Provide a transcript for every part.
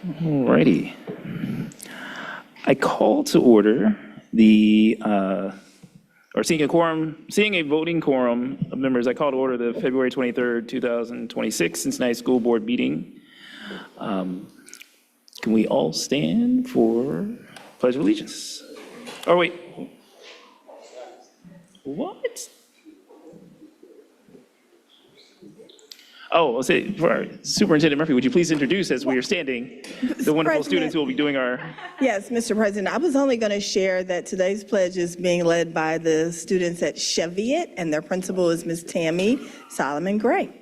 Alrighty. I call to order seeing a voting quorum of members, I call to order the February 23rd, 2026 Cincinnati School Board meeting. Can we all stand for Pledge of Allegiance? Oh, wait. What? Oh, I'll say, Superintendent Murphy, would you please introduce, as we are standing, the wonderful students who will be doing our... Yes, Mr. President, I was only going to share that today's pledge is being led by the students at Cheviot, and their principal is Ms. Tammy Solomon Gray.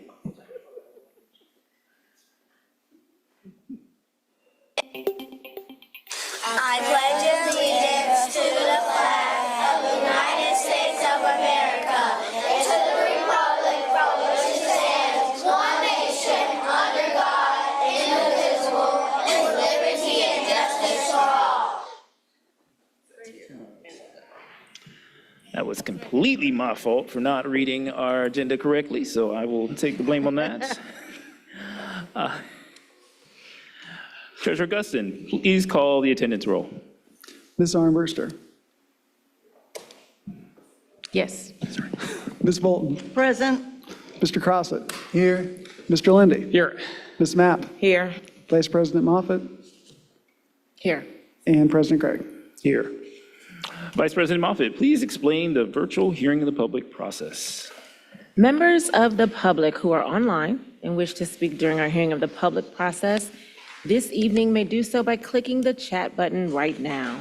I pledge allegiance to the flag of the United States of America and to the republic for which it stands, one nation, under God, indivisible, with liberty and justice for all. That was completely my fault for not reading our agenda correctly, so I will take the blame on that. Treasurer Guston, please call the attendance roll. Ms. Armbruster. Yes. Ms. Bolton. Present. Mr. Crossett. Here. Mr. Lindy. Here. Ms. Mapp. Here. Vice President Moffitt. Here. And President Craig. Here. Vice President Moffitt, please explain the virtual hearing of the public process. Members of the public who are online and wish to speak during our hearing of the public process this evening may do so by clicking the chat button right now.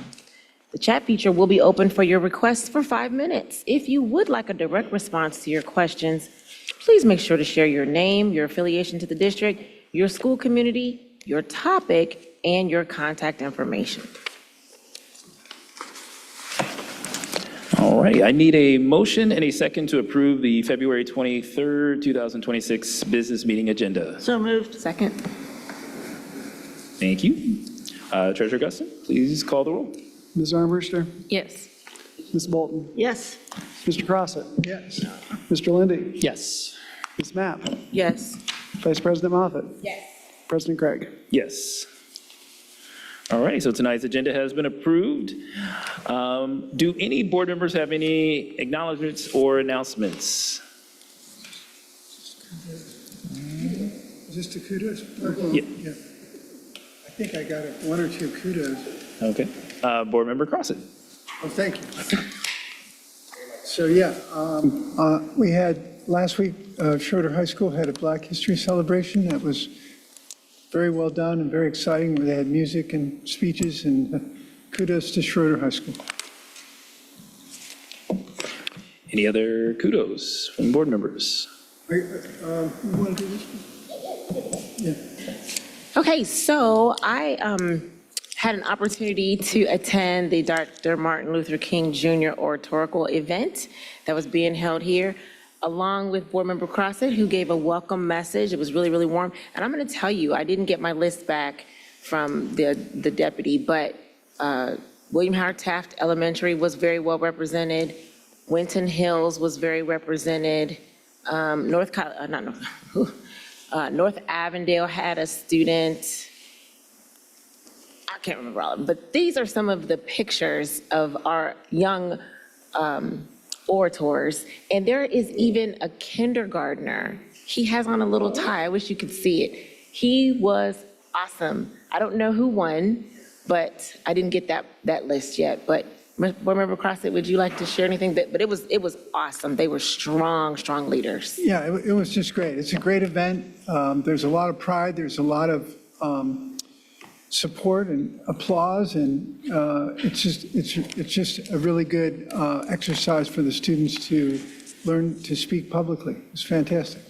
The chat feature will be open for your requests for 5 minutes. If you would like a direct response to your questions, please make sure to share your name, your affiliation to the district, your school community, your topic, and your contact information. All right, I need a motion and a second to approve the February 23rd, 2026 business meeting agenda. So moved. Second. Thank you. Treasurer Guston, please call the roll. Ms. Armbruster. Yes. Ms. Bolton. Yes. Mr. Crossett. Yes. Mr. Lindy. Yes. Ms. Mapp. Yes. Vice President Moffitt. Yes. President Craig. Yes. All right, so tonight's agenda has been approved. Do any board members have any acknowledgements or announcements? Just the kudos? Yeah. Yeah. I think I got one or two kudos. Okay. Board Member Crossett. Oh, thank you. So, yeah, we had, last week, Schroeder High School had a Black History celebration that was very well done and very exciting. They had music and speeches, and kudos to Schroeder High School. Any other kudos from board members? You want to do this one? Yeah. Okay, so I had an opportunity to attend the Dr. Martin Luther King Jr. oratorical event that was being held here, along with Board Member Crossett, who gave a welcome message. It was really, really warm. And I'm going to tell you, I didn't get my list back from the deputy, but William Howard Taft Elementary was very well represented. Winton Hills was very represented. North Avondale had a student. I can't remember all of them, but these are some of the pictures of our young orators. And there is even a kindergartner. He has on a little tie. I wish you could see it. He was awesome. I don't know who won, but I didn't get that list yet. But Board Member Crossett, would you like to share anything? But it was awesome. They were strong leaders. Yeah, it was just great. It's a great event. There's a lot of pride. There's a lot of support and applause, and it's just a really good exercise for the students to learn to speak publicly. It's fantastic.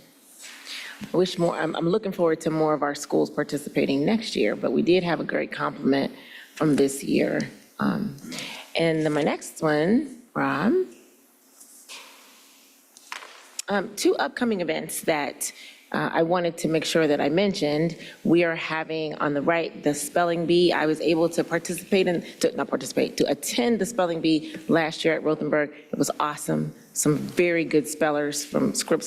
I wish more. I'm looking forward to more of our schools participating next year, but we did have a great compliment from this year. And then my next one, Rob. 2 upcoming events that I wanted to make sure that I mentioned, we are having on the right, the spelling bee. I was able to to attend the spelling bee last year at Rothenberg. It was awesome. Some very good spellers from Scripps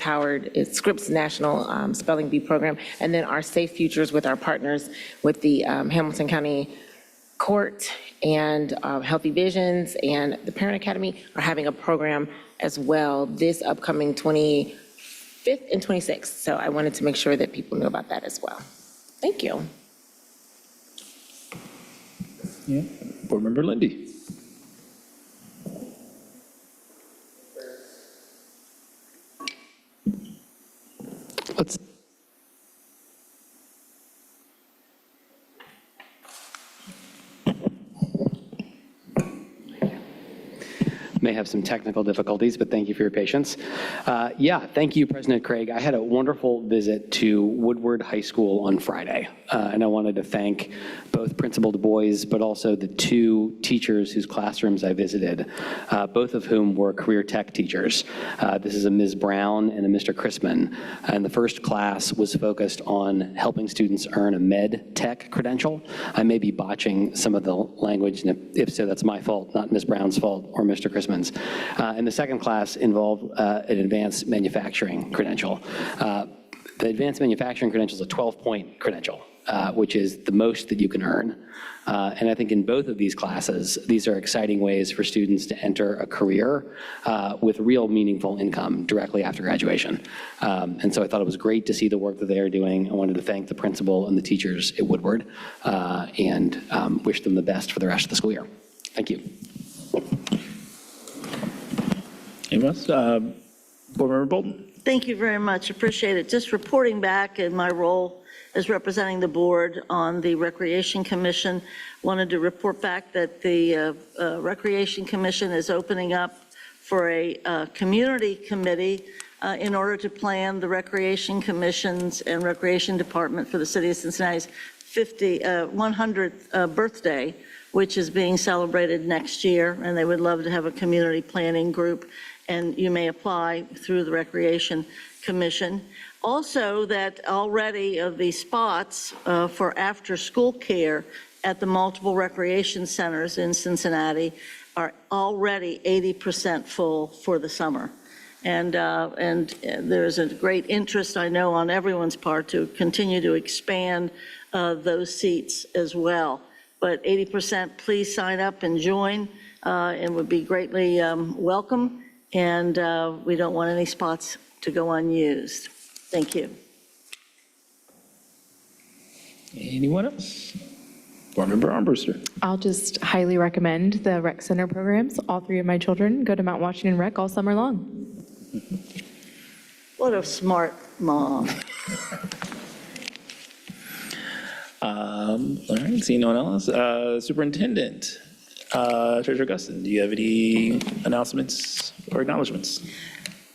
National Spelling Bee Program, and then our Safe Futures with our partners with the Hamilton County Court and Healthy Visions and the Parent Academy are having a program as well this upcoming 25th and 26th. So I wanted to make sure that people knew about that as well. Thank you. Yeah. Board Member Lindy. Let's may have some technical difficulties, but thank you for your patience. Yeah, thank you, President Craig. I had a wonderful visit to Woodward High School on Friday, and I wanted to thank both Principal Du Bois, but also the two teachers whose classrooms I visited, both of whom were career tech teachers. This is a Ms. Brown and a Mr. Chrisman, and the first class was focused on helping students earn a med tech credential. I may be botching some of the language, and if so, that's my fault, not Ms. Brown's fault or Mr. Chrisman's. And the second class involved an advanced manufacturing credential. The advanced manufacturing credential is a 12-point credential, which is the most that you can earn. And I think in both of these classes, these are exciting ways for students to enter a career with real meaningful income directly after graduation. And so I thought it was great to see the work that they are doing. I wanted to thank the principal and the teachers at Woodward and wish them the best for the rest of the school year. Thank you. Anyone else? Board Member Bolton. Thank you very much. Appreciate it. Just reporting back in my role as representing the board on the Recreation Commission. Wanted to report back that the Recreation Commission is opening up for a community committee in order to plan the Recreation Commission's and Recreation Department for the City of Cincinnati's 100th birthday, which is being celebrated next year, and they would love to have a community planning group, and you may apply through the Recreation Commission. Also, that already of the spots for after-school care at the multiple recreation centers in Cincinnati are already 80% full for the summer. And there's a great interest, I know, on everyone's part to continue to expand those seats as well. But 80%, please sign up and join. It would be greatly welcome, and we don't want any spots to go unused. Thank you. Anyone else? Board Member Armbruster. I'll just highly recommend the rec center programs. All three of my children go to Mount Washington Rec all summer long. What a smart mom. All right, seeing no one else. Superintendent, Treasurer Guston, do you have any announcements or acknowledgements?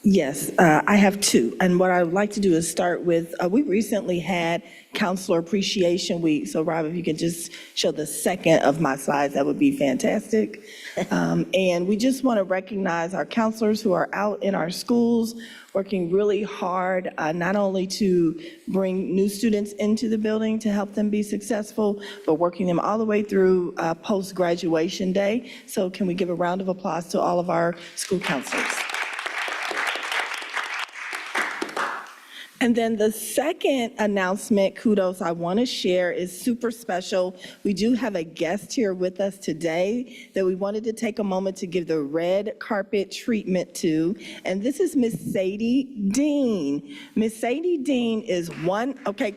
Yes, I have two. And what I would like to do is start with, we recently had Counselor Appreciation Week. So Rob, if you could just show the second of my slides, that would be fantastic. And we just want to recognize our counselors who are out in our schools, working really hard, not only to bring new students into the building to help them be successful, but working them all the way through post-graduation day. So can we give a round of applause to all of our school counselors? And then the second announcement, kudos, I want to share is super special. We do have a guest here with us today that we wanted to take a moment to give the red carpet treatment to, and this is Miss Sadie Dean. Miss Sadie Dean is okay.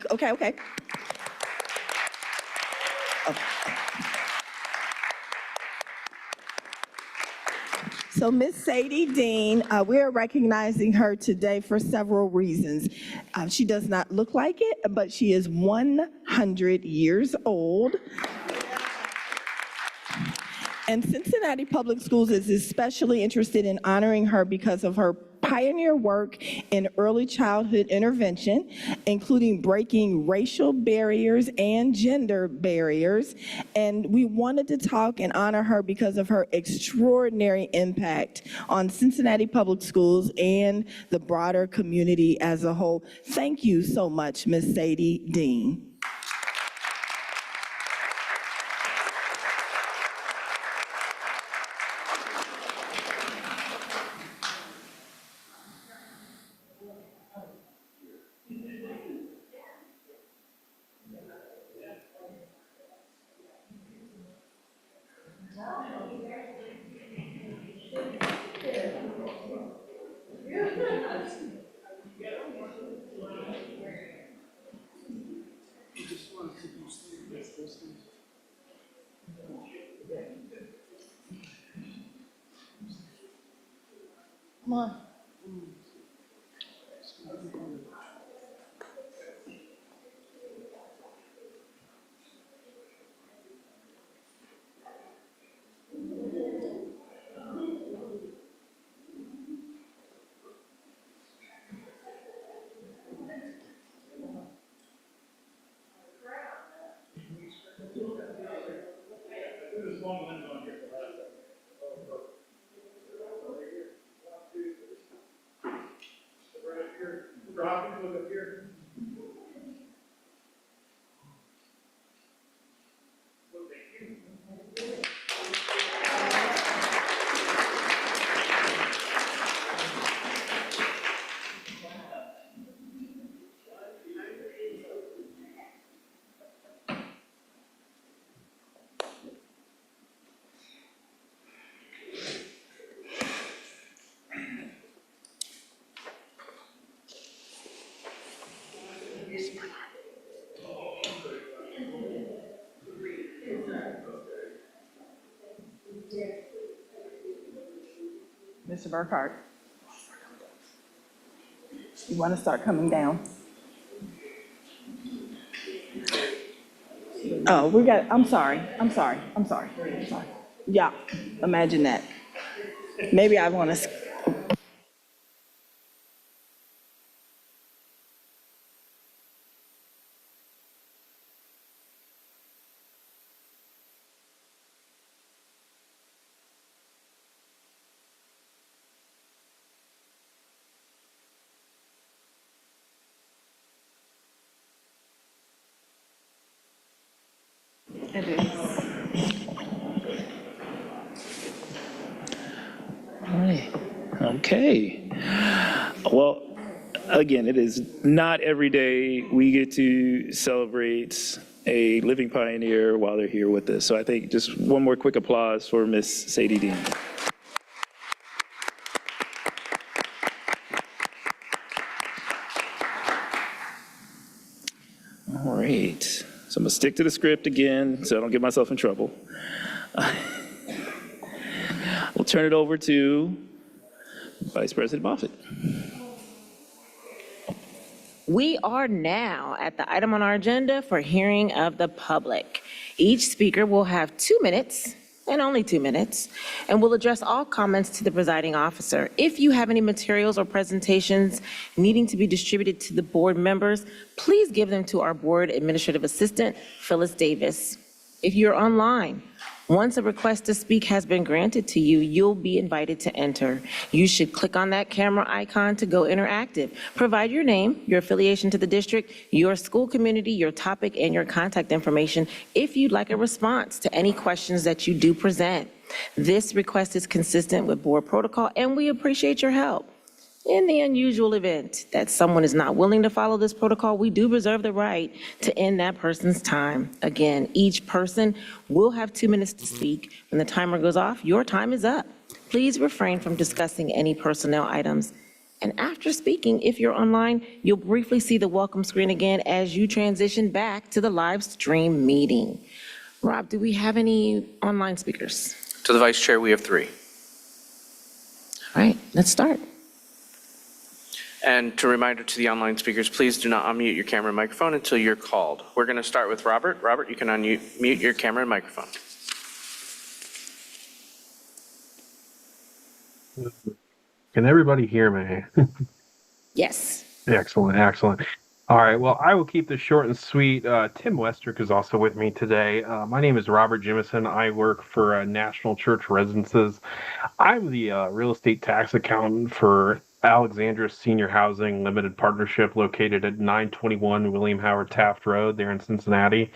So Miss Sadie Dean, we are recognizing her today for several reasons. She does not look like it, but she is 100 years old. And Cincinnati Public Schools is especially interested in honoring her because of her pioneer work in early childhood intervention, including breaking racial barriers and gender barriers. And we wanted to talk and honor her because of her extraordinary impact on Cincinnati Public Schools and the broader community as a whole. Thank you so much, Ms. Sadie Dean. Come on. Mr. Burkhart, you want to start coming down? Oh, I'm sorry. Yeah, imagine that. Maybe I want to. It is. All right. Okay. Well, again, it is not every day we get to celebrate a living pioneer while they're here with us. So I think just one more quick applause for Miss Sadie Dean. All right. So I'm going to stick to the script again so I don't get myself in trouble. We'll turn it over to Vice President Moffitt. We are now at the item on our agenda for hearing of the public. Each speaker will have 2 minutes, and only 2 minutes, and will address all comments to the presiding officer. If you have any materials or presentations needing to be distributed to the board members, please give them to our board administrative assistant, Phyllis Davis. If you're online, once a request to speak has been granted to you, you'll be invited to enter. You should click on that camera icon to go interactive. Provide your name, your affiliation to the district, your school community, your topic, and your contact information if you'd like a response to any questions that you do present. This request is consistent with board protocol, and we appreciate your help. In the unusual event that someone is not willing to follow this protocol, we do reserve the right to end that person's time. Again, each person will have 2 minutes to speak. When the timer goes off, your time is up. Please refrain from discussing any personnel items. And after speaking, if you're online, you'll briefly see the welcome screen again as you transition back to the live stream meeting. Rob, do we have any online speakers? To the Vice Chair, we have 3. All right, let's start. And to reminder to the online speakers, please do not unmute your camera and microphone until you're called. We're going to start with Robert. Robert, you can unmute your camera and microphone. Can everybody hear me? Yes. Excellent, excellent. All right, well, I will keep this short and sweet. Tim Westrick is also with me today. My name is Robert Jimison. I work for National Church Residences. I'm the real estate tax accountant for Alexandria Senior Housing Limited Partnership located at 921 William Howard Taft Road there in Cincinnati.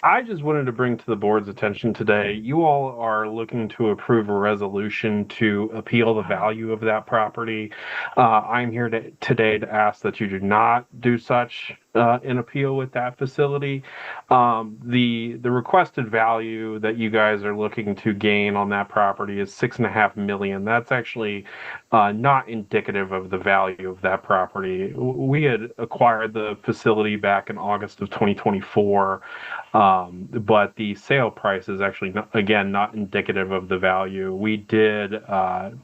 I just wanted to bring to the board's attention today, you all are looking to approve a resolution to appeal the value of that property. I'm here today to ask that you do not do such an appeal with that facility. The requested value that you guys are looking to gain on that property is $6.5 million. That's actually not indicative of the value of that property. We had acquired the facility back in August of 2024. But the sale price is actually, again, not indicative of the value. We did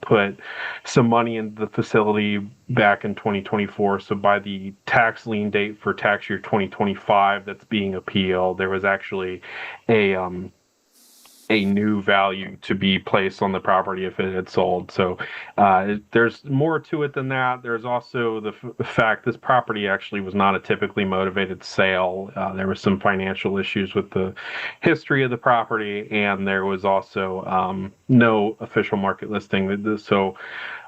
put some money into the facility back in 2024. So by the tax lien date for tax year 2025 that's being appealed, there was actually a new value to be placed on the property if it had sold. So there's more to it than that. There's also the fact this property actually was not a typically motivated sale. There was some financial issues with the history of the property, and there was also no official market listing. So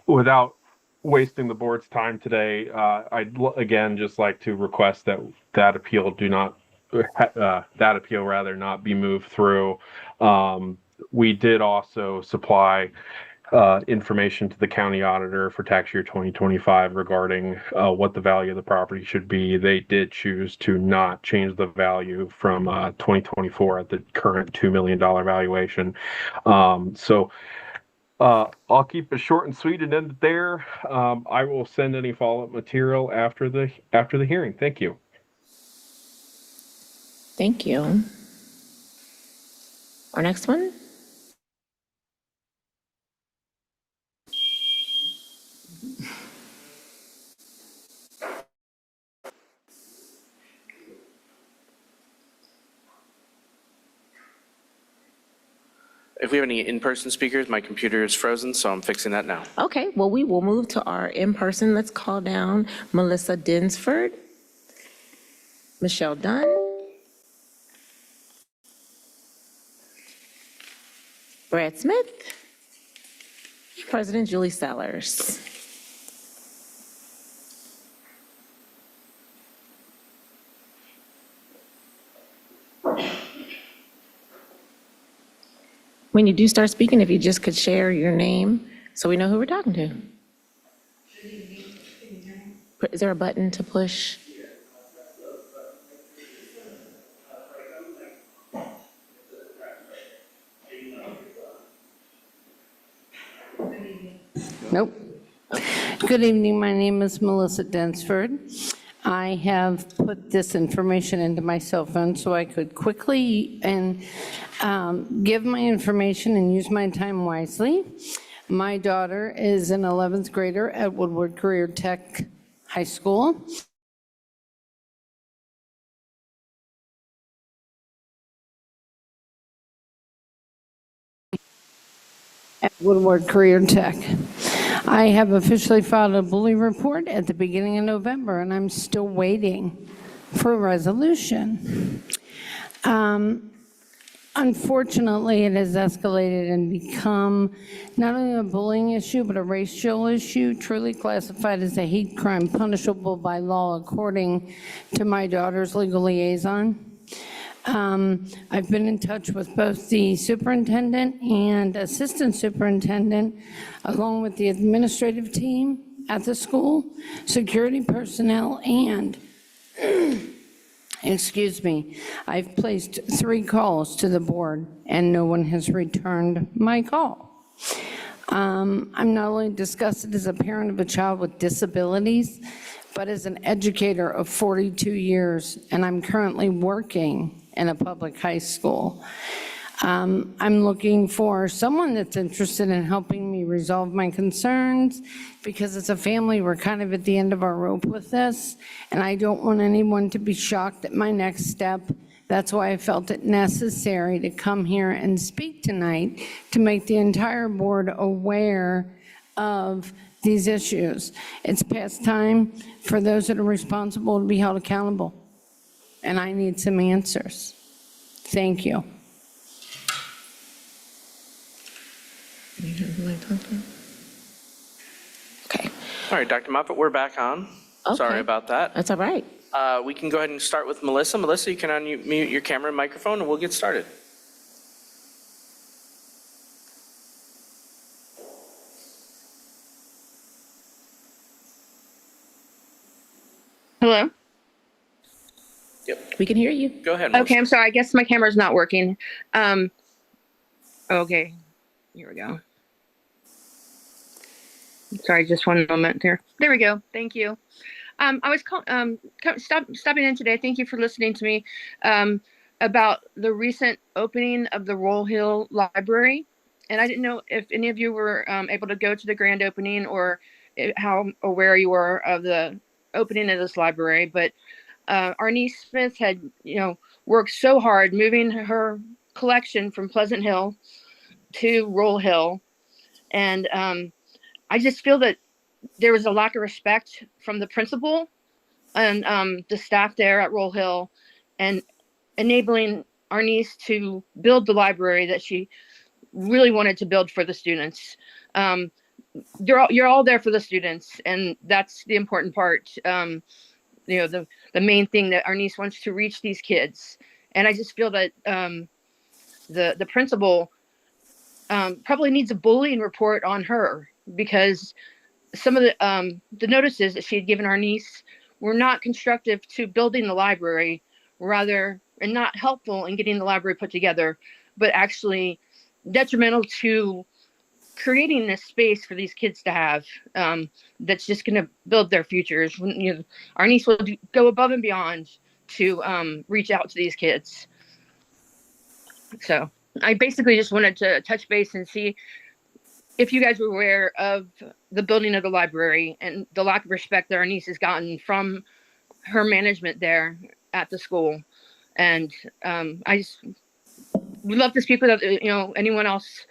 without wasting the board's time today, I'd again just like to request that that appeal not be moved through. We did also supply information to the county auditor for tax year 2025 regarding what the value of the property should be. They did choose to not change the value from 2024 at the current $2 million valuation. So I'll keep it short and sweet and end it there. I will send any follow-up material after the hearing. Thank you. Thank you. Our next one? If we have any in-person speakers, my computer is frozen, so I'm fixing that now. Okay, well, we will move to our in-person. Let's call down Melissa Dinsford, Michelle Dunn, Brad Smith, President Julie Sellers. When you do start speaking, if you just could share your name so we know who we're talking to. Is there a button to push? Nope. Good evening, my name is Melissa Densford. I have put this information into my cell phone so I could quickly give my information and use my time wisely. My daughter is an 11th grader at Woodward Career Tech High School. At Woodward Career Tech. I have officially filed a bully report at the beginning of November, and I'm still waiting for a resolution. Unfortunately, it has escalated and become not only a bullying issue, but a racial issue, truly classified as a hate crime punishable by law, according to my daughter's legal liaison. I've been in touch with both the superintendent and assistant superintendent, along with the administrative team at the school, security personnel, and, excuse me, I've placed 3 calls to the board, and no one has returned my call. I'm not only disgusted as a parent of a child with disabilities, but as an educator of 42 years, and I'm currently working in a public high school. I'm looking for someone that's interested in helping me resolve my concerns, because as a family, we're kind of at the end of our rope with this, and I don't want anyone to be shocked at my next step. That's why I felt it necessary to come here and speak tonight to make the entire board aware of these issues. It's past time for those that are responsible to be held accountable, and I need some answers. Thank you. Okay, All right, Dr. Moffitt, we're back on. Sorry Okay. about that. that's all right. We can go ahead and start with Melissa. Melissa, you can unmute your camera and microphone, and we'll get started. Hello? Yep, We can hear you. go ahead, Melissa. Okay, I'm sorry. I guess my camera's not working. Okay, here we go. Sorry, just one moment there. There we go. Thank you. I was stopping in today. Thank you for listening to me about the recent opening of the Roll Hill Library. And I didn't know if any of you were able to go to the grand opening or how aware you were of the opening of this library. But Arnie Smith had, worked so hard moving her collection from Pleasant Hill to Roll Hill. And I just feel that there was a lack of respect from the principal and the staff there at Roll Hill and enabling our niece to build the library that she really wanted to build for the students. You're all there for the students, and that's the important part. The main thing that our niece wants to reach these kids. And I just feel that the principal probably needs a bullying report on her, because some of the notices that she had given our niece were not constructive to building the library, and not helpful in getting the library put together, but actually detrimental to creating this space for these kids to have that's just going to build their futures. Our niece will go above and beyond to reach out to these kids. So I basically just wanted to touch base and see if you guys were aware of the building of the library and the lack of respect that our niece has gotten from her management there at the school. And I just would love to speak with anyone else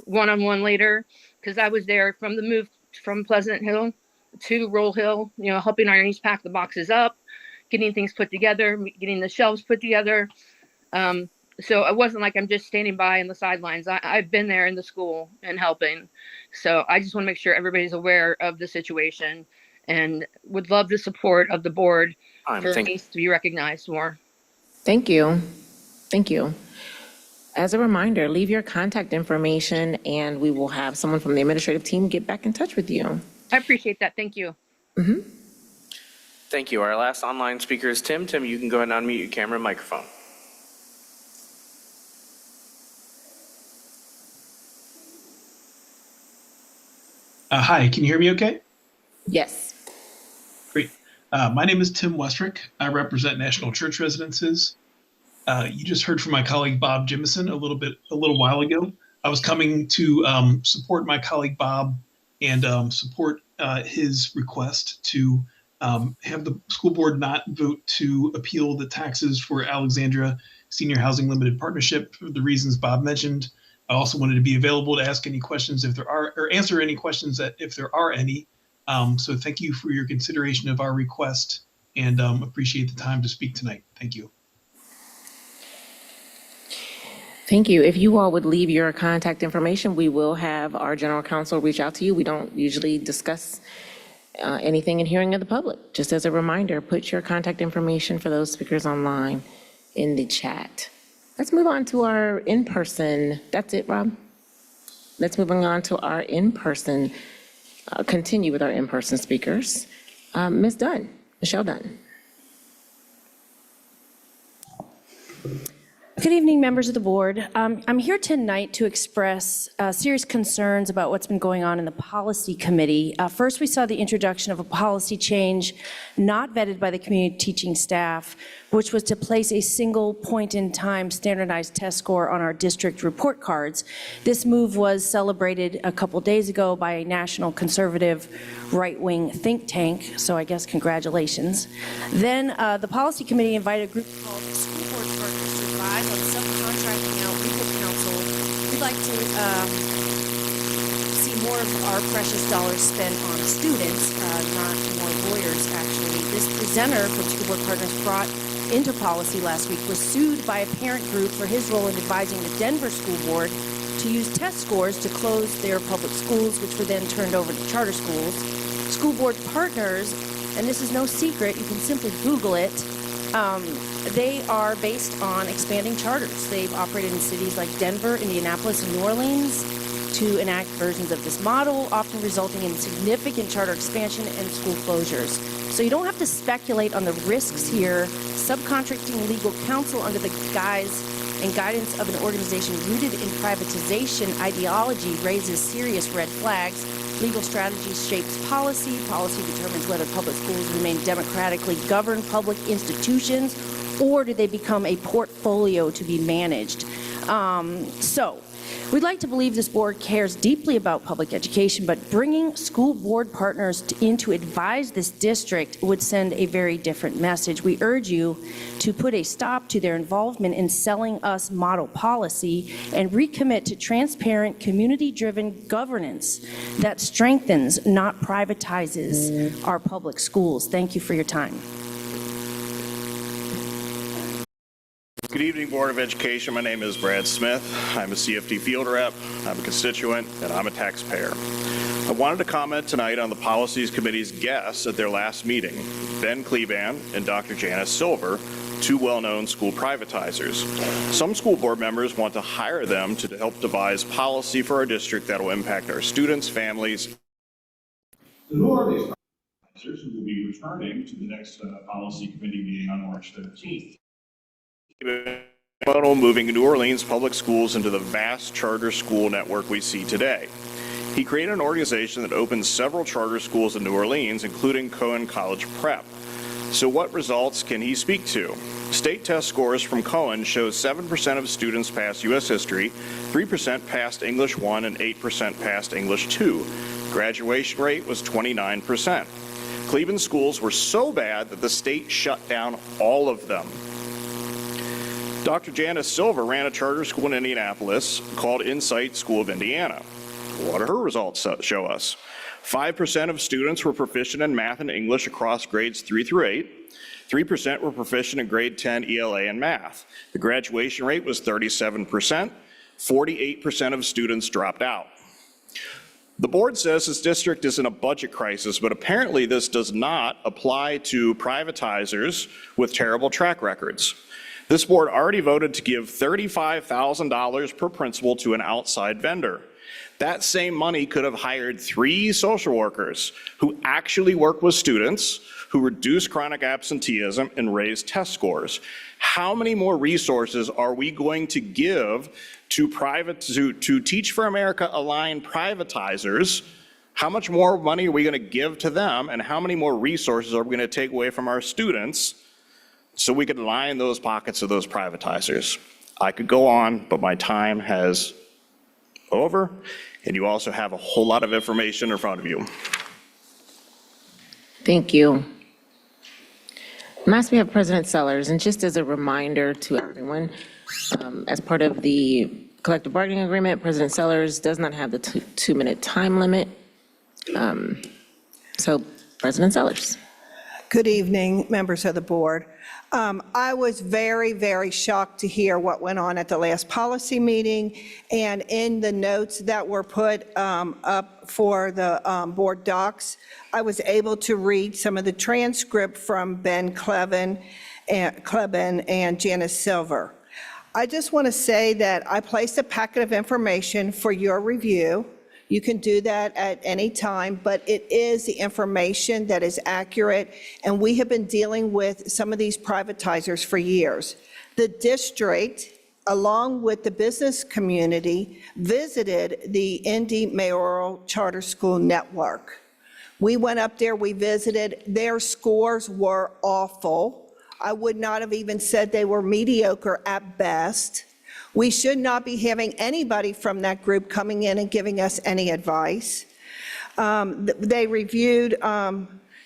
one-on-one later, because I was there from the move from Pleasant Hill to Roll Hill, helping our niece pack the boxes up, getting things put together, getting the shelves put together. So it wasn't like I'm just standing by in the sidelines. I've been there in the school and helping. So I just want to make sure everybody's aware of the situation and would love the support of the board for niece to be recognized more. Thank you. Thank you. As a reminder, leave your contact information and we will have someone from the administrative team get back in touch with you. I appreciate that. Thank you. Thank you. Our last online speaker is Tim. Tim, you can go ahead and unmute your camera and microphone. Hi, can you hear me okay? Yes. Great. My name is Tim Westrick. I represent National Church Residences. You just heard from my colleague Bob Jimison a little while ago. I was coming to support my colleague Bob and support his request to have the school board not vote to appeal the taxes for Alexandria Senior Housing Limited Partnership for the reasons Bob mentioned. I also wanted to be available to ask any questions if there are, or answer any questions if there are any. So thank you for your consideration of our request and appreciate the time to speak tonight. Thank you. Thank you. If you all would leave your contact information, we will have our general counsel reach out to you. We don't usually discuss anything in hearing of the public. Just as a reminder, put your contact information for those speakers online in the chat. Let's move on to our in-person. That's it, Rob? Let's move on to our in-person, continue with our in-person speakers. Ms. Dunn, Michelle Dunn. Good evening, members of the board. I'm here tonight to express serious concerns about what's been going on in the policy committee. First, we saw the introduction of a policy change not vetted by the community teaching staff, which was to place a single point-in-time standardized test score on our district report cards. This move was celebrated a couple days ago by a national conservative right-wing think tank, so I guess congratulations. Then the policy committee invited a group called the School Board Partners to advise on subcontracting out legal counsel. We'd like to see more of our precious dollars spent on students, not more lawyers, actually. This presenter from School Board Partners brought into policy last week was sued by a parent group for his role in advising the Denver School Board to use test scores to close their public schools, which were then turned over to charter schools. School Board Partners, and this is no secret, you can simply Google it, they are based on expanding charters. They've operated in cities like Denver, Indianapolis, and New Orleans to enact versions of this model, often resulting in significant charter expansion and school closures. So you don't have to speculate on the risks here. Subcontracting legal counsel under the guise and guidance of an organization rooted in privatization ideology raises serious red flags. Legal strategy shapes policy. Policy determines whether public schools remain democratically governed public institutions, or do they become a portfolio to be managed. So we'd like to believe this board cares deeply about public education, but bringing school board partners in to advise this district would send a very different message. We urge you to put a stop to their involvement in selling us model policy and recommit to transparent, community-driven governance that strengthens, not privatizes, our public schools. Thank you for your time. Good evening, Board of Education. My name is Brad Smith. I'm a CFD field rep, I'm a constituent, and I'm a taxpayer. I wanted to comment tonight on the Policies Committee's guests at their last meeting, Ben Kleban and Dr. Janice Silver, two well-known school privatizers. Some school board members want to hire them to help devise policy for our district that will impact our students, families. Who are these privatizers who will be returning to the next Policy Committee meeting on March 13th? Moving New Orleans public schools into the vast charter school network we see today. He created an organization that opens several charter schools in New Orleans, including Cohen College Prep. So what results can he speak to? State test scores from Cohen show 7% of students passed U.S. history, 3% passed English 1, and 8% passed English 2. Graduation rate was 29%. Cleveland schools were so bad that the state shut down all of them. Dr. Janice Silver ran a charter school in Indianapolis called Insight School of Indiana. What do her results show us? 5% of students were proficient in math and English across grades 3 through 8. 3% were proficient in grade 10 ELA and math. The graduation rate was 37%. 48% of students dropped out. The board says this district is in a budget crisis, but apparently this does not apply to privatizers with terrible track records. This board already voted to give $35,000 per principal to an outside vendor. That same money could have hired 3 social workers who actually work with students, who reduce chronic absenteeism and raise test scores. How many more resources are we going to give to Teach for America aligned privatizers? How much more money are we going to give to them, and how many more resources are we going to take away from our students so we could line those pockets of those privatizers? I could go on, but my time has over, and you also have a whole lot of information in front of you. Thank you. Reminds me of President Sellers, and just as a reminder to everyone, as part of the collective bargaining agreement, President Sellers does not have the 2-minute time limit. So President Sellers. Good evening, members of the board. I was very, very shocked to hear what went on at the last policy meeting, and in the notes that were put up for the board docs, I was able to read some of the transcript from Ben Kleban and Janice Silver. I just want to say that I placed a packet of information for your review. You can do that at any time, but it is the information that is accurate, and we have been dealing with some of these privatizers for years. The district, along with the business community, visited the Indy Mayoral Charter School Network. We went up there, we visited. Their scores were awful. I would not have even said they were mediocre at best. We should not be having anybody from that group coming in and giving us any advice. They reviewed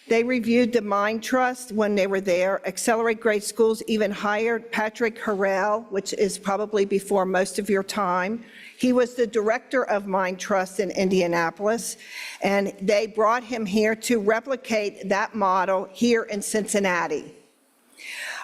They reviewed the Mind Trust when they were there. Accelerate Great Schools even hired Patrick Harrell, which is probably before most of your time. He was the director of Mind Trust in Indianapolis, and they brought him here to replicate that model here in Cincinnati.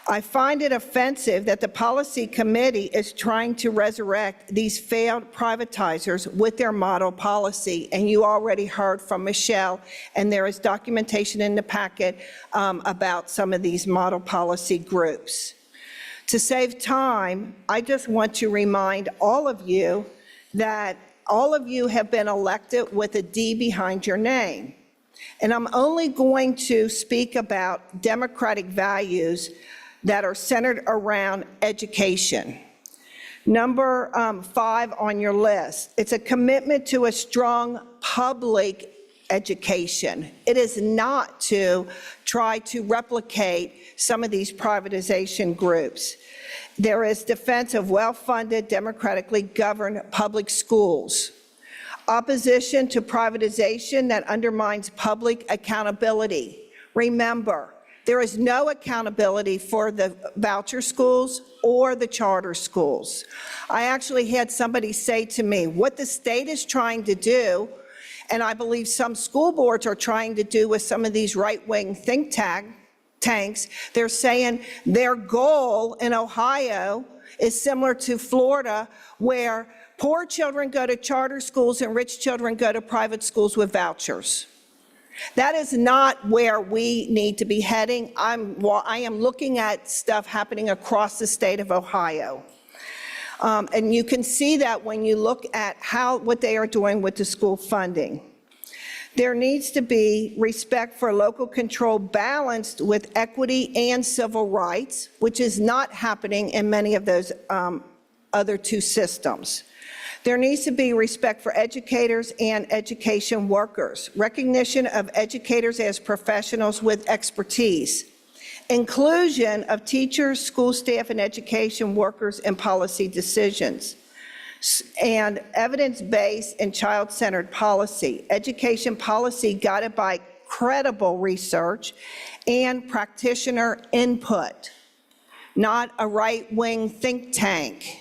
I find it offensive that the policy committee is trying to resurrect these failed privatizers with their model policy, and you already heard from Michelle, and there is documentation in the packet about some of these model policy groups. To save time, I just want to remind all of you that all of you have been elected with a D behind your name, and I'm only going to speak about democratic values that are centered around education. Number 5 on your list, it's a commitment to a strong public education. It is not to try to replicate some of these privatization groups. There is defense of well-funded, democratically governed public schools. Opposition to privatization that undermines public accountability. Remember, there is no accountability for the voucher schools or the charter schools. I actually had somebody say to me, what the state is trying to do, and I believe some school boards are trying to do with some of these right-wing think tanks, they're saying their goal in Ohio is similar to Florida, where poor children go to charter schools and rich children go to private schools with vouchers. That is not where we need to be heading. I am looking at stuff happening across the state of Ohio. And you can see that when you look at what they are doing with the school funding. There needs to be respect for local control balanced with equity and civil rights, which is not happening in many of those other two systems. There needs to be respect for educators and education workers, recognition of educators as professionals with expertise, inclusion of teachers, school staff, and education workers in policy decisions, and evidence-based and child-centered policy. Education policy guided by credible research and practitioner input, not a right-wing think tank.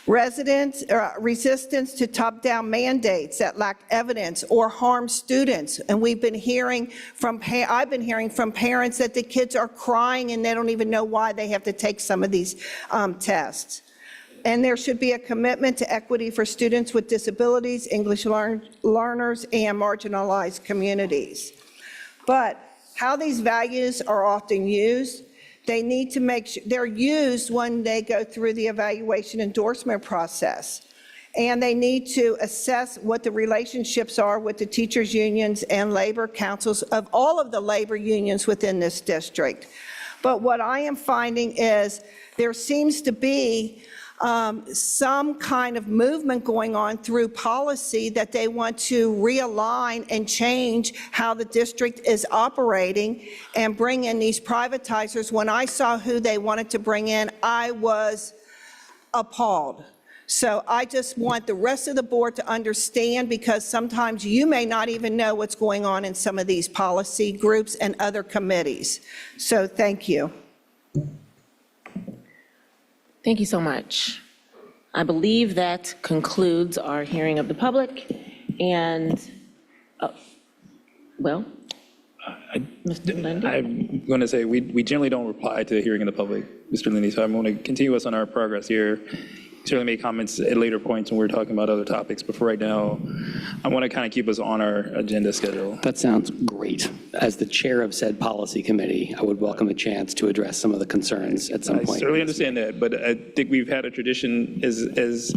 Resistance to top-down mandates that lack evidence or harm students. And I've been hearing from parents that the kids are crying and they don't even know why they have to take some of these tests. And there should be a commitment to equity for students with disabilities, English learners, and marginalized communities. But how these values are often used, they need to make sure they're used when they go through the evaluation endorsement process. And they need to assess what the relationships are with the teachers' unions and labor councils of all of the labor unions within this district. But what I am finding is there seems to be some kind of movement going on through policy that they want to realign and change how the district is operating and bring in these privatizers. When I saw who they wanted to bring in, I was appalled. So I just want the rest of the board to understand, because sometimes you may not even know what's going on in some of these policy groups and other committees. So thank you. Thank you so much. I believe that concludes our hearing of the public, and, Mr. Lundy? I'm going to say, we generally don't reply to the hearing of the public, Mr. Lindy, so I'm going to continue us on our progress here. Certainly make comments at later points when we're talking about other topics, but for right now, I want to kind of keep us on our agenda schedule. That sounds great. As the chair of said policy committee, I would welcome a chance to address some of the concerns at some point. I certainly understand that, but I think we've had a tradition as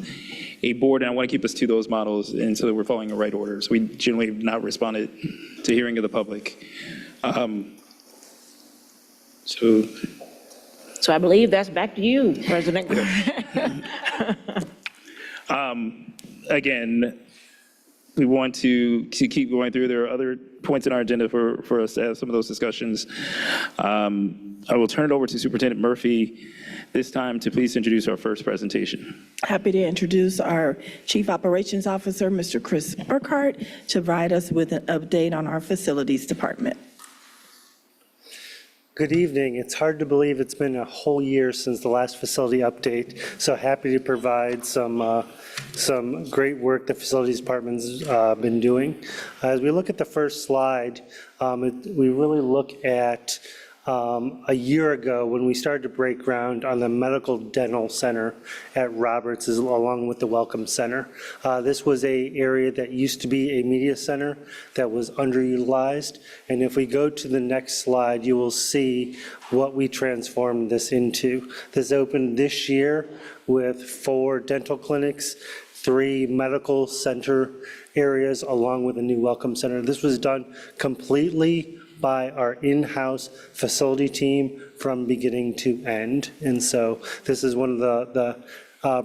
a board, and I want to keep us to those models, and so that we're following the right order. So we generally have not responded to hearing of the public. So I believe that's back to you, President. Again, we want to keep going through. There are other points in our agenda for us to have some of those discussions. I will turn it over to Superintendent Murphy this time to please introduce our first presentation. Happy to introduce our Chief Operations Officer, Mr. Chris Burkhart, to provide us with an update on our facilities department. Good evening. It's hard to believe it's been a whole year since the last facility update, so happy to provide some great work the facilities department's been doing. As we look at the first slide, we really look at a year ago when we started to break ground on the medical dental center at Roberts along with the Welcome Center. This was an area that used to be a media center that was underutilized. And if we go to the next slide, you will see what we transformed this into. This opened this year with 4 dental clinics, 3 medical center areas, along with a new Welcome Center. This was done completely by our in-house facility team from beginning to end. And so this is one of the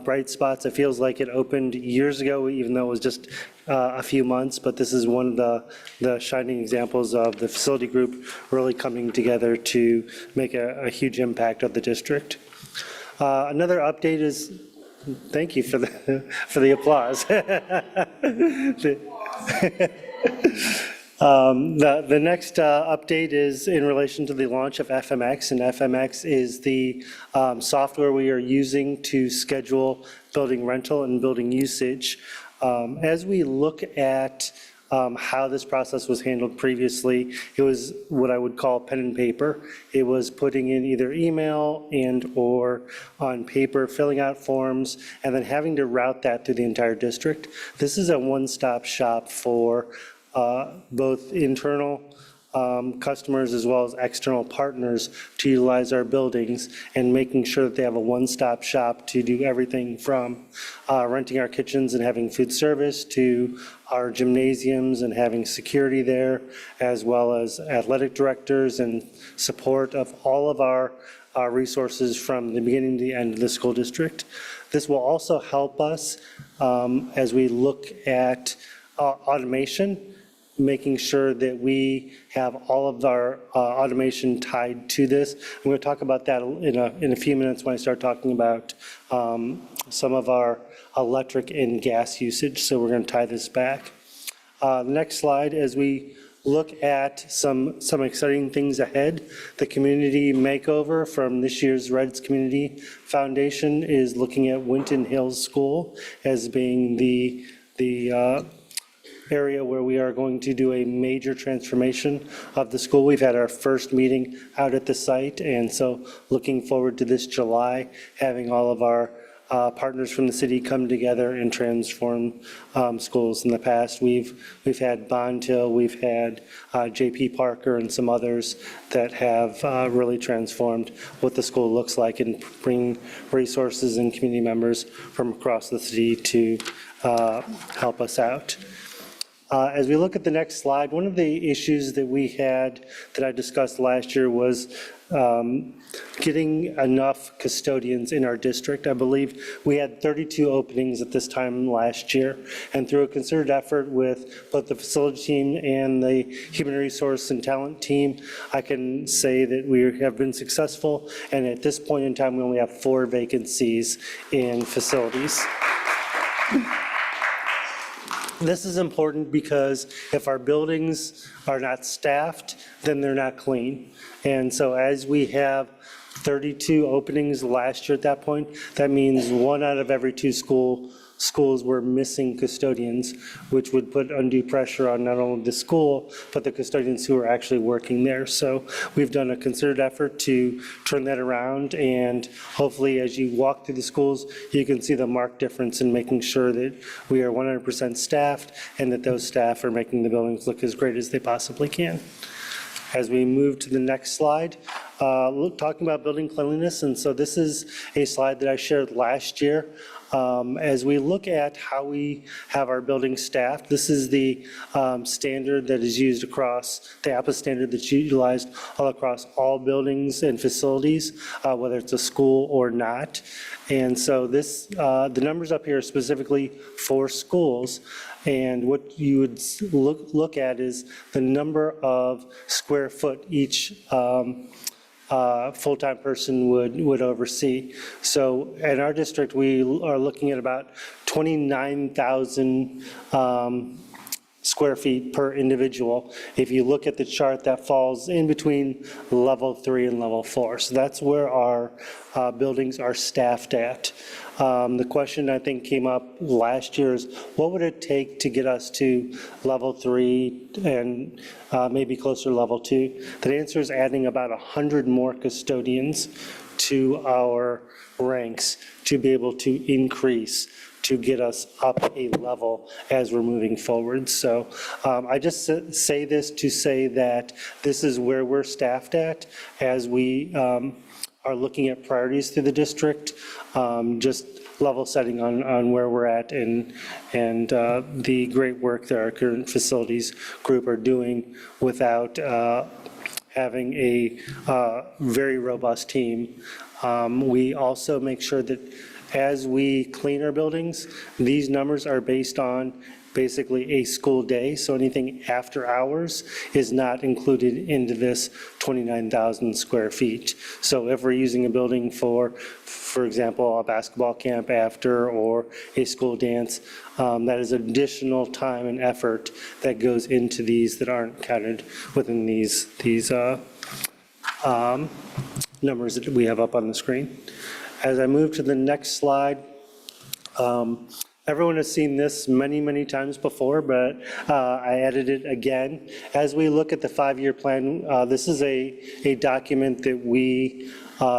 bright spots. It feels like it opened years ago, even though it was just a few months, but this is one of the shining examples of the facility group really coming together to make a huge impact on the district. Another update is, thank you for the applause. The next update is in relation to the launch of FMX, and FMX is the software we are using to schedule building rental and building usage. As we look at how this process was handled previously, it was what I would call pen and paper. It was putting in either email and or on paper, filling out forms, and then having to route that through the entire district. This is a one-stop shop for both internal customers as well as external partners to utilize our buildings, and making sure that they have a one-stop shop to do everything from renting our kitchens and having food service to our gymnasiums and having security there, as well as athletic directors and support of all of our resources from the beginning to the end of the school district. This will also help us as we look at automation, making sure that we have all of our automation tied to this. I'm going to talk about that in a few minutes when I start talking about some of our electric and gas usage, so we're going to tie this back. The next slide, as we look at some exciting things ahead, the community makeover from this year's Reds Community Foundation is looking at Winton Hills School as being the area where we are going to do a major transformation of the school. We've had our first meeting out at the site, and so looking forward to this July, having all of our partners from the city come together and transform schools. In the past, we've had Bond Hill, we've had JP Parker and some others that have really transformed what the school looks like and bring resources and community members from across the city to help us out. As we look at the next slide, one of the issues that we had that I discussed last year was getting enough custodians in our district. I believe we had 32 openings at this time last year, and through a concerted effort with both the facility team and the human resource and talent team, I can say that we have been successful, and at this point in time, we only have 4 vacancies in facilities. This is important because if our buildings are not staffed, then they're not clean. And so as we have 32 openings last year at that point, that means 1 out of every 2 schools were missing custodians, which would put undue pressure on not only the school, but the custodians who are actually working there. So we've done a concerted effort to turn that around, and hopefully as you walk through the schools, you can see the marked difference in making sure that we are 100% staffed and that those staff are making the buildings look as great as they possibly can. As we move to the next slide, talking about building cleanliness, and so this is a slide that I shared last year. As we look at how we have our building staffed, this is the standard that is used across, the APA standard that's utilized all across all buildings and facilities, whether it's a school or not. And so this, the numbers up here are specifically for schools. And what you would look at is the number of square foot each full-time person would oversee. So in our district, we are looking at about 29,000 square feet per individual. If you look at the chart, that falls in between level 3 and level 4. So that's where our buildings are staffed at. The question I think came up last year is, what would it take to get us to level 3 and maybe closer to level 2? The answer is adding about 100 more custodians to our ranks to be able to increase, to get us up a level as we're moving forward. So I just say this to say that this is where we're staffed at as we are looking at priorities through the district, just level setting on where we're at and the great work that our current facilities group are doing without having a very robust team. We also make sure that as we clean our buildings, these numbers are based on basically a school day, so anything after hours is not included into this 29,000 square feet. So if we're using a building for example, a basketball camp after or a school dance, that is additional time and effort that goes into these that aren't counted within these numbers that we have up on the screen. As I move to the next slide, everyone has seen this many, many times before, but I added it again. As we look at the 5-year plan, this is a document that we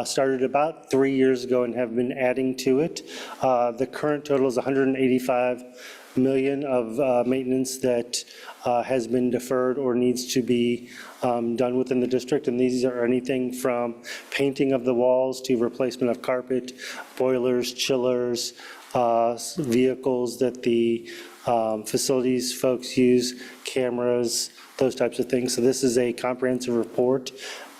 started about 3 years ago and have been adding to it. The current total is 185 million of maintenance that has been deferred or needs to be done within the district, and these are anything from painting of the walls to replacement of carpet, boilers, chillers, vehicles that the facilities folks use, cameras, those types of things. So this is a comprehensive report.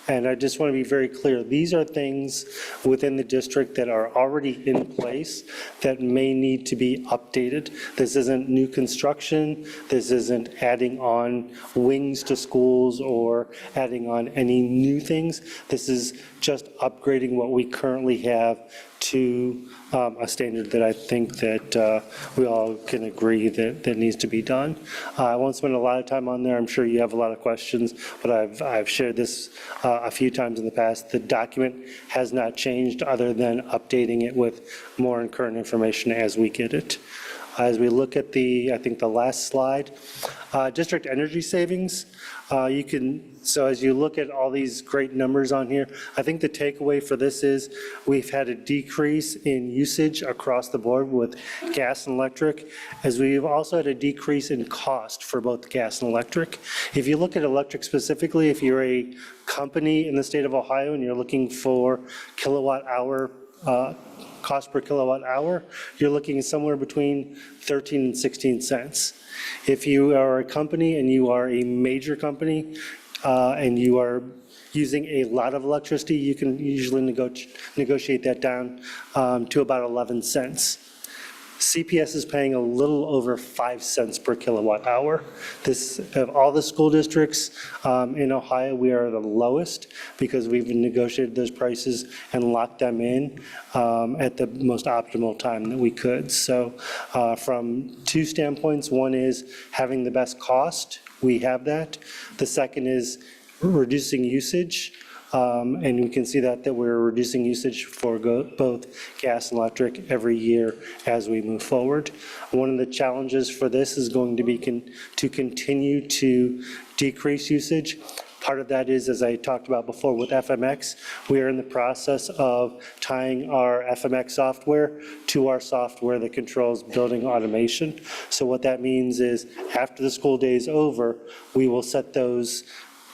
And I just want to be very clear, these are things within the district that are already in place that may need to be updated. This isn't new construction, this isn't adding on wings to schools or adding on any new things. This is just upgrading what we currently have to a standard that I think that we all can agree that needs to be done. I won't spend a lot of time on there. I'm sure you have a lot of questions, but I've shared this a few times in the past. The document has not changed other than updating it with more and current information as we get it. As we look at I think the last slide, district energy savings, so as you look at all these great numbers on here, I think the takeaway for this is we've had a decrease in usage across the board with gas and electric, as we've also had a decrease in cost for both gas and electric. If you look at electric specifically, if you're a company in the state of Ohio and you're looking for kilowatt hour cost per kilowatt hour, you're looking at somewhere between 13 and 16 cents. If you are a company and you are a major company and you are using a lot of electricity, you can usually negotiate that down to about 11 cents. CPS is paying a little over 5 cents per kilowatt hour. Of all the school districts in Ohio, we are the lowest because we've negotiated those prices and locked them in at the most optimal time that we could. So from two standpoints, one is having the best cost. We have that. The second is reducing usage. And we can see that we're reducing usage for both gas and electric every year as we move forward. One of the challenges for this is going to be to continue to decrease usage. Part of that is, as I talked about before with FMX, we are in the process of tying our FMX software to our software that controls building automation. So what that means is after the school day is over, we will set those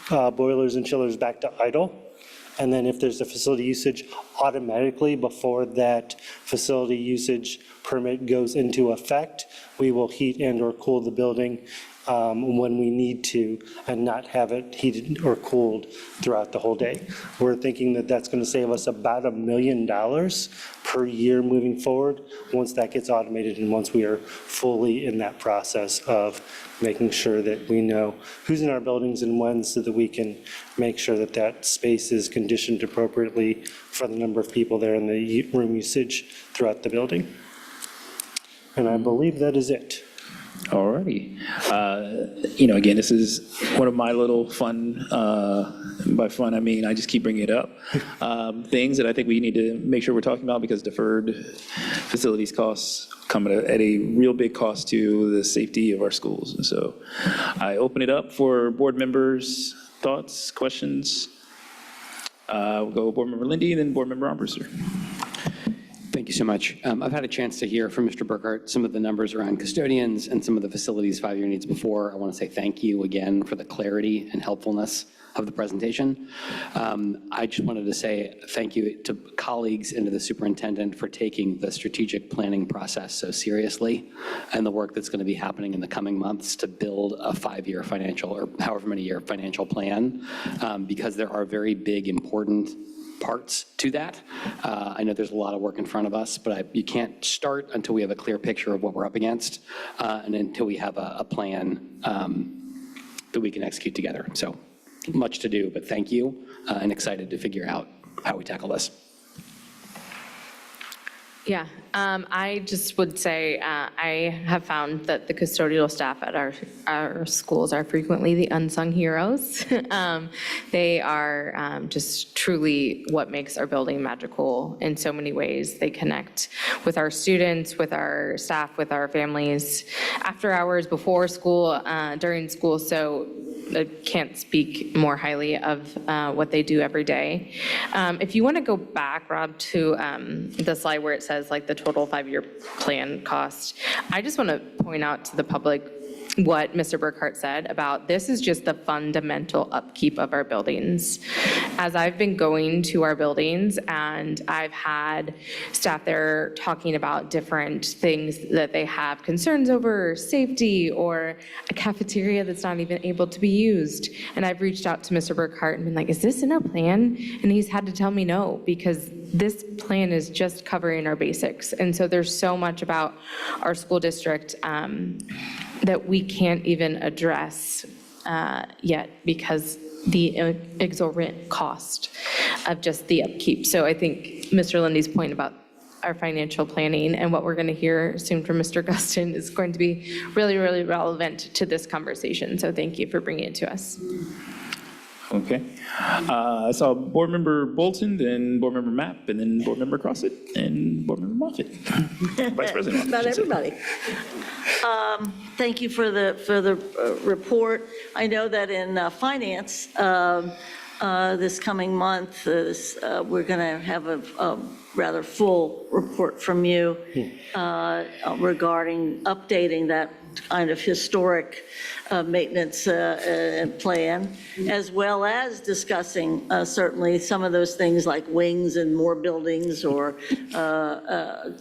boilers and chillers back to idle. And then if there's a facility usage, automatically before that facility usage permit goes into effect, we will heat and or cool the building when we need to and not have it heated or cooled throughout the whole day. We're thinking that that's going to save us about $1 million per year moving forward once that gets automated and once we are fully in that process of making sure that we know who's in our buildings and when, so that we can make sure that that space is conditioned appropriately for the number of people there and the room usage throughout the building. And I believe that is it. All righty. Again, this is one of my little fun, by fun, I mean, I just keep bringing it up, things that I think we need to make sure we're talking about because deferred facilities costs come at a real big cost to the safety of our schools. And so I open it up for board members' thoughts, questions. We'll go Board Member Lindy and then Board Member Armbruster. Thank you so much. I've had a chance to hear from Mr. Burkhart some of the numbers around custodians and some of the facilities five-year needs before. I want to say thank you again for the clarity and helpfulness of the presentation. I just wanted to say thank you to colleagues and to the superintendent for taking the strategic planning process so seriously and the work that's going to be happening in the coming months to build a five-year financial or however many year financial plan, because there are very big, important parts to that. I know there's a lot of work in front of us, but you can't start until we have a clear picture of what we're up against and until we have a plan that we can execute together. So much to do, but thank you and excited to figure out how we tackle this. Yeah, I just would say I have found that the custodial staff at our schools are frequently the unsung heroes. They are just truly what makes our building magical in so many ways. They connect with our students, with our staff, with our families, after hours, before school, during school. So I can't speak more highly of what they do every day. If you want to go back, Rob, to the slide where it says like the total five-year plan cost, I just want to point out to the public what Mr. Burkhart said about this is just the fundamental upkeep of our buildings. As I've been going to our buildings and I've had staff there talking about different things that they have concerns over, safety or a cafeteria that's not even able to be used. And I've reached out to Mr. Burkhart and been like, is this in our plan? And he's had to tell me no, because this plan is just covering our basics. And so there's so much about our school district that we can't even address yet because the exorbitant cost of just the upkeep. So I think Mr. Lindy's point about our financial planning and what we're going to hear soon from Mr. Guston is going to be really, really relevant to this conversation. So thank you for bringing it to us. Okay. I saw Board Member Bolton, then Board Member Mapp, and then Board Member Crossett, and Board Member Moffitt. Vice President Moffitt. About everybody. Thank you for the report. I know that in finance, this coming month, we're going to have a rather full report from you regarding updating that kind of historic maintenance plan, as well as discussing certainly some of those things like wings and more buildings or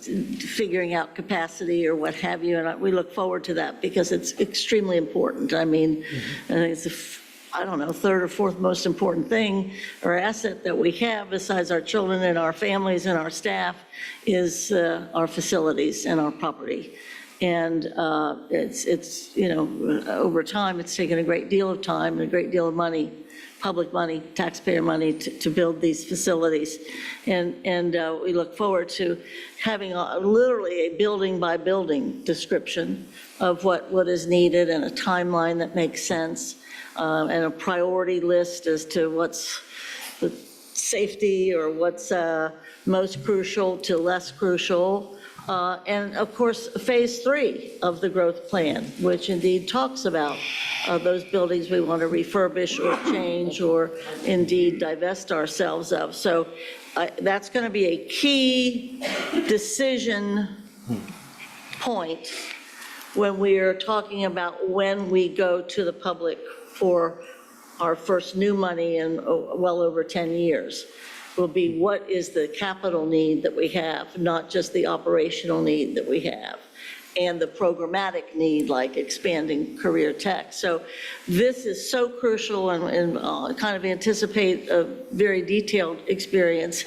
figuring out capacity or what have you. And we look forward to that because it's extremely important. I mean, I think it's I don't know, third or fourth most important thing or asset that we have besides our children and our families and our staff is our facilities and our property. And it's over time, it's taken a great deal of time and a great deal of money, public money, taxpayer money to build these facilities. And we look forward to having literally a building by building description of what is needed and a timeline that makes sense. And a priority list as to what's the safety or what's most crucial to less crucial. And of course, phase 3 of the growth plan, which indeed talks about those buildings we want to refurbish or change or indeed divest ourselves of. So that's going to be a key decision point when we are talking about when we go to the public for our first new money in well over 10 years, will be what is the capital need that we have, not just the operational need that we have, and the programmatic need like expanding career tech. So this is so crucial and kind of anticipate a very detailed experience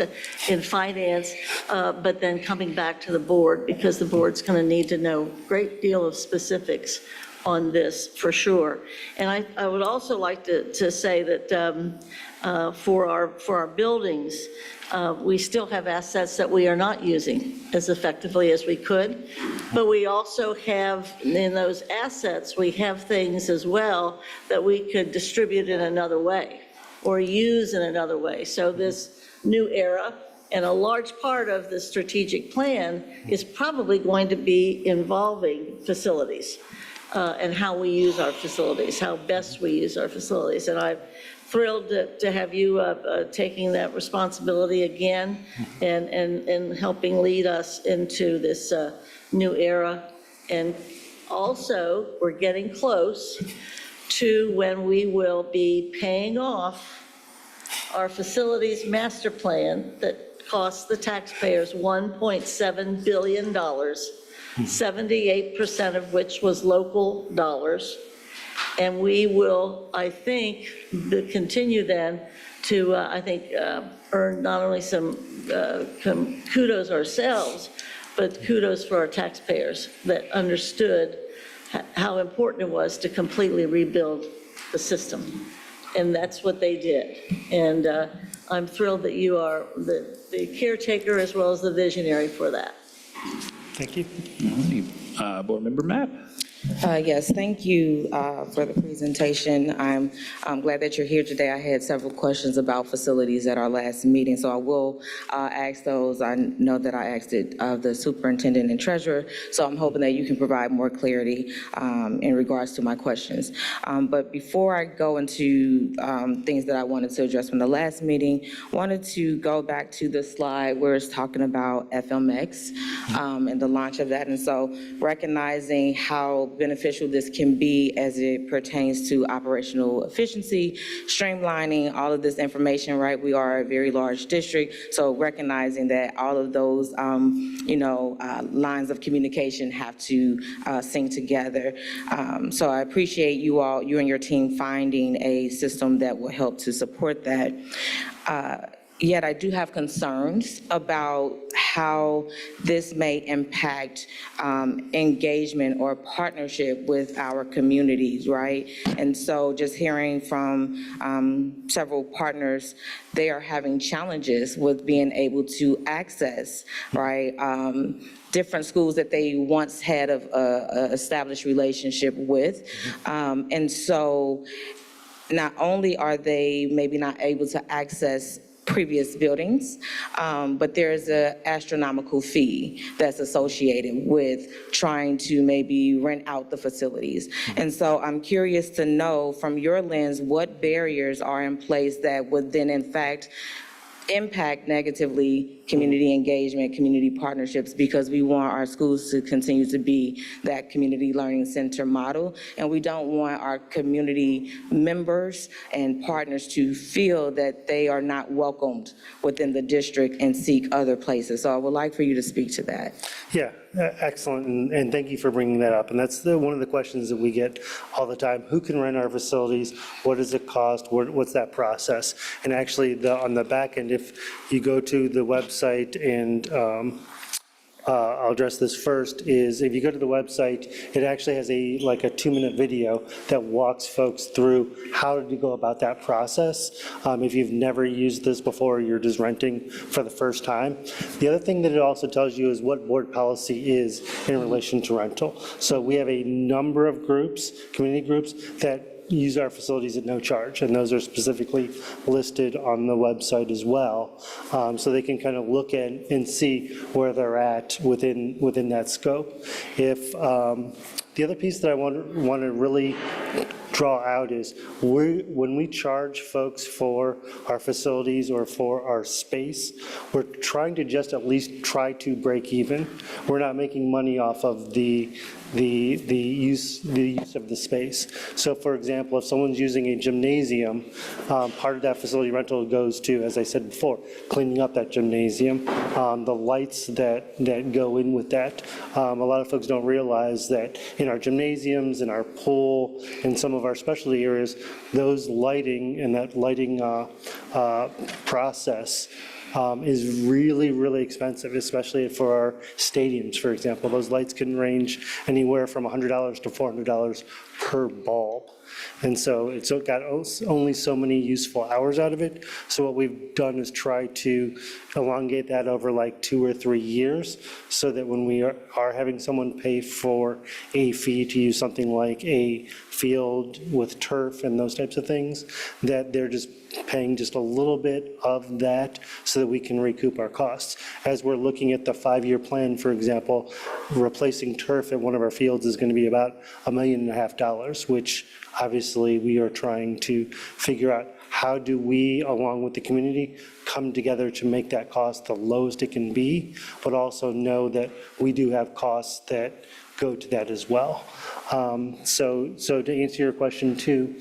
in finance, but then coming back to the board because the board's going to need to know a great deal of specifics on this for sure. And I would also like to say that for our buildings, we still have assets that we are not using as effectively as we could. But we also have, in those assets, we have things as well that we could distribute in another way or use in another way. So this new era, and a large part of the strategic plan is probably going to be involving facilities and how we use our facilities, how best we use our facilities. And I'm thrilled to have you taking that responsibility again and helping lead us into this new era. And also, we're getting close to when we will be paying off our facilities master plan that cost the taxpayers $1.7 billion, 78% of which was local dollars. And we will, I think, continue then to, earn not only some kudos ourselves, but kudos for our taxpayers that understood how important it was to completely rebuild the system. And that's what they did. And I'm thrilled that you are the caretaker as well as the visionary for that. Thank you. Board Member Mapp. Yes, thank you for the presentation. I'm glad that you're here today. I had several questions about facilities at our last meeting, so I will ask those. I know that I asked it of the superintendent and treasurer, so I'm hoping that you can provide more clarity in regards to my questions. But before I go into things that I wanted to address from the last meeting, wanted to go back to the slide where it's talking about FMX and the launch of that. And so recognizing how beneficial this can be as it pertains to operational efficiency, streamlining all of this information, right? We are a very large district, so recognizing that all of those, lines of communication have to sync together. So I appreciate you and your team finding a system that will help to support that. Yet I do have concerns about how this may impact engagement or partnership with our communities, right? And so just hearing from several partners, they are having challenges with being able to access, right? Different schools that they once had an established relationship with. And so not only are they maybe not able to access previous buildings, but there's an astronomical fee that's associated with trying to maybe rent out the facilities. And so I'm curious to know from your lens, what barriers are in place that would then in fact impact negatively community engagement, community partnerships, because we want our schools to continue to be that community learning center model. And we don't want our community members and partners to feel that they are not welcomed within the district and seek other places. So I would like for you to speak to that. Yeah, excellent, and thank you for bringing that up. And that's one of the questions that we get all the time. Who can rent our facilities? What does it cost? What's that process? And actually, on the back end, if you go to the website and I'll address this first, is if you go to the website, it actually has a 2-minute video that walks folks through how to go about that process. If you've never used this before, you're just renting for the first time. The other thing that it also tells you is what board policy is in relation to rental. So we have a number of groups, community groups, that use our facilities at no charge, and those are specifically listed on the website as well, so they can kind of look at and see where they're at within that scope. If the other piece that I want to really draw out is when we charge folks for our facilities or for our space, we're trying to just at least try to break even. We're not making money off of the use of the space. So for example, if someone's using a gymnasium, part of that facility rental goes to, as I said before, cleaning up that gymnasium, the lights that go in with that. A lot of folks don't realize that in our gymnasiums, in our pool, in some of our specialty areas, those lighting and that lighting process is really, really expensive, especially for our stadiums, for example. Those lights can range anywhere from $100 to $400 per bulb. And so it's got only so many useful hours out of it. So what we've done is try to elongate that over like 2 or 3 years, so that when we are having someone pay for a fee to use something like a field with turf and those types of things, that they're just paying just a little bit of that so that we can recoup our costs. As we're looking at the 5-year plan, for example, replacing turf at one of our fields is going to be about $1.5 million, which obviously we are trying to figure out how do we, along with the community, come together to make that cost the lowest it can be, but also know that we do have costs that go to that as well. So to answer your question too,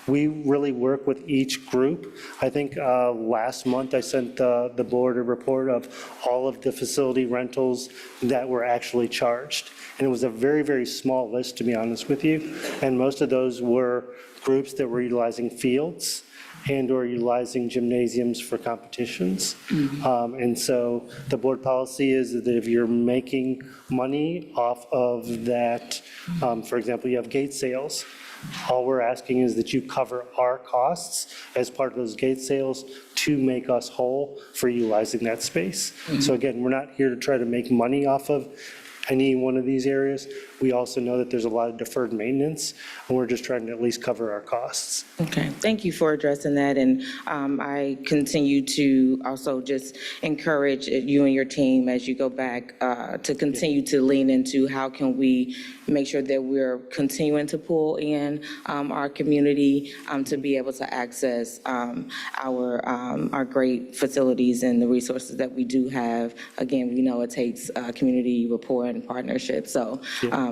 we really work with each group. I think last month I sent the board a report of all of the facility rentals that were actually charged. And it was a very, very small list, to be honest with you. And most of those were groups that were utilizing fields and/or utilizing gymnasiums for competitions. And so the board policy is that if you're making money off of that, for example, you have gate sales, all we're asking is that you cover our costs as part of those gate sales to make us whole for utilizing that space. So again, we're not here to try to make money off of any one of these areas. We also know that there's a lot of deferred maintenance, and we're just trying to at least cover our costs. Okay, thank you for addressing that, and I continue to also just encourage you and your team as you go back to continue to lean into how can we make sure that we're continuing to pull in our community to be able to access our great facilities and the resources that we do have. Again, we know it takes community rapport and partnership, so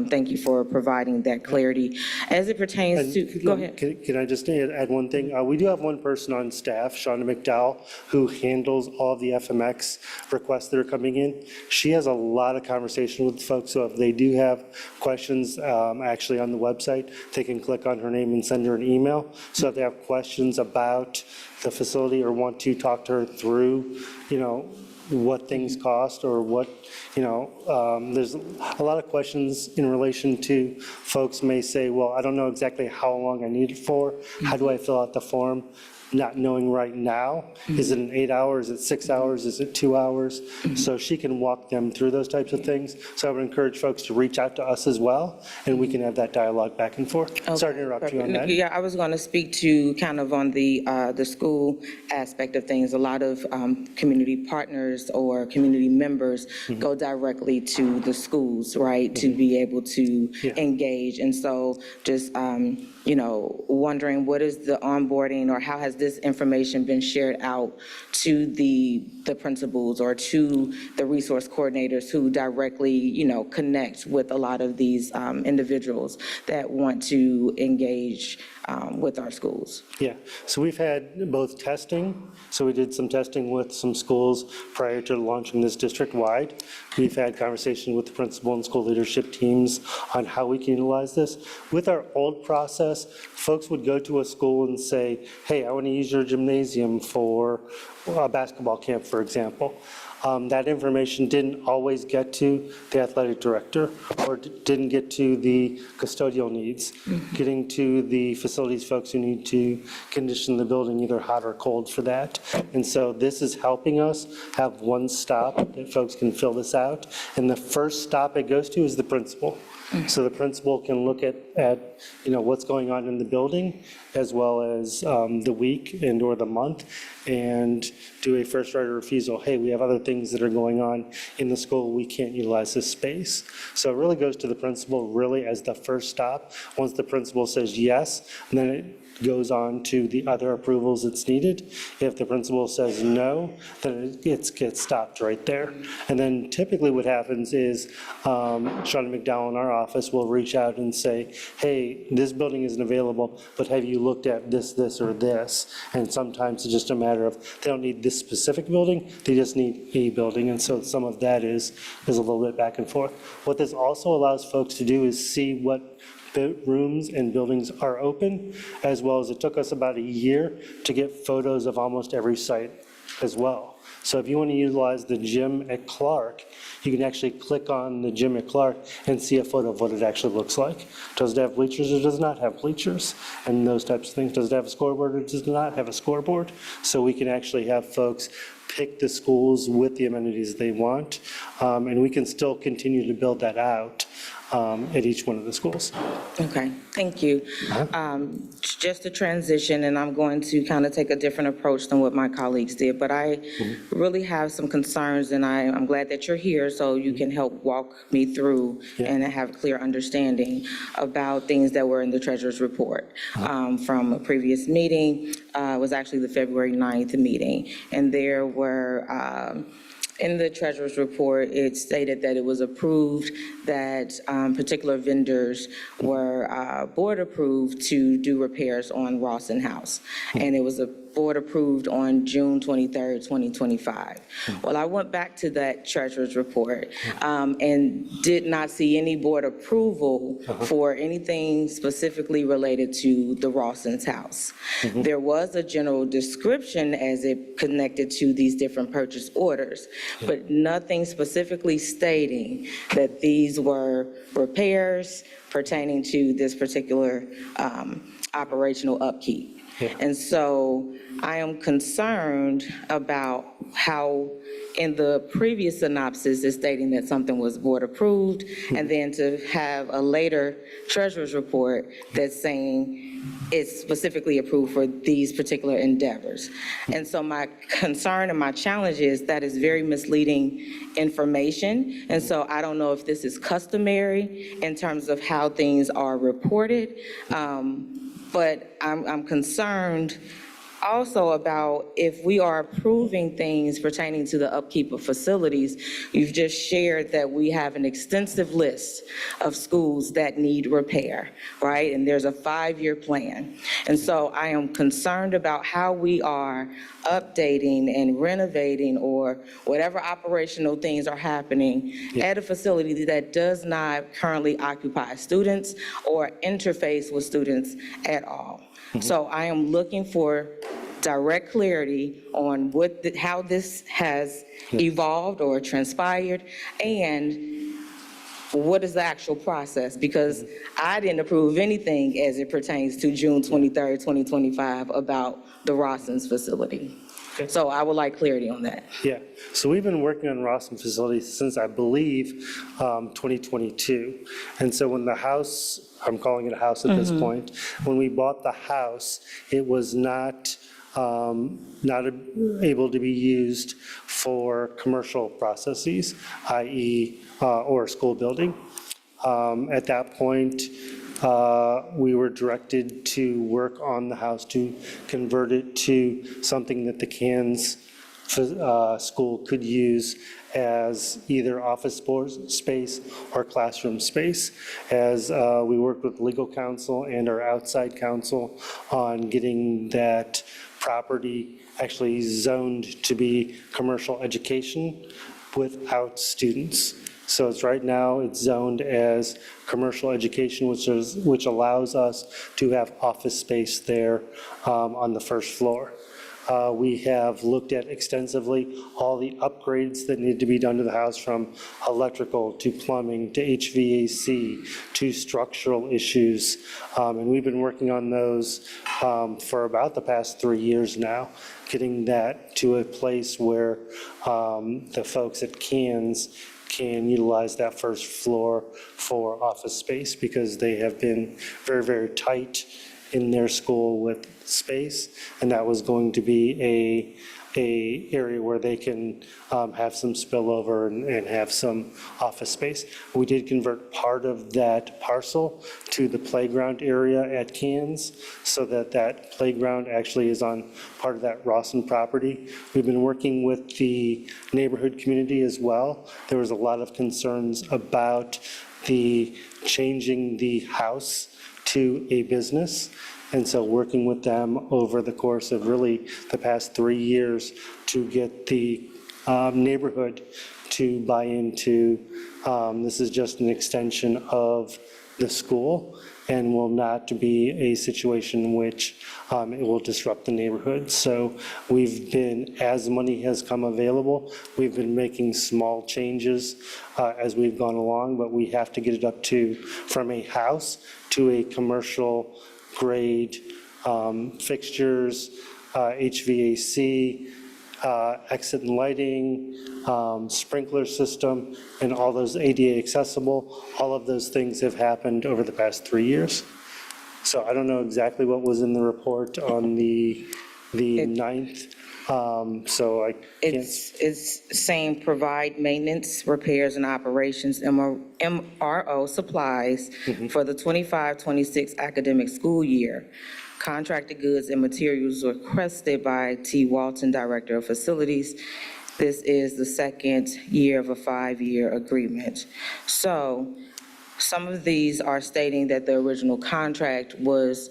thank you for providing that clarity. As it pertains to, go ahead. Can I just add one thing? We do have one person on staff, Shauna McDowell, who handles all the FMX requests that are coming in. She has a lot of conversation with folks, so if they do have questions, actually on the website, they can click on her name and send her an email. So if they have questions about the facility or want to talk to her through, what things cost or what, there's a lot of questions in relation to folks may say, well, I don't know exactly how long I need it for. How do I fill out the form? Not knowing right now, is it an 8 hours, is it 6 hours, is it 2 hours? So she can walk them through those types of things. So I would encourage folks to reach out to us as well, and we can have that dialogue back and forth. Okay, Sorry to interrupt you on that. Yeah, I was going to speak to kind of on the school aspect of things. A lot of community partners or community members go directly to the schools, right, to be able to engage. And so just, wondering what is the onboarding or how has this information been shared out to the principals or to the resource coordinators who directly, connect with a lot of these individuals that want to engage with our schools? Yeah, so we've had both testing. So we did some testing with some schools prior to launching this district-wide. We've had conversations with the principal and school leadership teams on how we can utilize this. With our old process, folks would go to a school and say, hey, I want to use your gymnasium for a basketball camp, for example. That information didn't always get to the athletic director or didn't get to the custodial needs, getting to the facilities folks who need to condition the building either hot or cold for that. And so this is helping us have one stop that folks can fill this out. And the first stop it goes to is the principal. So the principal can look at what's going on in the building as well as the week and or the month and do a first right of refusal. Hey, we have other things that are going on in the school. We can't utilize this space. So it really goes to the principal really as the first stop. Once the principal says yes, and then it goes on to the other approvals that's needed. If the principal says no, then it gets stopped right there. And then typically what happens is Shauna McDowell in our office will reach out and say, hey, this building isn't available, but have you looked at this, or this? And sometimes it's just a matter of they don't need this specific building, they just need a building. And so some of that is a little bit back and forth. What this also allows folks to do is see what rooms and buildings are open, as well as it took us about a year to get photos of almost every site as well. So if you want to utilize the gym at Clark, you can actually click on the gym at Clark and see a photo of what it actually looks like. Does it have bleachers or does it not have bleachers? And those types of things. Does it have a scoreboard or does it not have a scoreboard? So we can actually have folks pick the schools with the amenities they want, and we can still continue to build that out at each one of the schools. Okay, thank you. Just a transition, and I'm going to kind of take a different approach than what my colleagues did, but I really have some concerns, and I'm glad that you're here so you can help walk me through and have a clear understanding about things that were in the treasurer's report from a previous meeting. It was actually the February 9th meeting, and there were in the treasurer's report, it stated that it was approved that particular vendors were board approved to do repairs on Rawson House. And it was board approved on June 23rd, 2025. Well, I went back to that treasurer's report and did not see any board approval for anything specifically related to the Rawson's house. There was a general description as it connected to these different purchase orders, but nothing specifically stating that these were repairs pertaining to this particular operational upkeep. And so I am concerned about how in the previous synopsis is stating that something was board approved, and then to have a later treasurer's report that's saying it's specifically approved for these particular endeavors. And so my concern and my challenge is that is very misleading information. And so I don't know if this is customary in terms of how things are reported. But I'm concerned also about if we are approving things pertaining to the upkeep of facilities. You've just shared that we have an extensive list of schools that need repair, right? And there's a 5-year plan. And so I am concerned about how we are updating and renovating or whatever operational things are happening at a facility that does not currently occupy students or interface with students at all. So I am looking for direct clarity on how this has evolved or transpired, and what is the actual process? Because I didn't approve anything as it pertains to June 23rd, 2025 about the Rawson's facility. So I would like clarity on that. Yeah, so we've been working on Rawson facilities since, I believe, 2022. And so when the house, I'm calling it a house at this point, when we bought the house, it was not able to be used for commercial processes, i.e., or school building. At that point, we were directed to work on the house to convert it to something that the Cairns school could use as either office space or classroom space. As we worked with legal counsel and our outside counsel on getting that property actually zoned to be commercial education without students. So it's right now, it's zoned as commercial education, which allows us to have office space there on the first floor. We have looked at extensively all the upgrades that need to be done to the house, from electrical to plumbing to HVAC to structural issues. And we've been working on those for about the past 3 years now, getting that to a place where the folks at Cairns can utilize that first floor for office space, because they have been very, very tight in their school with space, and that was going to be a area where they can have some spillover and have some office space. We did convert part of that parcel to the playground area at Cairns, so that that playground actually is on part of that Rawson property. We've been working with the neighborhood community as well. There was a lot of concerns about the changing the house to a business. And so working with them over the course of really the past 3 years to get the neighborhood to buy into, this is just an extension of the school and will not be a situation in which it will disrupt the neighborhood. So we've been, as money has come available, we've been making small changes as we've gone along, but we have to get it up to, from a house to a commercial grade fixtures, HVAC, exit and lighting, sprinkler system, and all those ADA accessible. All of those things have happened over the past 3 years. So I don't know exactly what was in the report on the 9th. So I can't. It's saying provide maintenance, repairs, and operations, MRO supplies for the 25-26 academic school year. Contracted goods and materials requested by T. Walton, Director of Facilities. This is the second year of a 5-year agreement. So some of these are stating that the original contract was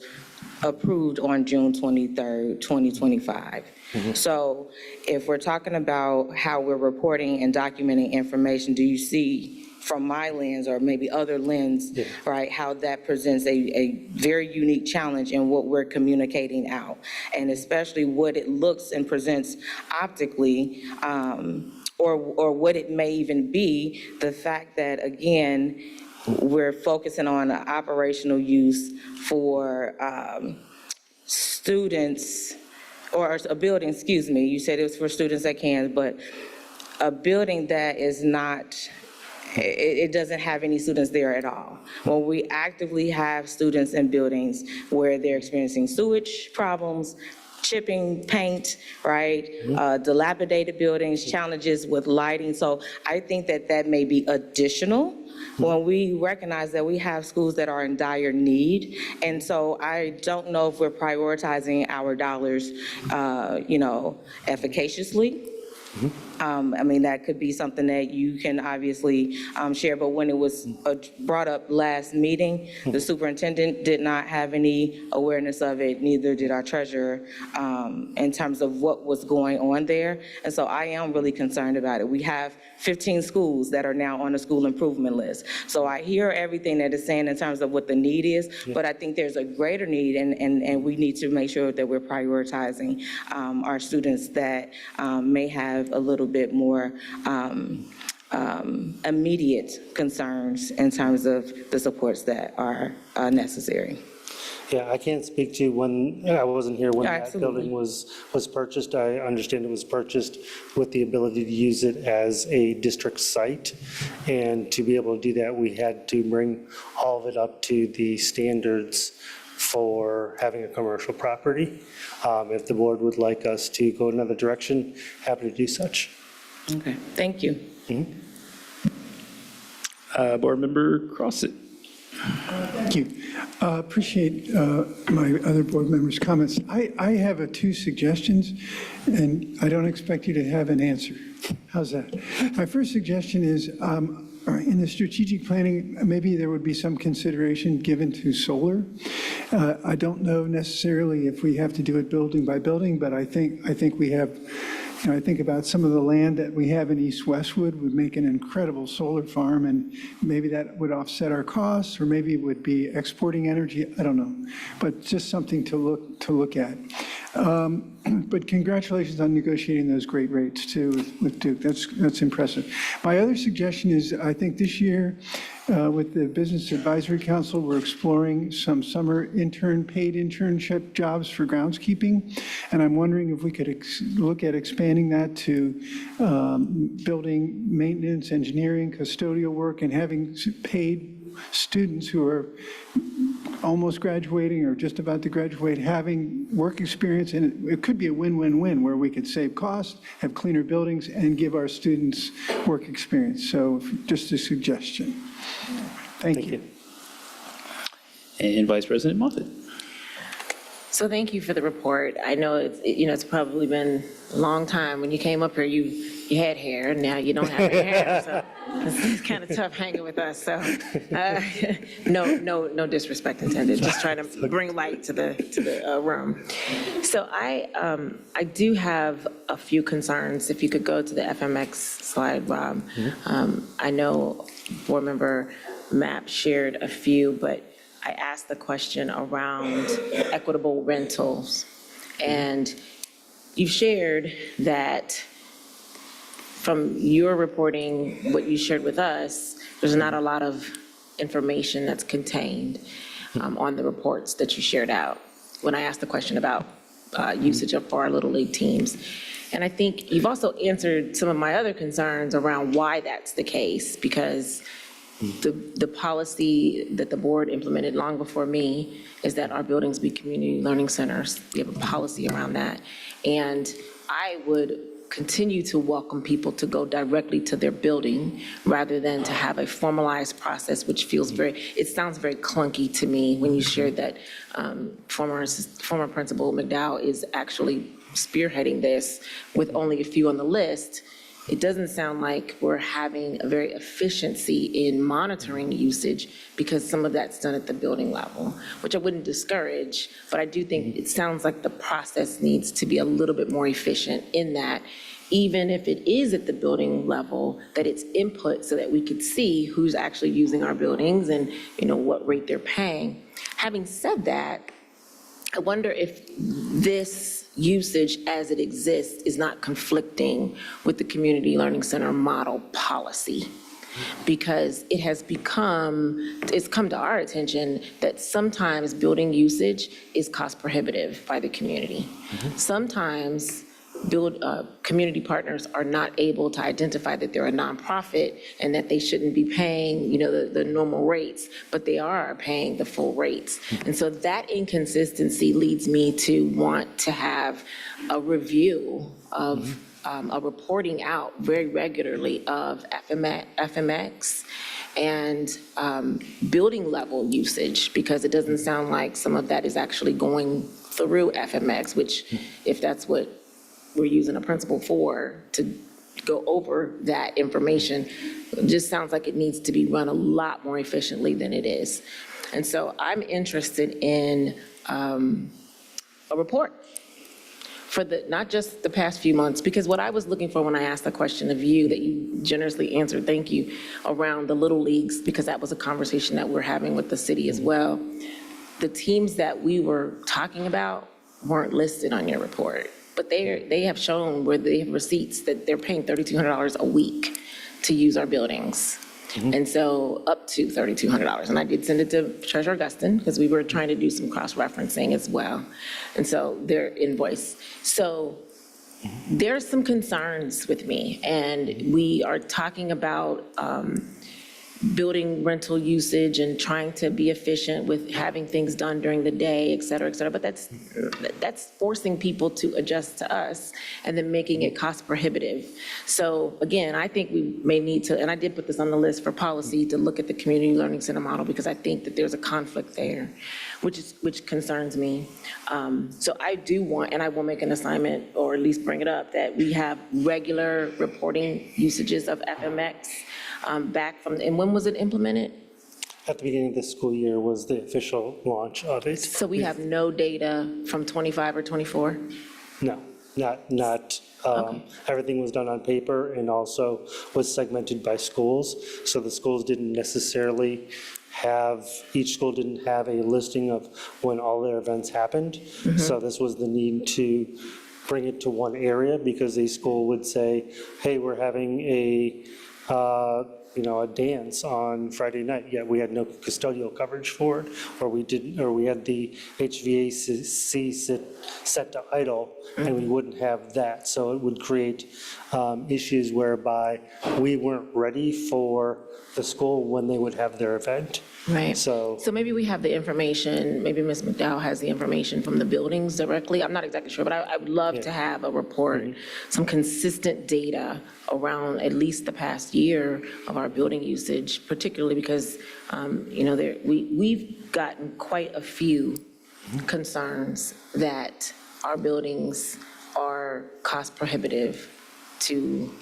approved on June 23rd, 2025. So if we're talking about how we're reporting and documenting information, do you see from my lens or maybe other lens, right, how that presents a very unique challenge in what we're communicating out, and especially what it looks and presents optically, or what it may even be, the fact that, again, we're focusing on operational use for students, or a building, excuse me, you said it was for students that can, but a building that is not, it doesn't have any students there at all. When we actively have students in buildings where they're experiencing sewage problems, chipping paint, right? Dilapidated buildings, challenges with lighting. So I think that that may be additional when we recognize that we have schools that are in dire need. And so I don't know if we're prioritizing our dollars, efficaciously. I mean, that could be something that you can obviously share, but when it was brought up last meeting, the superintendent did not have any awareness of it, neither did our treasurer, in terms of what was going on there. And so I am really concerned about it. We have 15 schools that are now on the school improvement list. So I hear everything that is saying in terms of what the need is, but I think there's a greater need, and we need to make sure that we're prioritizing our students that may have a little bit more immediate concerns in terms of the supports that are necessary. Yeah, I can't speak to when, I wasn't here when that Absolutely. building was purchased. I understand it was purchased with the ability to use it as a district site. And to be able to do that, we had to bring all of it up to the standards for having a commercial property. If the board would like us to go another direction, happy to do such. Okay, thank you. Board Member Crossett. Thank you. Appreciate my other board members' comments. I have two suggestions, and I don't expect you to have an answer. How's that? My first suggestion is, in the strategic planning, maybe there would be some consideration given to solar. I don't know necessarily if we have to do it building by building, but I think we have. I think about some of the land that we have in East Westwood would make an incredible solar farm, and maybe that would offset our costs, or maybe it would be exporting energy. I don't know, but just something to look at. But congratulations on negotiating those great rates too with Duke. That's impressive. My other suggestion is, I think this year with the Business Advisory Council, we're exploring some summer paid internship jobs for groundskeeping, and I'm wondering if we could look at expanding that to building maintenance, engineering, custodial work, and having paid students who are almost graduating or just about to graduate having work experience. And it could be a win-win-win where we could save costs, have cleaner buildings, and give our students work experience. So just a suggestion. Thank you. And Vice President Moffitt. So thank you for the report. I know it's probably been a long time. When you came up here, you had hair, and now you don't have hair. So it's kind of tough hanging with us. So no disrespect intended. Just trying to bring light to the room. So I do have a few concerns. If you could go to the FMX slide, Rob. I know Board Member MAP shared a few, but I asked the question around equitable rentals. And you shared that from your reporting, what you shared with us, there's not a lot of information that's contained on the reports that you shared out when I asked the question about usage of our Little League teams. And I think you've also answered some of my other concerns around why that's the case, because the policy that the board implemented long before me is that our buildings be community learning centers. We have a policy around that. And I would continue to welcome people to go directly to their building rather than to have a formalized process, which feels it sounds very clunky to me when you shared that former Principal McDowell is actually spearheading this with only a few on the list. It doesn't sound like we're having a very efficiency in monitoring usage, because some of that's done at the building level, which I wouldn't discourage, but I do think it sounds like the process needs to be a little bit more efficient in that, even if it is at the building level, that it's input so that we could see who's actually using our buildings and, what rate they're paying. Having said that, I wonder if this usage as it exists is not conflicting with the community learning center model policy, because it's come to our attention that sometimes building usage is cost prohibitive by the community. Sometimes community partners are not able to identify that they're a nonprofit and that they shouldn't be paying, the normal rates, but they are paying the full rates. And so that inconsistency leads me to want to have a review of a reporting out very regularly of FMX and building level usage, because it doesn't sound like some of that is actually going through FMX, which, if that's what we're using a principal for, to go over that information, just sounds like it needs to be run a lot more efficiently than it is. And so I'm interested in a report for not just the past few months, because what I was looking for when I asked the question of you, that you generously answered, thank you, around the Little Leagues, because that was a conversation that we're having with the city as well. The teams that we were talking about weren't listed on your report, but they have shown where they have receipts that they're paying $3,200 a week to use our buildings. And so up to $3,200. And I did send it to Treasurer Augustin, because we were trying to do some cross-referencing as well. And so their invoice. So there's some concerns with me, and we are talking about building rental usage and trying to be efficient with having things done during the day, et cetera, but that's forcing people to adjust to us and then making it cost prohibitive. So again, I think we may need to, and I did put this on the list for policy, to look at the community learning center model, because I think that there's a conflict there, which concerns me. So I do want, and I will make an assignment, or at least bring it up, that we have regular reporting usages of FMX back from, and when was it implemented? At the beginning of the school year was the official launch of it. So we have no data from 25 or 24? No, not, everything was done on paper and also was segmented by schools. So the schools didn't necessarily each school didn't have a listing of when all their events happened. So this was the need to bring it to one area, because a school would say, hey, we're having a dance on Friday night, yet we had no custodial coverage for it, or we had the HVAC set to idle, and we wouldn't have that. So it would create issues whereby we weren't ready for the school when they would have their event. Right. So maybe we have the information, maybe Ms. McDowell has the information from the buildings directly. I'm not exactly sure, but I would love to have a report, some consistent data around at least the past year of our building usage, particularly because, we've gotten quite a few concerns that our buildings are cost prohibitive to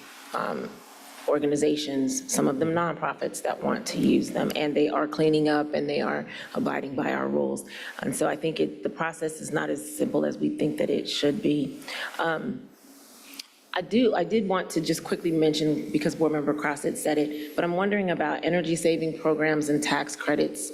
organizations, some of them nonprofits, that want to use them, and they are cleaning up and they are abiding by our rules. And so I think the process is not as simple as we think that it should be. I did want to just quickly mention, because Board Member Crossett said it, but I'm wondering about energy saving programs and tax credits.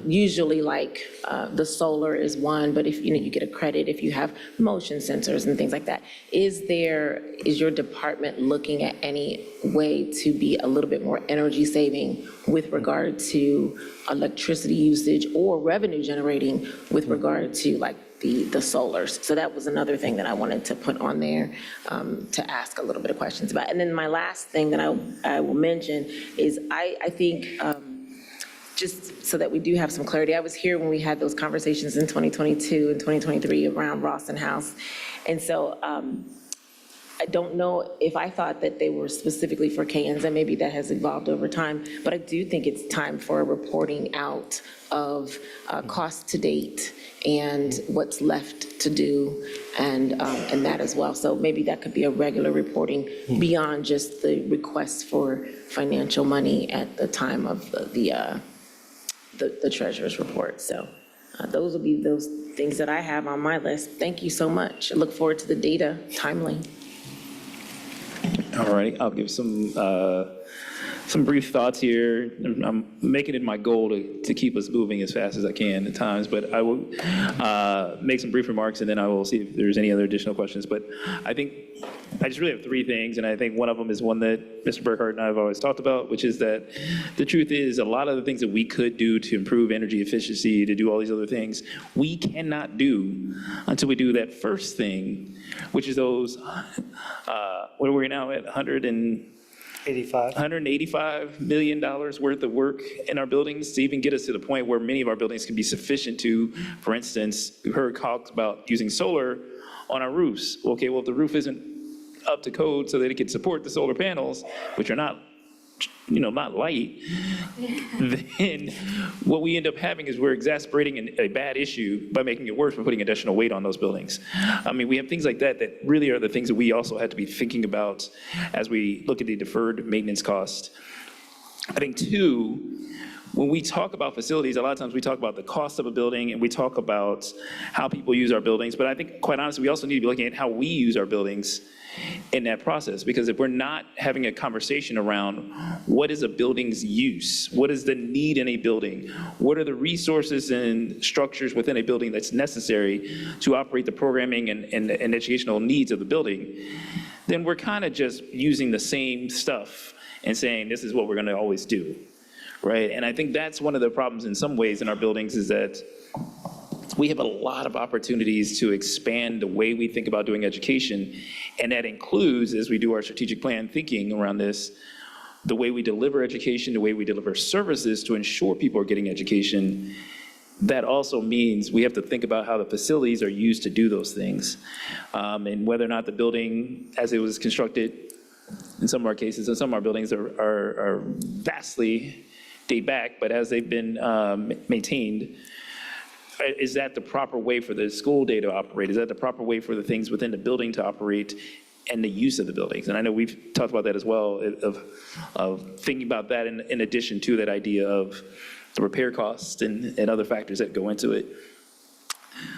Usually like the solar is one, but if, you get a credit if you have motion sensors and things like that. Is your department looking at any way to be a little bit more energy saving with regard to electricity usage or revenue generating with regard to like the solars? So that was another thing that I wanted to put on there to ask a little bit of questions about. And then my last thing that I will mention is I think, just so that we do have some clarity, I was here when we had those conversations in 2022 and 2023 around Rawson House. And so I don't know if I thought that they were specifically for Kayans, and maybe that has evolved over time, but I do think it's time for a reporting out of cost to date and what's left to do, and that as well. So maybe that could be a regular reporting beyond just the request for financial money at the time of the treasurer's report. So those will be those things that I have on my list. Thank you so much. I look forward to the data timely. All right, I'll give some brief thoughts here. I'm making it my goal to keep us moving as fast as I can at times, but I will make some brief remarks, and then I will see if there's any other additional questions. But I think I just really have three things, and I think one of them is one that Mr. Burkhart and I have always talked about, which is that the truth is a lot of the things that we could do to improve energy efficiency, to do all these other things, we cannot do until we do that first thing, which is those, what are we now at, $185 million worth of work in our buildings to even get us to the point where many of our buildings can be sufficient to, for instance, we heard talks about using solar on our roofs. Okay, well, if the roof isn't up to code so that it can support the solar panels, which are not light, then what we end up having is we're exacerbating a bad issue by making it worse by putting additional weight on those buildings. I mean, we have things like that that really are the things that we also have to be thinking about as we look at the deferred maintenance cost. I think two, when we talk about facilities, a lot of times we talk about the cost of a building and we talk about how people use our buildings, but I think quite honestly, we also need to be looking at how we use our buildings in that process, because if we're not having a conversation around what is a building's use, what is the need in a building, what are the resources and structures within a building that's necessary to operate the programming and educational needs of the building, then we're kind of just using the same stuff and saying this is what we're going to always do, right? And I think that's one of the problems in some ways in our buildings, is that we have a lot of opportunities to expand the way we think about doing education, and that includes, as we do our strategic plan thinking around this, the way we deliver education, the way we deliver services to ensure people are getting education. That also means we have to think about how the facilities are used to do those things, and whether or not the building, as it was constructed, in some of our cases, in some of our buildings are vastly date back, but as they've been maintained, is that the proper way for the school day to operate? Is that the proper way for the things within the building to operate and the use of the buildings? And I know we've talked about that as well, of thinking about that in addition to that idea of the repair costs and other factors that go into it.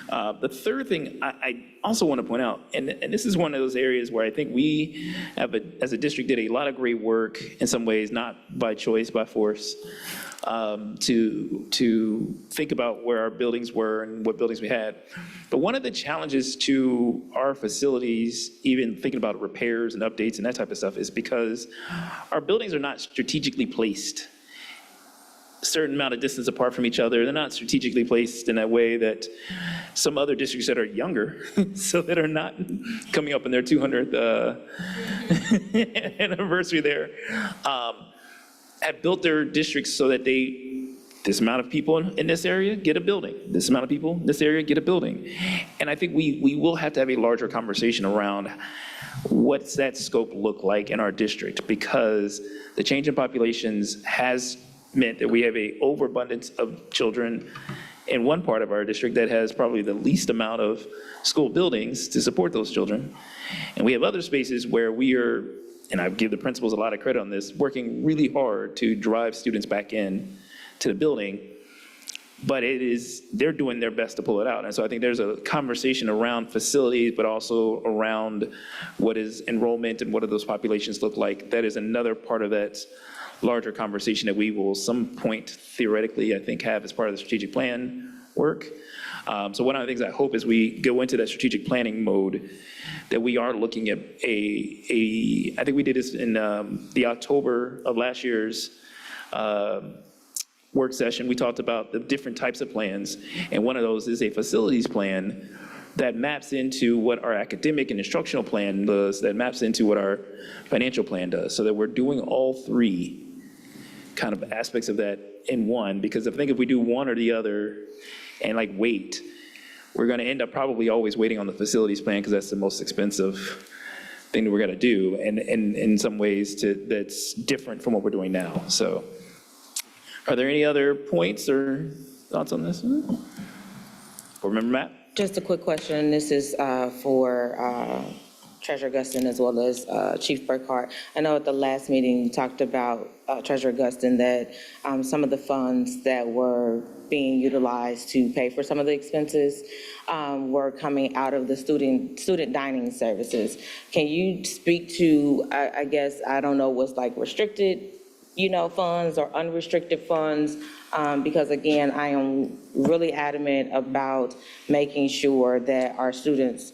The third thing I also want to point out, and this is one of those areas where I think we have, as a district, did a lot of great work in some ways, not by choice, by force, to think about where our buildings were and what buildings we had. But one of the challenges to our facilities, even thinking about repairs and updates and that type of stuff, is because our buildings are not strategically placed a certain amount of distance apart from each other. They're not strategically placed in that way that some other districts that are younger, so that are not coming up in their 200th anniversary there, have built their districts so that this amount of people in this area get a building. This amount of people in this area get a building. And I think we will have to have a larger conversation around what's that scope look like in our district, because the change in populations has meant that we have an overabundance of children in one part of our district that has probably the least amount of school buildings to support those children. And we have other spaces where we are, and I give the principals a lot of credit on this, working really hard to drive students back in to the building. but they're doing their best to pull it out. And so I think there's a conversation around facilities, but also around what is enrollment and what do those populations look like. That is another part of that larger conversation that we will some point theoretically, I think, have as part of the strategic plan work. So one of the things I hope as we go into that strategic planning mode, that we are looking at I think we did this in the October of last year's work session. We talked about the different types of plans, and one of those is a facilities plan that maps into what our academic and instructional plan does, that maps into what our financial plan does, so that we're doing all three kind of aspects of that in one. Because I think if we do one or the other and like wait, we're going to end up probably always waiting on the facilities plan because that's the most expensive thing that we're going to do, and in some ways that's different from what we're doing now. So are there any other points or thoughts on this? Board Member Matt? Just a quick question. This is for Treasurer Guston as well as Chief Burkhart. I know at the last meeting you talked about, Treasurer Guston, that some of the funds that were being utilized to pay for some of the expenses were coming out of the student dining services. Can you speak to, I guess, I don't know, what's like restricted, funds or unrestricted funds? Because again, I am really adamant about making sure that our students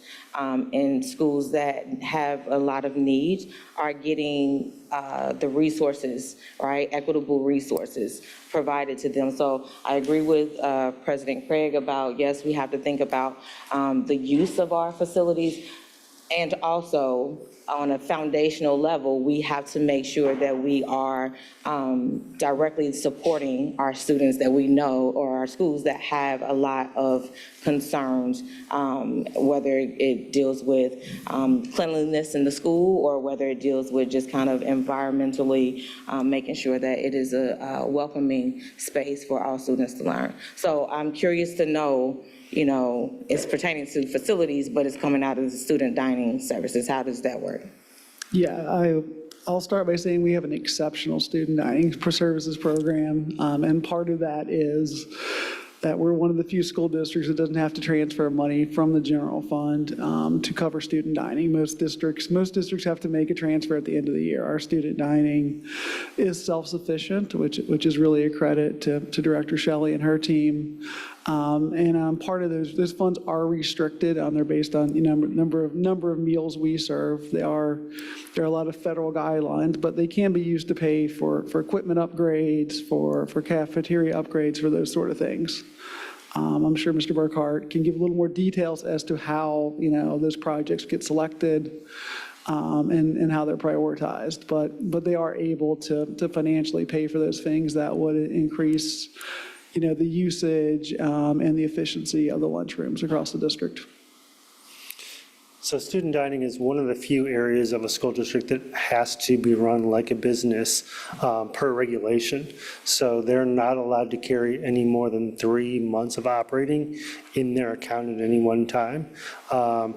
in schools that have a lot of needs are getting the resources, right, equitable resources provided to them. So I agree with President Craig about, yes, we have to think about the use of our facilities, and also on a foundational level, we have to make sure that we are directly supporting our students that we know, or our schools that have a lot of concerns, whether it deals with cleanliness in the school or whether it deals with just kind of environmentally making sure that it is a welcoming space for all students to learn. So I'm curious to know, it's pertaining to facilities, but it's coming out of the student dining services. How does that work? Yeah, I'll start by saying we have an exceptional student dining services program, and part of that is that we're one of the few school districts that doesn't have to transfer money from the general fund to cover student dining. Most districts have to make a transfer at the end of the year. Our student dining is self-sufficient, which is really a credit to Director Shelley and her team. And part of those funds are restricted. They're based on number of meals we serve. There are a lot of federal guidelines, but they can be used to pay for equipment upgrades, for cafeteria upgrades, for those sort of things. I'm sure Mr. Burkhart can give a little more details as to how those projects get selected and how they're prioritized. But they are able to financially pay for those things that would increase the usage and the efficiency of the lunchrooms across the district. So student dining is one of the few areas of a school district that has to be run like a business per regulation. So they're not allowed to carry any more than 3 months of operating in their account at any one time,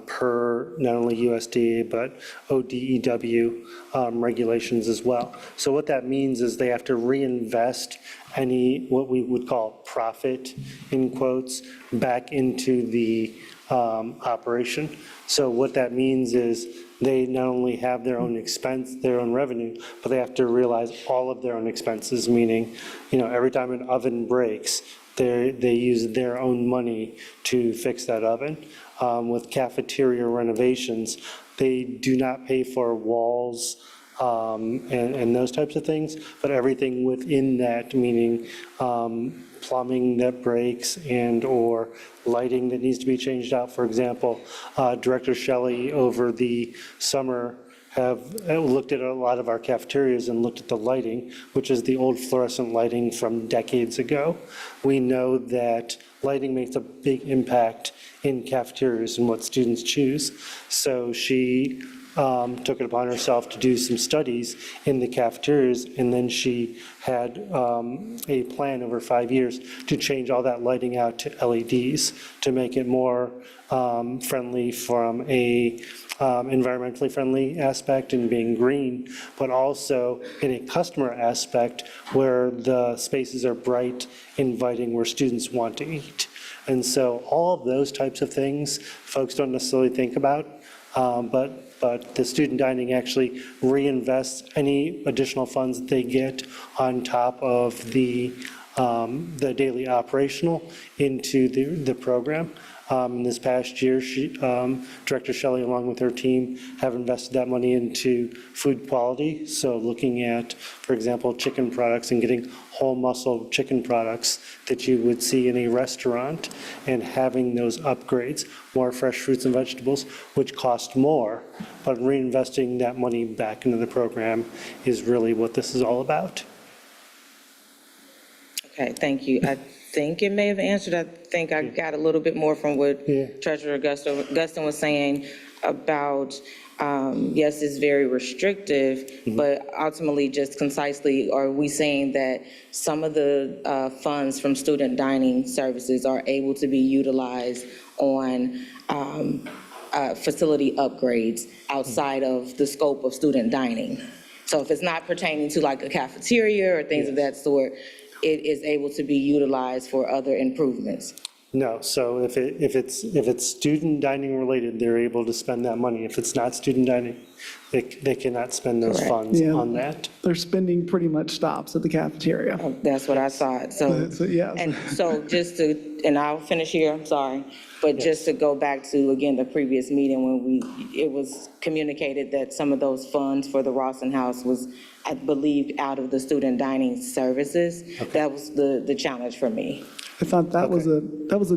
per not only USDA, but ODEW regulations as well. So what that means is they have to reinvest any, what we would call profit, in quotes, back into the operation. So what that means is they not only have their own expense, their own revenue, but they have to realize all of their own expenses, meaning, every time an oven breaks, they use their own money to fix that oven. With cafeteria renovations, they do not pay for walls and those types of things, but everything within that, meaning plumbing that breaks and or lighting that needs to be changed out. For example, Director Shelley over the summer have looked at a lot of our cafeterias and looked at the lighting, which is the old fluorescent lighting from decades ago. We know that lighting makes a big impact in cafeterias and what students choose. So she took it upon herself to do some studies in the cafeterias, and then she had a plan over 5 years to change all that lighting out to LEDs to make it more friendly from a environmentally friendly aspect and being green, but also in a customer aspect where the spaces are bright, inviting, where students want to eat. And so all of those types of things folks don't necessarily think about, but the student dining actually reinvests any additional funds that they get on top of the daily operational into the program. This past year, Director Shelley, along with her team, have invested that money into food quality. So looking at, for example, chicken products and getting whole muscle chicken products that you would see in a restaurant, and having those upgrades, more fresh fruits and vegetables, which cost more, but reinvesting that money back into the program is really what this is all about. Okay, thank you. I think it may have answered. I think I got a little bit more from what Treasurer Guston was saying about, yes, it's very restrictive, but ultimately, just concisely, are we saying that some of the funds from student dining services are able to be utilized on facility upgrades outside of the scope of student dining? So if it's not pertaining to like a cafeteria or things of that sort, it is able to be utilized for other improvements? No, so if it's student dining related, they're able to spend that money. If it's not student dining, they cannot spend those funds on that. Their spending pretty much stops at the cafeteria. Oh, that's what I thought. So, yes. and so just to, and I'll finish here, I'm sorry, but just to go back to, again, the previous meeting when it was communicated that some of those funds for the Rawson House was, I believe, out of the student dining services. That was the challenge for me. I thought that was a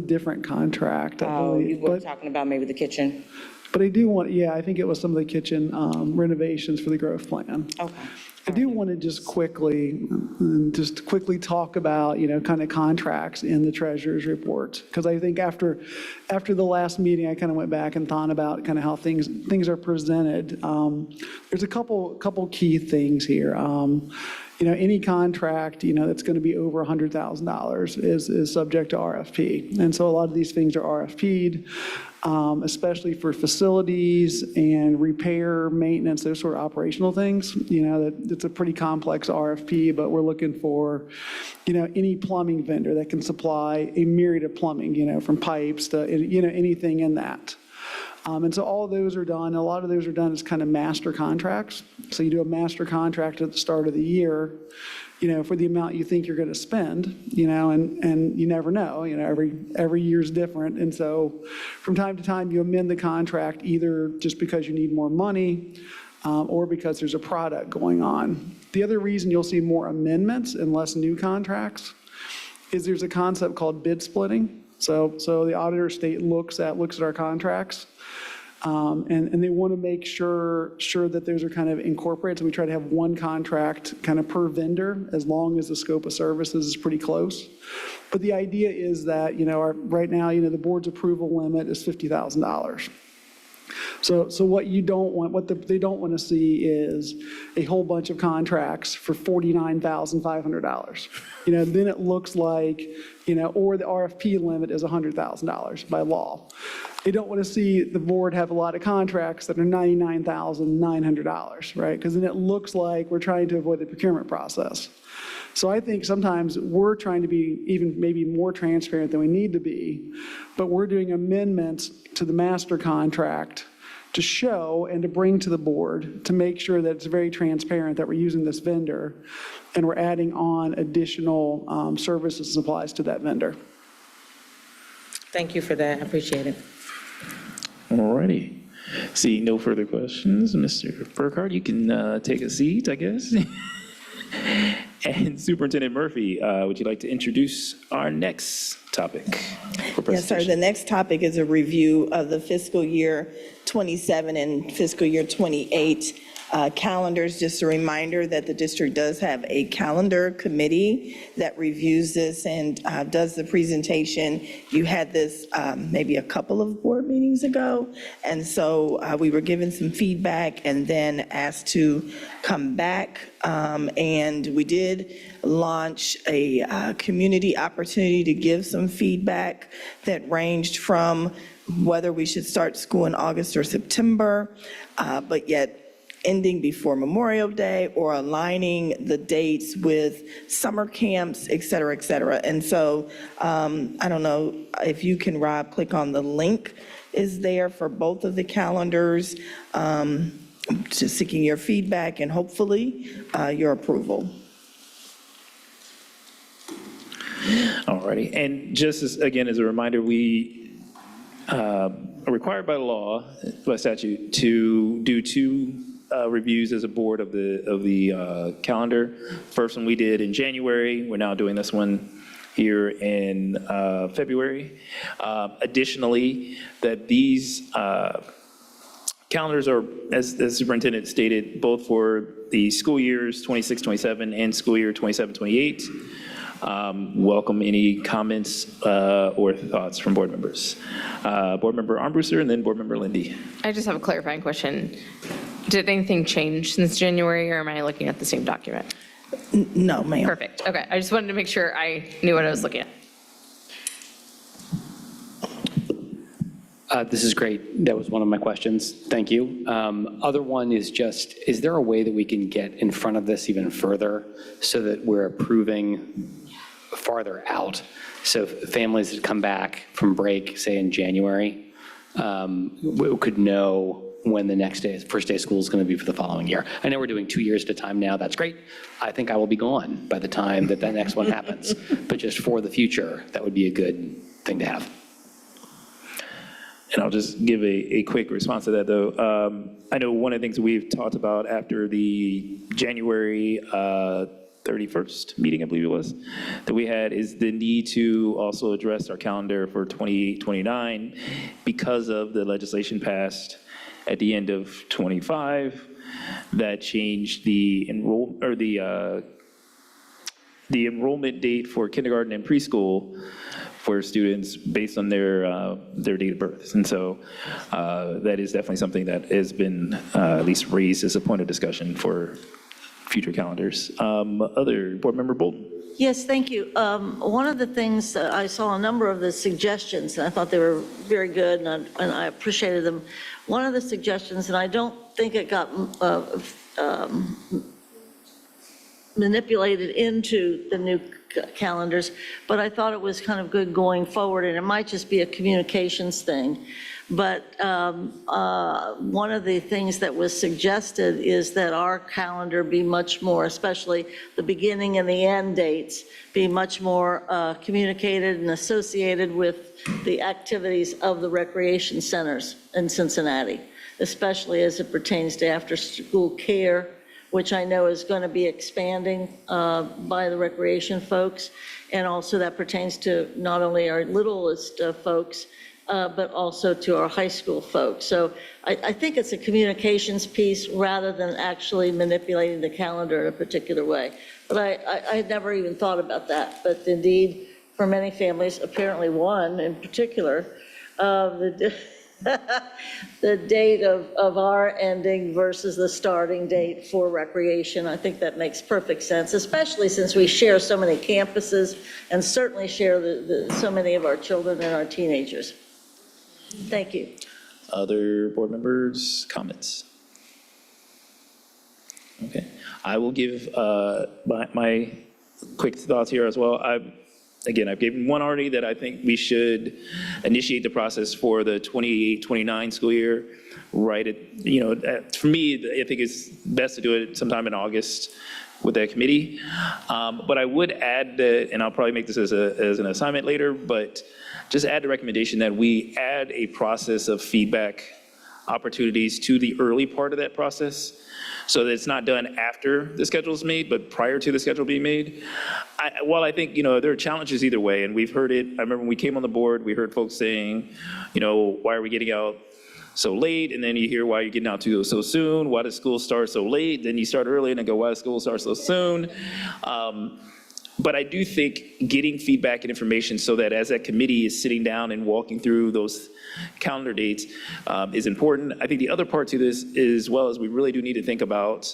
different contract, I believe. You were talking about maybe the kitchen? But I do want, I think it was some of the kitchen renovations for the growth plan. Okay. I do want to just quickly talk about, kind of contracts in the treasurer's report. Because I think after the last meeting, I kind of went back and thought about kind of how things are presented. There's a couple key things here. Any contract, that's going to be over $100,000 is subject to RFP. And so a lot of these things are RFP'd, especially for facilities and repair, maintenance, those sort of operational things. It's a pretty complex RFP, but we're looking for, any plumbing vendor that can supply a myriad of plumbing, from pipes to, anything in that. And so all of those are done. A lot of those are done as kind of master contracts. So you do a master contract at the start of the year, for the amount you think you're going to spend, and you never know, every year's different. And so from time to time, you amend the contract either just because you need more money or because there's a product going on. The other reason you'll see more amendments and less new contracts is there's a concept called bid splitting. So the auditor state looks at our contracts. And they want to make sure that those are kind of incorporated. So we try to have one contract kind of per vendor, as long as the scope of services is pretty close. But the idea is that, right now, the board's approval limit is $50,000. So what they don't want to see is a whole bunch of contracts for $49,500. Then it looks like, or the RFP limit is $100,000 by law. They don't want to see the board have a lot of contracts that are $99,900, right? Because then it looks like we're trying to avoid the procurement process. So I think sometimes we're trying to be even maybe more transparent than we need to be, but we're doing amendments to the master contract to show and to bring to the board to make sure that it's very transparent that we're using this vendor and we're adding on additional services and supplies to that vendor. Thank you for that. I appreciate it. All righty. Seeing no further questions, Mr. Burkhardt, you can take a seat, I guess. And Superintendent Murphy, would you like to introduce our next topic for presentation? Yes, sir. The next topic is a review of the fiscal year 27 and fiscal year 28 calendars. Just a reminder that the district does have a calendar committee that reviews this and does the presentation. You had this maybe a couple of board meetings ago, and so we were given some feedback and then asked to come back. And we did launch a community opportunity to give some feedback that ranged from whether we should start school in August or September, but yet ending before Memorial Day, or aligning the dates with summer camps, et cetera, et cetera. And so I don't know if you can, Rob, click on the link is there for both of the calendars, just seeking your feedback and hopefully your approval. All righty. And just as, again, as a reminder, we are required by law, by statute, to do two reviews as a board of the calendar. First one we did in January. We're now doing this one here in February. Additionally, that these calendars are, as the superintendent stated, both for the school years 26-27 and school year 27-28. Welcome any comments or thoughts from board members. Board Member Armbruster and then Board Member Lindy. I just have a clarifying question. Did anything change since January, or am I looking at the same document? No, ma'am. Perfect. Okay. I just wanted to make sure I knew what I was looking at. This is great. That was one of my questions. Thank you. Other one is just, is there a way that we can get in front of this even further so that we're approving farther out? So families that come back from break, say in January, we could know when the next day, first day of school is going to be for the following year. I know we're doing 2 years at a time now. That's great. I think I will be gone by the time that next one happens. But just for the future, that would be a good thing to have. And I'll just give a quick response to that, though. I know one of the things we've talked about after the January 31st meeting, I believe it was, that we had, is the need to also address our calendar for 28-29 because of the legislation passed at the end of 25 that changed the enrollment date for kindergarten and preschool for students based on their date of birth. And so that is definitely something that has been at least raised as a point of discussion for future calendars. Other board member Bolden. Yes, thank you. One of the things, I saw a number of the suggestions, and I thought they were very good, and I appreciated them. One of the suggestions, and I don't think it got manipulated into the new calendars, but I thought it was kind of good going forward, and it might just be a communications thing. But one of the things that was suggested is that our calendar be much more, especially the beginning and the end dates, be much more communicated and associated with the activities of the recreation centers in Cincinnati, especially as it pertains to after-school care, which I know is going to be expanding by the recreation folks. And also that pertains to not only our littlest folks, but also to our high school folks. So I think it's a communications piece rather than actually manipulating the calendar in a particular way. But I had never even thought about that. But indeed, for many families, apparently one in particular, the date of our ending versus the starting date for recreation, I think that makes perfect sense, especially since we share so many campuses and certainly share so many of our children and our teenagers. Thank you. Other board members' comments? Okay, I will give my quick thoughts here as well. Again, I've given one already that I think we should initiate the process for the 28-29 school year right at, for me, I think it's best to do it sometime in August with that committee. But I would add that, and I'll probably make this as an assignment later, but just add the recommendation that we add a process of feedback opportunities to the early part of that process, so that it's not done after the schedule is made, but prior to the schedule being made. While I think, there are challenges either way, and we've heard it. I remember when we came on the board, we heard folks saying, why are we getting out so late, and then you hear why you're getting out to so soon, why does school start so late, then you start early and then go, why does school start so soon? But I do think getting feedback and information so that as that committee is sitting down and walking through those calendar dates is important. I think the other part to this is, well, is we really do need to think about,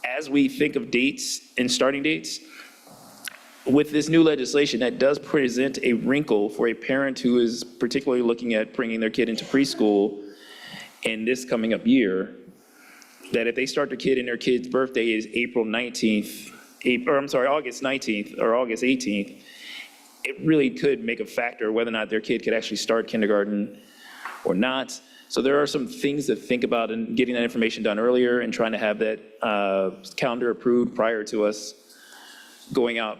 as we think of dates and starting dates, with this new legislation, that does present a wrinkle for a parent who is particularly looking at bringing their kid into preschool in this coming up year, that if they start their kid and their kid's birthday is April 19th, August 19th or August 18th, it really could make a factor whether or not their kid could actually start kindergarten or not. So there are some things to think about in getting that information done earlier and trying to have that calendar approved prior to us going out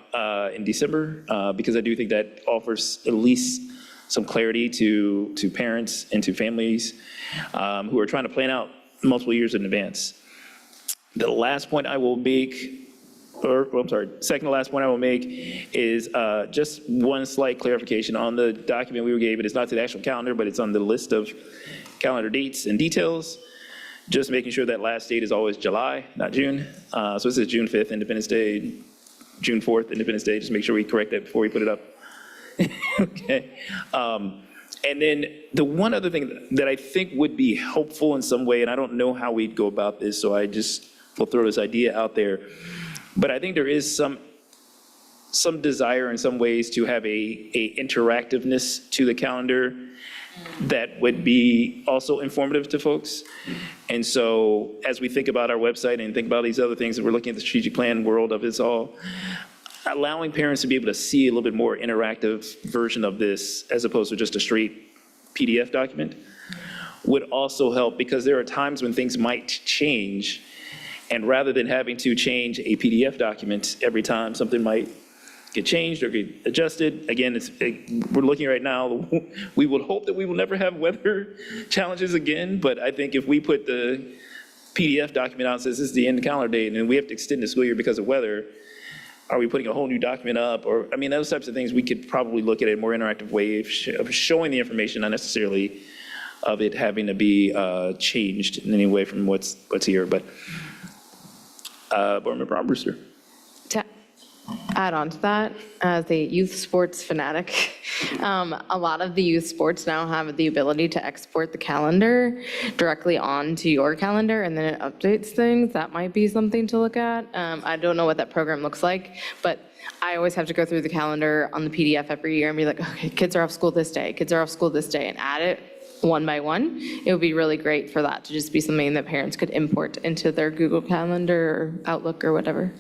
in December, because I do think that offers at least some clarity to parents and to families who are trying to plan out multiple years in advance. The last point I will make, second to last point I will make is just one slight clarification on the document we were given. It's not to the actual calendar, but it's on the list of calendar dates and details. Just making sure that last date is always July, not June. So this is June 5th, Independence Day, June 4th, Independence Day. Just make sure we correct that before we put it up. Okay. And then the one other thing that I think would be helpful in some way, and I don't know how we'd go about this, so I just will throw this idea out there. But I think there is some desire in some ways to have a interactiveness to the calendar that would be also informative to folks. And so as we think about our website and think about these other things that we're looking at the strategic plan world of this all, allowing parents to be able to see a little bit more interactive version of this as opposed to just a straight PDF document would also help, because there are times when things might change. And rather than having to change a PDF document every time something might get changed or get adjusted, again, we're looking right now, we would hope that we will never have weather challenges again, but I think if we put the PDF document out and says this is the end of calendar date, and then we have to extend the school year because of weather, are we putting a whole new document up? Or, I mean, those types of things, we could probably look at a more interactive way of showing the information, not necessarily of it having to be changed in any way from what's here, but. Board Member Armbruster. To add on to that, as a youth sports fanatic, a lot of the youth sports now have the ability to export the calendar directly onto your calendar, and then it updates things. That might be something to look at. I don't know what that program looks like, but I always have to go through the calendar on the PDF every year and be like, okay, kids are off school this day, kids are off school this day, and add it one by one. It would be really great for that to just be something that parents could import into their Google Calendar or Outlook or whatever.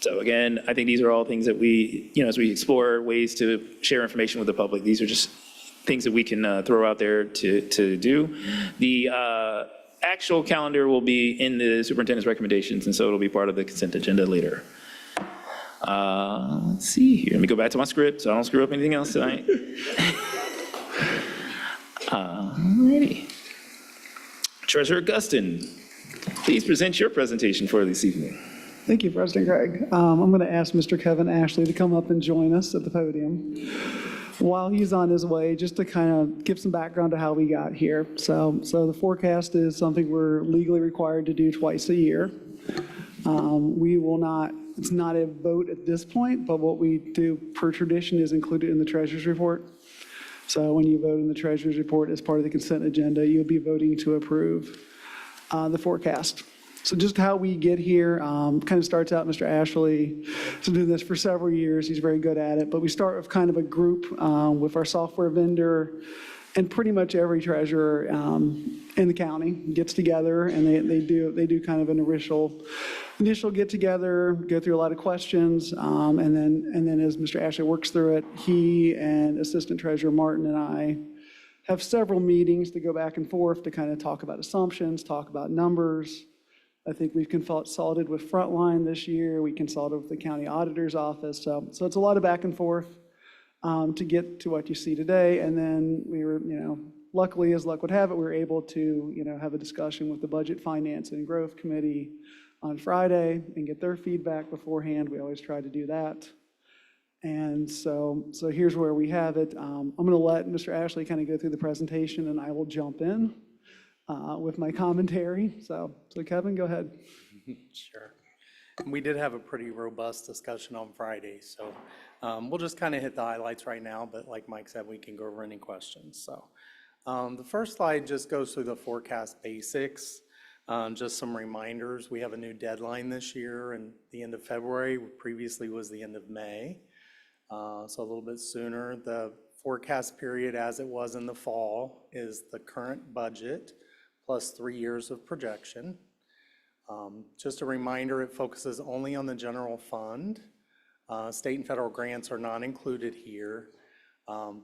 So again, I think these are all things that we, as we explore ways to share information with the public, these are just things that we can throw out there to do. The actual calendar will be in the superintendent's recommendations, and so it'll be part of the consent agenda later. Let's see here. Let me go back to my script so I don't screw up anything else tonight. Alrighty. Treasurer Gustin, please present your presentation for this evening. Thank you, President Craig. I'm going to ask Mr. Kevin Ashley to come up and join us at the podium. While he's on his way, just to kind of give some background to how we got here. So the forecast is something we're legally required to do twice a year. We will not, it's not a vote at this point, but what we do per tradition is included in the treasurer's report. So when you vote in the treasurer's report as part of the consent agenda, you'll be voting to approve the forecast. So just how we get here kind of starts out, Mr. Ashley has been doing this for several years. He's very good at it. But we start with kind of a group with our software vendor, and pretty much every treasurer in the county gets together, and they do kind of an initial get together, go through a lot of questions, and then as Mr. Ashley works through it, he and Assistant Treasurer Martin and I have several meetings to go back and forth to kind of talk about assumptions, talk about numbers. I think we've consulted with Frontline this year. We consulted with the county auditor's office. So it's a lot of back and forth to get to what you see today. And then we were, luckily, as luck would have it, we were able to, have a discussion with the Budget, Finance, and Growth Committee on Friday and get their feedback beforehand. We always try to do that. And so here's where we have it. I'm going to let Mr. Ashley kind of go through the presentation, and I will jump in with my commentary. So Kevin, go ahead. Sure. We did have a pretty robust discussion on Friday, so we'll just kind of hit the highlights right now, but like Mike said, we can go over any questions. So the first slide just goes through the forecast basics. Just some reminders. We have a new deadline this year, and the end of February previously was the end of May. So a little bit sooner. The forecast period as it was in the fall is the current budget plus 3 years of projection. Just a reminder, it focuses only on the general fund. State and federal grants are not included here.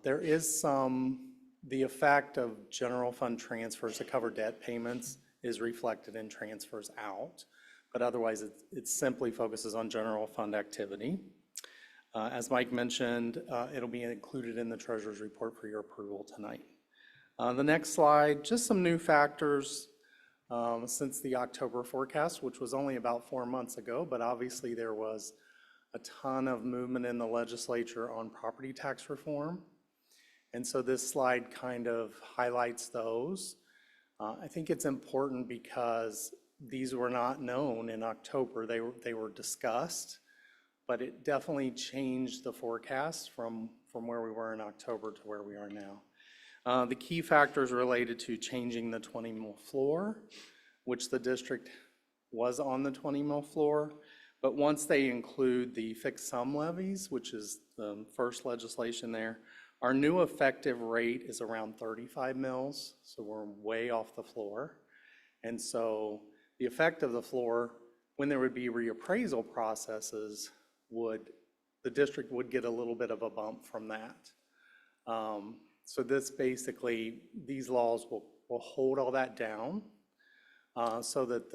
There is the effect of general fund transfers to cover debt payments is reflected in transfers out, but otherwise it simply focuses on general fund activity. As Mike mentioned, it'll be included in the treasurer's report for your approval tonight. The next slide, just some new factors since the October forecast, which was only about 4 months ago, but obviously there was a ton of movement in the legislature on property tax reform. And so this slide kind of highlights those. I think it's important because these were not known in October. They were discussed, but it definitely changed the forecast from where we were in October to where we are now. The key factors related to changing the 20 mil floor, which the district was on the 20 mil floor, but once they include the fixed sum levies, which is the first legislation there, our new effective rate is around 35 mils, so we're way off the floor. And so the effect of the floor, when there would be reappraisal processes, the district would get a little bit of a bump from that. So these laws will hold all that down so that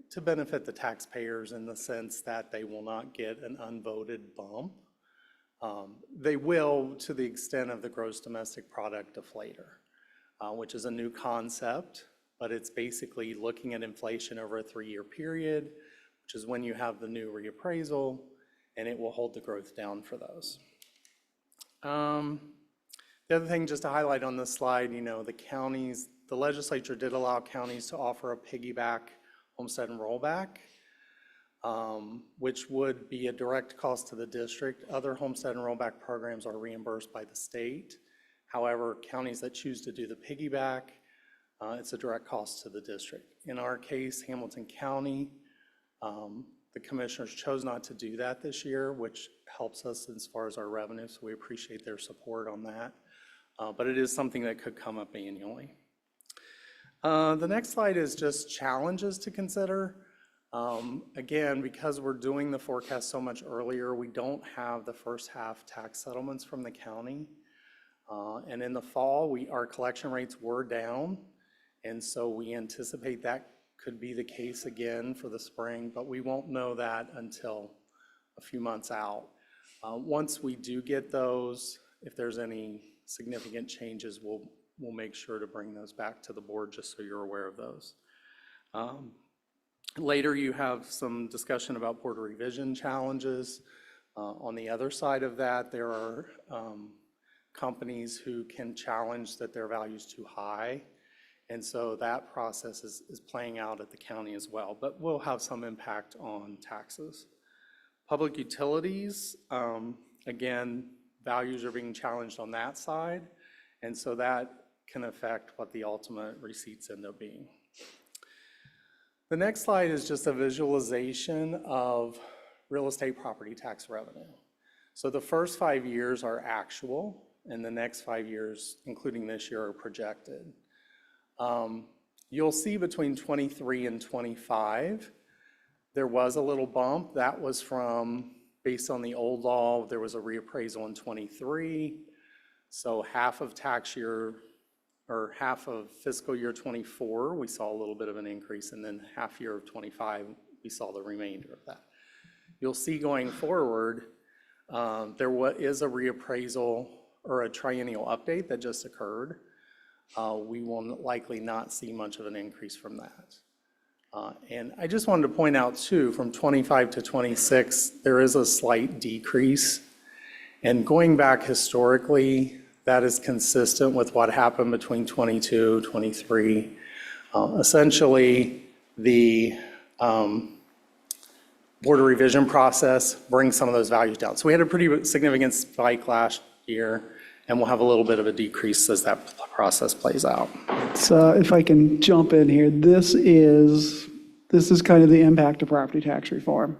to benefit the taxpayers in the sense that they will not get an unvoted bump. They will to the extent of the gross domestic product deflator, which is a new concept, but it's basically looking at inflation over a 3-year period, which is when you have the new reappraisal, and it will hold the growth down for those. The other thing just to highlight on this slide, the legislature did allow counties to offer a piggyback homestead and rollback, which would be a direct cost to the district. Other homestead and rollback programs are reimbursed by the state. However, counties that choose to do the piggyback, it's a direct cost to the district. In our case, Hamilton County, the commissioners chose not to do that this year, which helps us as far as our revenue, so we appreciate their support on that. But it is something that could come up annually. The next slide is just challenges to consider. Again, because we're doing the forecast so much earlier, we don't have the first half tax settlements from the county. And in the fall, our collection rates were down. And so we anticipate that could be the case again for the spring, but we won't know that until a few months out. Once we do get those, if there's any significant changes, we'll make sure to bring those back to the board just so you're aware of those. Later, you have some discussion board of revision challenges. On the other side of that, there are companies who can challenge that their value is too high. And so that process is playing out at the county as well, but will have some impact on taxes. Public utilities, again, values are being challenged on that side. And so that can affect what the ultimate receipts end up being. The next slide is just a visualization of real estate property tax revenue. So the first 5 years are actual, and the next 5 years, including this year, are projected. You'll see between 23 and 25, there was a little bump. That was based on the old law, there was a reappraisal in 23. So half of fiscal year 24, we saw a little bit of an increase, and then half year of 25, we saw the remainder of that. You'll see going forward, there is a reappraisal or a triennial update that just occurred. We will likely not see much of an increase from that. And I just wanted to point out too, from 25 to 26, there is a slight decrease. And going back historically, that is consistent with what happened between 22, 23. Essentially, the board of revision process brings some of those values down. So we had a pretty significant spike last year, and we'll have a little bit of a decrease as that process plays out. So if I can jump in here, this is kind of the impact of property tax reform.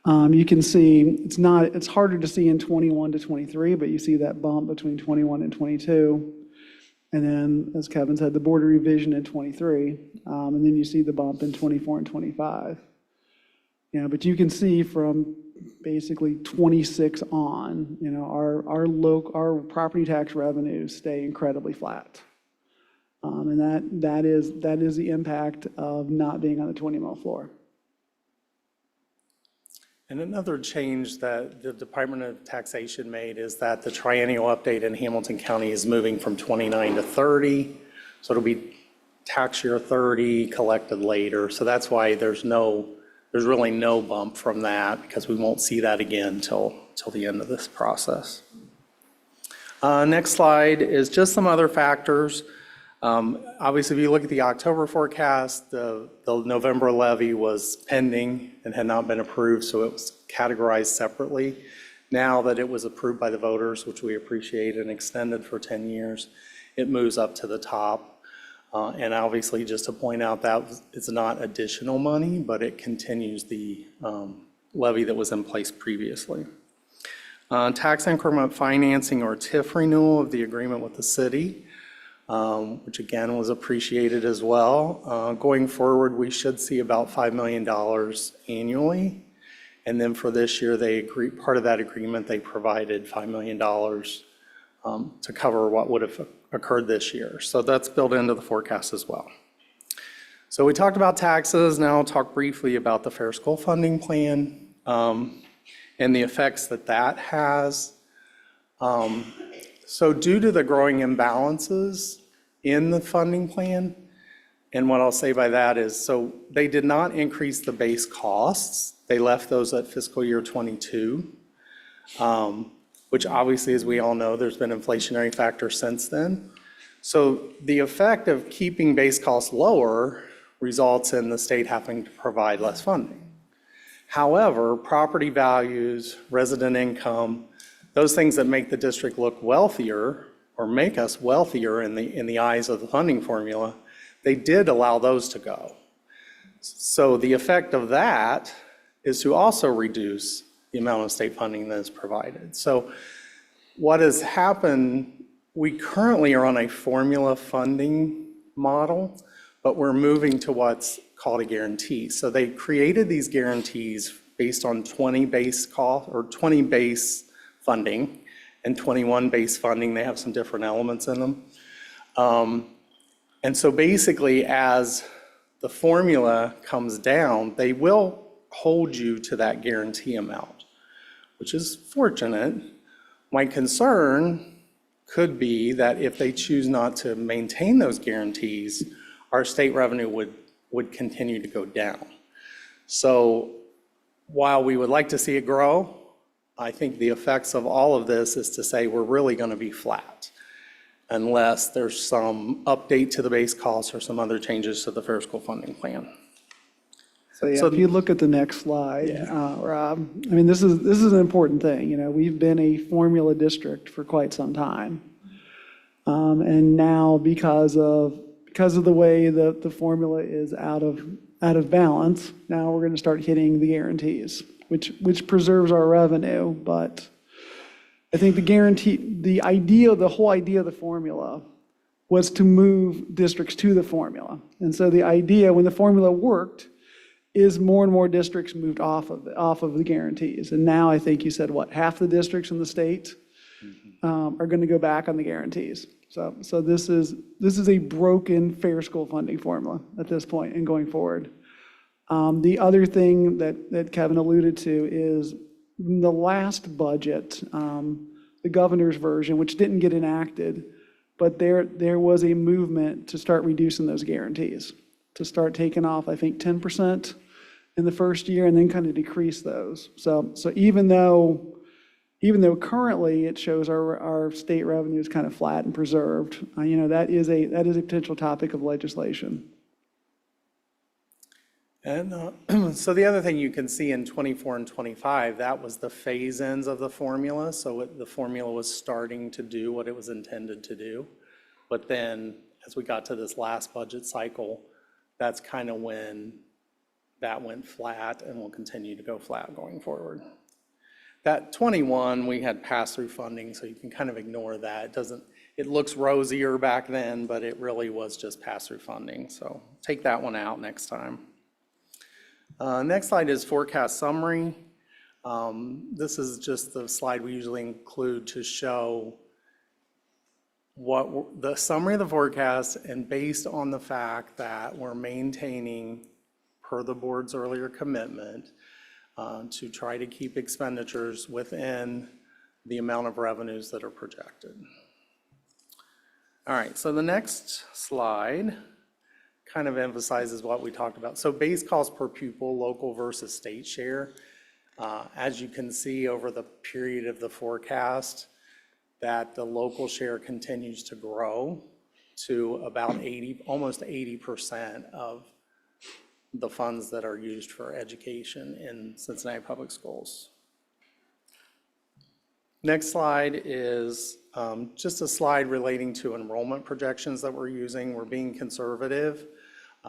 You can see it's harder to see in 21 to 23, but you see that bump between 21 and 22. And then, as Kevin said, the board of revision in 23, and then you see the bump in 24 and 25. But you can see from basically 26 on, our property tax revenues stay incredibly flat. And that is the impact of not being on the 20 mil floor. And another change that the Department of Taxation made is that the triennial update in Hamilton County is moving from 29 to 30. So it'll be tax year 30 collected later. So that's why there's really no bump from that, because we won't see that again till the end of this process. Next slide is just some other factors. Obviously, if you look at the October forecast, the November levy was pending and had not been approved, so it was categorized separately. Now that it was approved by the voters, which we appreciate, and extended for 10 years, it moves up to the top. And obviously, just to point out, that it's not additional money, but it continues the levy that was in place previously. Tax increment financing or TIF renewal of the agreement with the city, which again was appreciated as well. Going forward, we should see about $5 million annually. And then for this year, part of that agreement, they provided $5 million to cover what would have occurred this year. So that's built into the forecast as well. So we talked about taxes. Now I'll talk briefly about the Fair School Funding Plan and the effects that has. So due to the growing imbalances in the funding plan, and what I'll say by that is, so they did not increase the base costs. They left those at fiscal year 22, which obviously, as we all know, there's been inflationary factors since then. So the effect of keeping base costs lower results in the state having to provide less funding. However, property values, resident income, those things that make the district look wealthier or make us wealthier in the eyes of the funding formula, they did allow those to go. So the effect of that is to also reduce the amount of state funding that is provided. So what has happened, we currently are on a formula funding model, but we're moving to what's called a guarantee. So they created these guarantees based on 20 base cost or 20 base funding and 21 base funding. They have some different elements in them. And so basically, as the formula comes down, they will hold you to that guarantee amount, which is fortunate. My concern could be that if they choose not to maintain those guarantees, our state revenue would continue to go down. So while we would like to see it grow, I think the effects of all of this is to say we're really going to be flat unless there's some update to the base costs or some other changes to the Fair School Funding Plan. So if you look at the next slide, Rob, I mean, this is an important thing. We've been a formula district for quite some time. And now because of the way that the formula is out of balance, now we're going to start hitting the guarantees, which preserves our revenue. But I think the whole idea of the formula was to move districts to the formula. And so the idea when the formula worked is more and more districts moved off of the guarantees. And now I think you said, half the districts in the state are going to go back on the guarantees. So this is a broken fair school funding formula at this point and going forward. The other thing that Kevin alluded to is the last budget, the governor's version, which didn't get enacted, but there was a movement to start reducing those guarantees. to start taking off, I think, 10% in the first year and then kind of decrease those. So even though currently it shows our state revenue is kind of flat and preserved, that is a potential topic of legislation. And so the other thing you can see in 24 and 25, that was the phase-ins of the formula. So the formula was starting to do what it was intended to do. But then as we got to this last budget cycle, that's kind of when that went flat and will continue to go flat going forward. That 21, we had pass-through funding, so you can kind of ignore that. It looks rosier back then, but it really was just pass-through funding. So take that one out next time. Next slide is forecast summary. This is just the slide we usually include to show what the summary of the forecast, and based on the fact that we're maintaining, per the board's earlier commitment, to try to keep expenditures within the amount of revenues that are projected. All right, so the next slide kind of emphasizes what we talked about. So base cost per pupil, local versus state share. As you can see over the period of the forecast, that the local share continues to grow to about almost 80% of the funds that are used for education in Cincinnati Public Schools. Next slide is just a slide relating to enrollment projections that we're using. We're being conservative.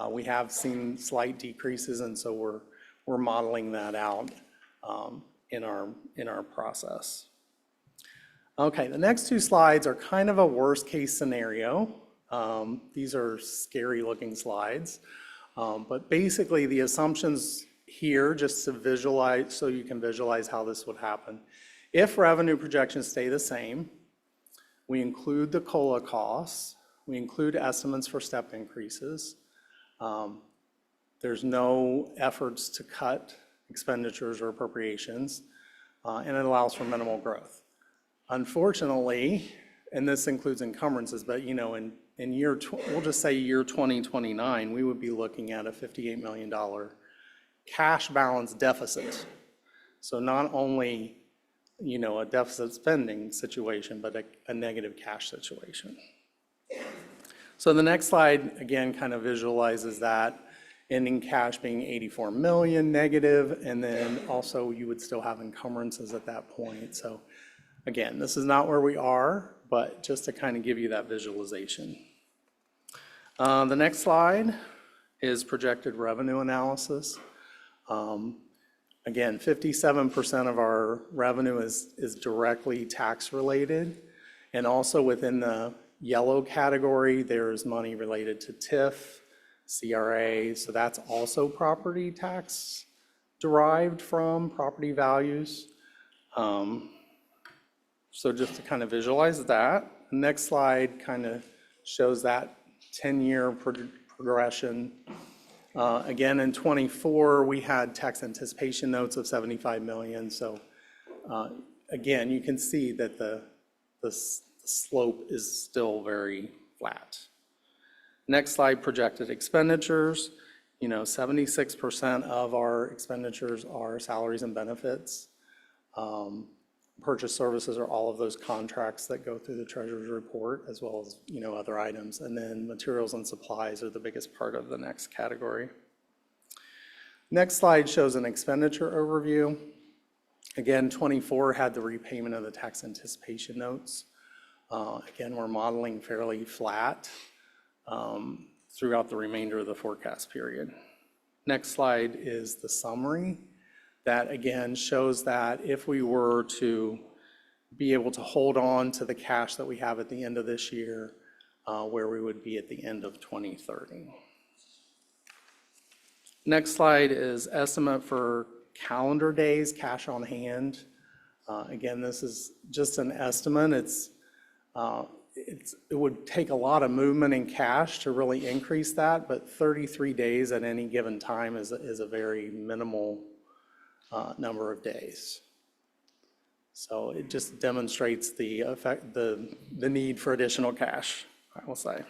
We have seen slight decreases, and so we're modeling that out in our process. Okay, the next two slides are kind of a worst case scenario. These are scary looking slides, but basically the assumptions here, just to visualize, so you can visualize how this would happen. If revenue projections stay the same, we include the COLA costs, we include estimates for step increases. There's no efforts to cut expenditures or appropriations, and it allows for minimal growth. Unfortunately, and this includes encumbrances, but in we'll just say year 2029, we would be looking at a $58 million cash balance deficit. So not only a deficit spending situation, but a negative cash situation. So the next slide, again, kind of visualizes that ending cash being 84 million negative, and then also you would still have encumbrances at that point. So again, this is not where we are, but just to kind of give you that visualization. The next slide is projected revenue analysis. Again, 57% of our revenue is directly tax related, and also within the yellow category, there's money related to TIF, CRA, so that's also property tax derived from property values. So just to kind of visualize that. The next slide kind of shows that 10-year progression. Again, in 24, we had tax anticipation notes of 75 million. So again, you can see that the slope is still very flat. Next slide, projected expenditures. 76% of our expenditures are salaries and benefits. Purchase services are all of those contracts that go through the treasurer's report, as well as other items. And then materials and supplies are the biggest part of the next category. Next slide shows an expenditure overview. Again, 24 had the repayment of the tax anticipation notes. Again, we're modeling fairly flat throughout the remainder of the forecast period. Next slide is the summary. That again shows that if we were to be able to hold on to the cash that we have at the end of this year, where we would be at the end of 2030. Next slide is estimate for calendar days cash on hand. Again, this is just an estimate. It would take a lot of movement in cash to really increase that, but 33 days at any given time is a very minimal number of days. So it just demonstrates the need for additional cash, I will say.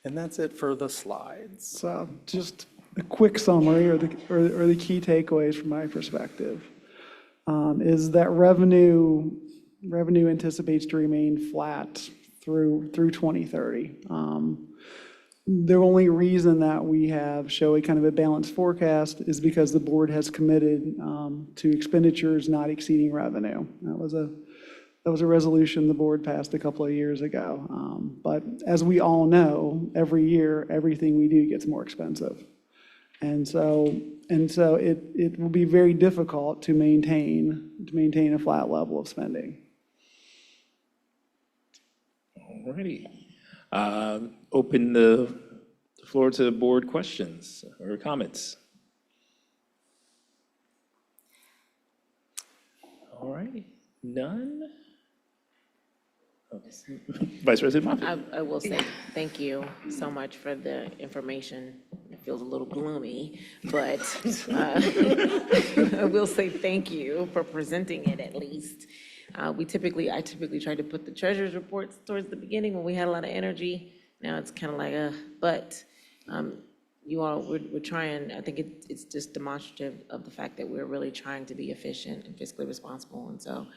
And that's it for the slides. So just a quick summary or the key takeaways from my perspective is that revenue anticipates to remain flat through 2030. The only reason that we show a kind of a balanced forecast is because the board has committed to expenditures not exceeding revenue. That was a resolution the board passed a couple of years ago. But as we all know, every year, everything we do gets more expensive. And so it will be very difficult to maintain a flat level of spending. All righty. Open the floor to board questions or comments. All righty. None? Vice President Moffitt. I will say thank you so much for the information. It feels a little gloomy, but I will say thank you for presenting it at least. I typically try to put the treasurer's reports towards the beginning when we had a lot of energy. Now it's kind of like, but you all, we're trying, I think it's just demonstrative of the fact that we're really trying to be efficient and fiscally responsible. And so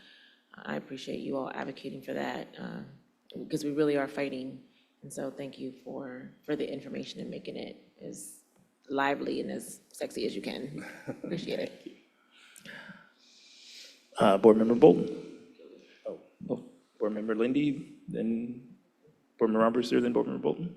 I appreciate you all advocating for that because we really are fighting. And so thank you for the information and making it as lively and as sexy as you can. Appreciate it. Board Member Bolton. Oh, Board Member Lindy, then Board Member Armbruster, then Board Member Bolton.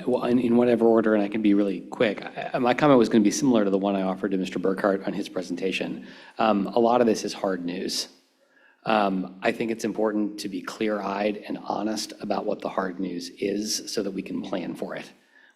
Well, in whatever order, and I can be really quick. My comment was going to be similar to the one I offered to Mr. Burkhart on his presentation. A lot of this is hard news. I think it's important to be clear-eyed and honest about what the hard news is so that we can plan for it.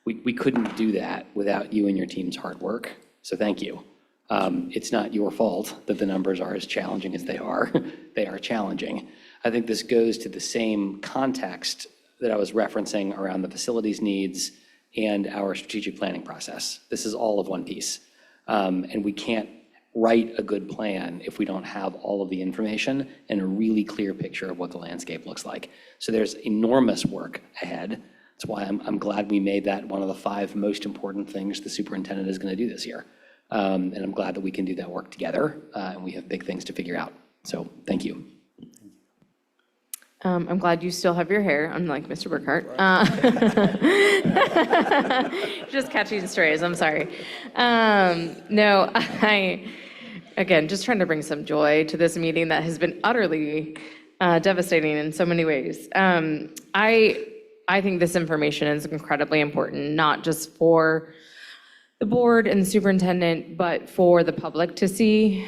We couldn't do that without you and your team's hard work, so thank you. It's not your fault that the numbers are as challenging as they are. They are challenging. I think this goes to the same context that I was referencing around the facilities needs and our strategic planning process. This is all of one piece. And we can't write a good plan if we don't have all of the information and a really clear picture of what the landscape looks like. So there's enormous work ahead. That's why I'm glad we made that one of the 5 most important things the superintendent is going to do this year. And I'm glad that we can do that work together, and we have big things to figure out. So thank you. I'm glad you still have your hair, unlike Mr. Burkhart. Just catching strays, I'm sorry. No, again, just trying to bring some joy to this meeting that has been utterly devastating in so many ways. I think this information is incredibly important, not just for the board and the superintendent, but for the public to see.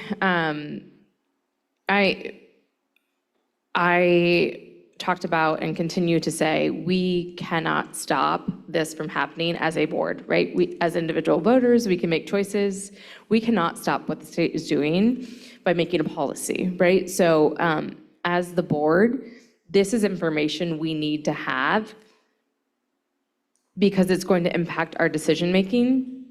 I talked about and continue to say, we cannot stop this from happening as a board, right? We, as individual voters, we can make choices. We cannot stop what the state is doing by making a policy, right? So as the board, this is information we need to have because it's going to impact our decision-making.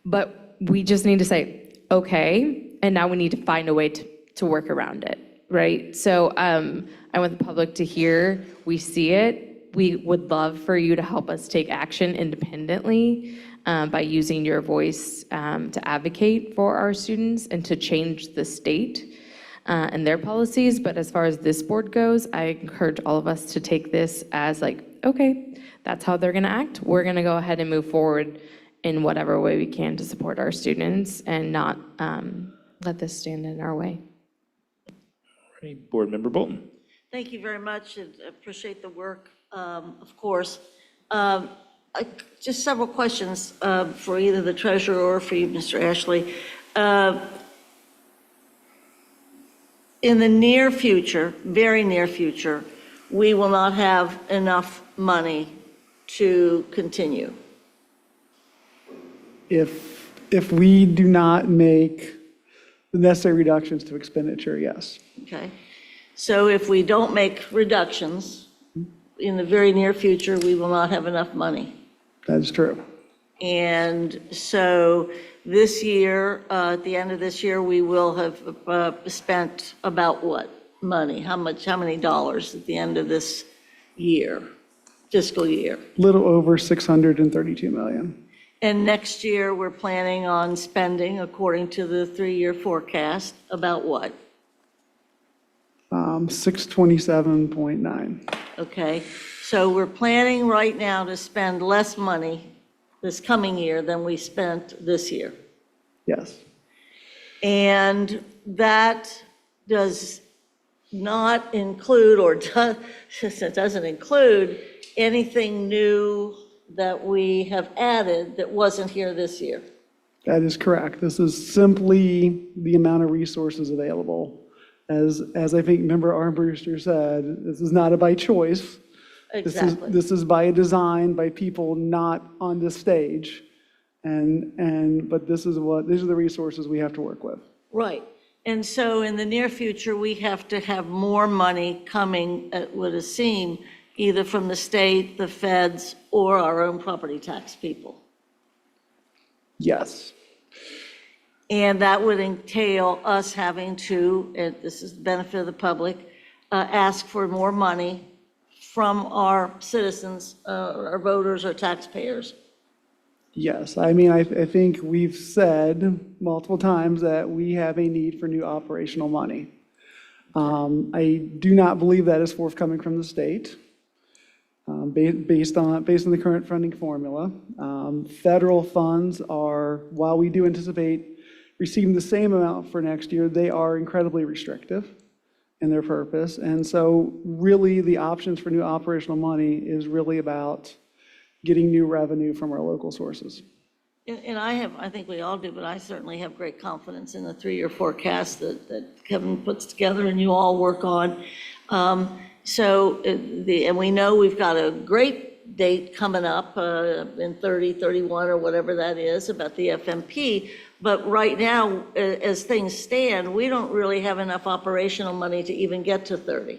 But we just need to say, okay, and now we need to find a way to work around it. Right, so I want the public to hear, we see it. We would love for you to help us take action independently by using your voice to advocate for our students and to change the state and their policies. But as far as this board goes, I encourage all of us to take this as like, okay, that's how they're gonna act. We're gonna go ahead and move forward in whatever way we can to support our students and not let this stand in our way. Board Member Bolton. Thank you very much, and appreciate the work, of course. Just several questions for either the treasurer or for you, Mr. Ashley. In the near future, very near future, we will not have enough money to continue. If we do not make the necessary reductions to expenditure, yes. Okay, so if we don't make reductions, in the very near future, we will not have enough money. That is true. And so this year, at the end of this year, we will have spent about what? money? How many dollars at the end of this year, fiscal year? Little over 632 million. And next year, we're planning on spending, according to the 3-year forecast, about what? 627.9. Okay, so we're planning right now to spend less money this coming year than we spent this year. Yes. And that does not include, or it doesn't include anything new that we have added that wasn't here this year. That is correct. This is simply the amount of resources available. As I think Member Armbruster said, this is not a by choice. Exactly. This is by design, by people not on this stage. But these are the resources we have to work with. Right. And so in the near future, we have to have more money coming, it would seem, either from the state, the feds, or our own property tax people. Yes. And that would entail us having to, and this is the benefit of the public, ask for more money from our citizens, our voters, or taxpayers. Yes. I mean, I think we've said multiple times that we have a need for new operational money. I do not believe that is forthcoming from the state. Based on the current funding formula. Federal funds are, while we do anticipate receiving the same amount for next year, they are incredibly restrictive in their purpose. And so really the options for new operational money is really about getting new revenue from our local sources. And I think we all do, but I certainly have great confidence in the 3-year forecast that Kevin puts together and you all work on. And we know we've got a great date coming up in 30, 31, or whatever that is, about the FMP. But right now, as things stand, we don't really have enough operational money to even get to 30.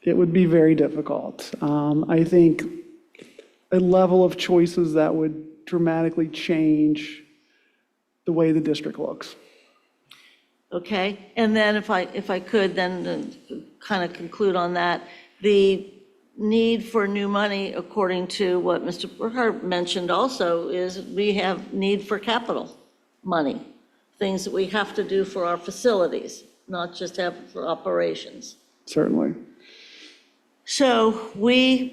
It would be very difficult. I think a level of choices that would dramatically change the way the district looks. Okay, and then if I could then kind of conclude on that, the need for new money, according to what Mr. Burkhart mentioned also, is we have need for capital money, things that we have to do for our facilities, not just have for operations. Certainly. So we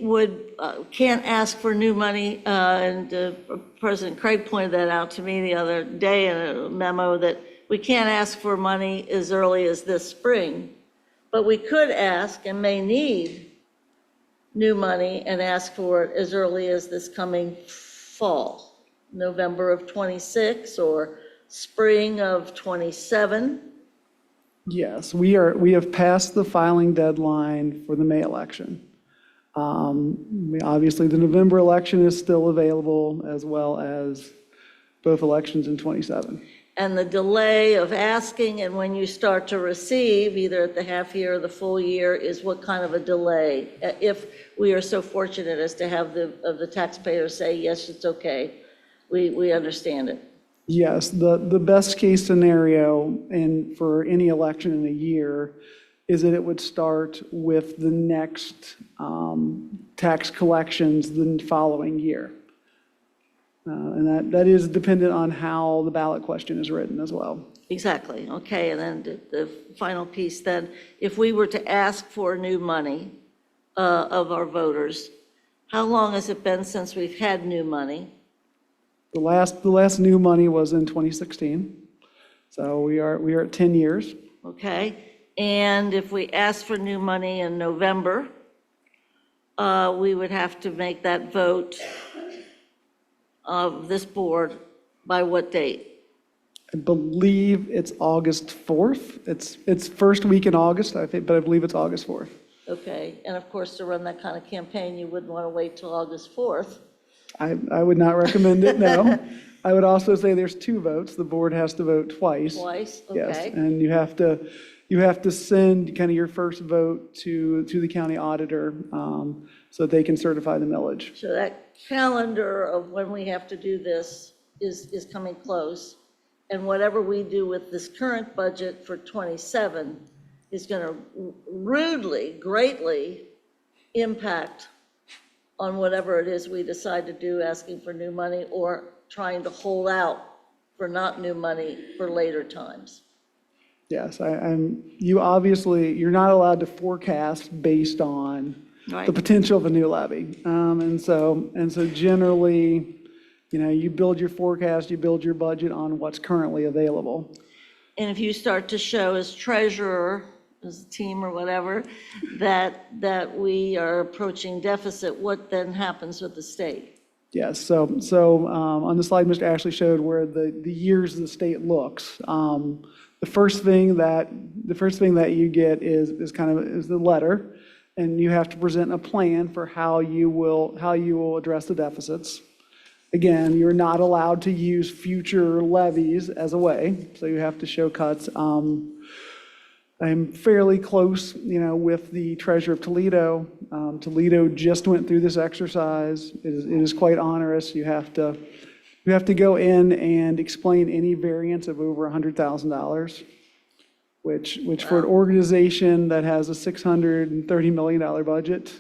can't ask for new money, and President Craig pointed that out to me the other day in a memo, that we can't ask for money as early as this spring, but we could ask and may need new money and ask for it as early as this coming fall, November of 26 or spring of 27. Yes, we have passed the filing deadline for the May election. Obviously, the November election is still available, as well as both elections in 27. And the delay of asking and when you start to receive, either at the half year or the full year, is what kind of a delay? If we are so fortunate as to have the taxpayers say, yes, it's okay, we understand it. Yes, the best case scenario for any election in a year is that it would start with the next tax collections the following year. And that is dependent on how the ballot question is written as well. Exactly, okay, and then the final piece then, if we were to ask for new money of our voters, how long has it been since we've had new money? The last new money was in 2016, so we are at 10 years. Okay, and if we ask for new money in November, we would have to make that vote of this board by what date? I believe it's August 4th. It's first week in August, I think, but I believe it's August 4th. Okay, and of course, to run that kind of campaign, you wouldn't want to wait till August 4th. I would not recommend it, no. I would also say there's 2 votes. The board has to vote twice. Twice, Yes, okay. and you have to send kind of your first vote to the county auditor so that they can certify the millage. So that calendar of when we have to do this is coming close. And whatever we do with this current budget for 27 is going to rudely, greatly impact on whatever it is we decide to do, asking for new money or trying to hold out for not new money for later times. Yes, you're not allowed to forecast based on Right. the potential of a new levy. And so generally, you build your forecast, you build your budget on what's currently available. And if you start to show as treasurer, as a team or whatever, that we are approaching deficit, what then happens with the state? Yes, so on the slide Mr. Ashley showed where the years the state looks, the first thing that you get is the letter, and you have to present a plan for how you will address the deficits. Again, you're not allowed to use future levies as a way, so you have to show cuts. I'm fairly close, with the treasurer of Toledo. Toledo just went through this exercise. It is quite onerous. You have to go in and explain any variance of over $100,000, which for an organization that has a $630 million budget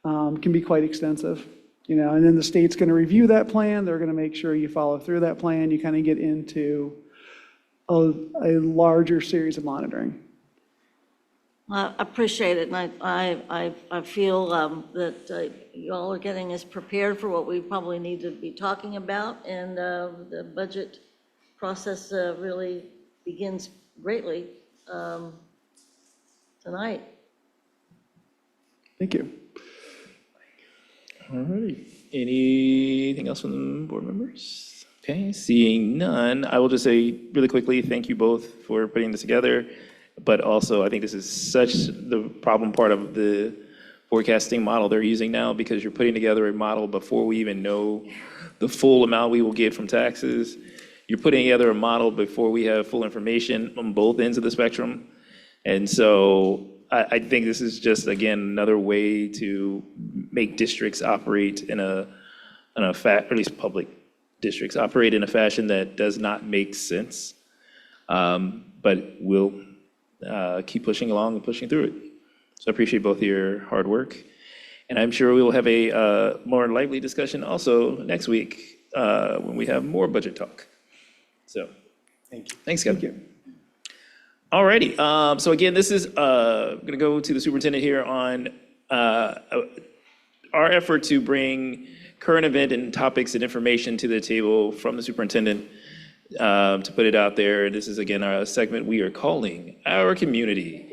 can be quite extensive. And then the state's going to review that plan. They're going to make sure you follow through that plan. You kind of get into a larger series of monitoring. I appreciate it, and I feel that you all are getting us prepared for what we probably need to be talking about, and the budget process really begins greatly tonight. Thank you. All right. Anything else from the board members? Okay, seeing none, I will just say really quickly, thank you both for putting this together. But also, I think this is such the problem part of the forecasting model they're using now, because you're putting together a model before we even know the full amount we will get from taxes. You're putting together a model before we have full information on both ends of the spectrum. And so I think this is just, again, another way to make districts operate in or at least public districts operate in a fashion that does not make sense. But we'll keep pushing along and pushing through it. So I appreciate both of your hard work. And I'm sure we will have a more lively discussion also next week when we have more budget talk. So Thank you. Thanks, Kevin. Thank you. All righty. So again, this is going to go to the superintendent here on our effort to bring current event and topics and information to the table from the superintendent to put it out there. This is, again, our segment we are calling Our Community.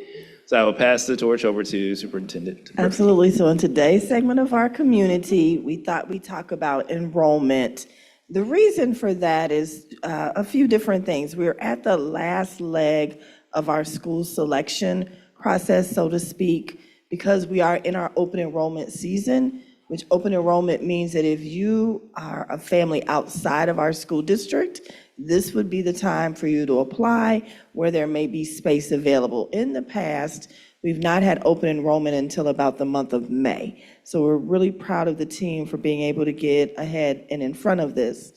So I will pass the torch over to Superintendent. Absolutely. So in today's segment of Our Community, we thought we'd talk about enrollment. The reason for that is a few different things. We're at the last leg of our school selection process, so to speak, because we are in our open enrollment season, which open enrollment means that if you are a family outside of our school district, this would be the time for you to apply where there may be space available. In the past, we've not had open enrollment until about the month of May. So we're really proud of the team for being able to get ahead and in front of this.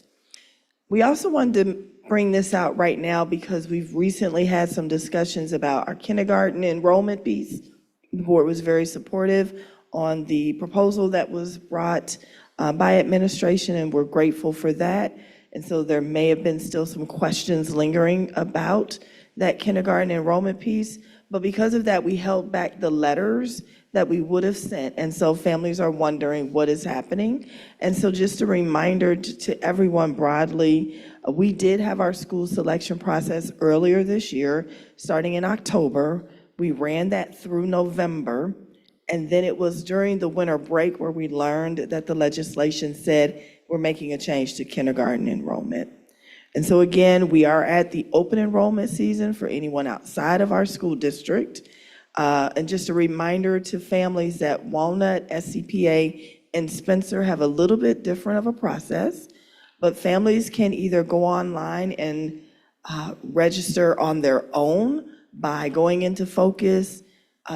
We also wanted to bring this out right now because we've recently had some discussions about our kindergarten enrollment piece. The board was very supportive on the proposal that was brought by administration, and we're grateful for that. And so there may have been still some questions lingering about that kindergarten enrollment piece. But because of that, we held back the letters that we would have sent. And so families are wondering what is happening. And so just a reminder to everyone broadly, we did have our school selection process earlier this year, starting in October. We ran that through November. And then it was during the winter break where we learned that the legislation said we're making a change to kindergarten enrollment. And so again, we are at the open enrollment season for anyone outside of our school district. And just a reminder to families that Walnut, SCPA, and Spencer have a little bit different of a process, but families can either go online and register on their own by going into Focus,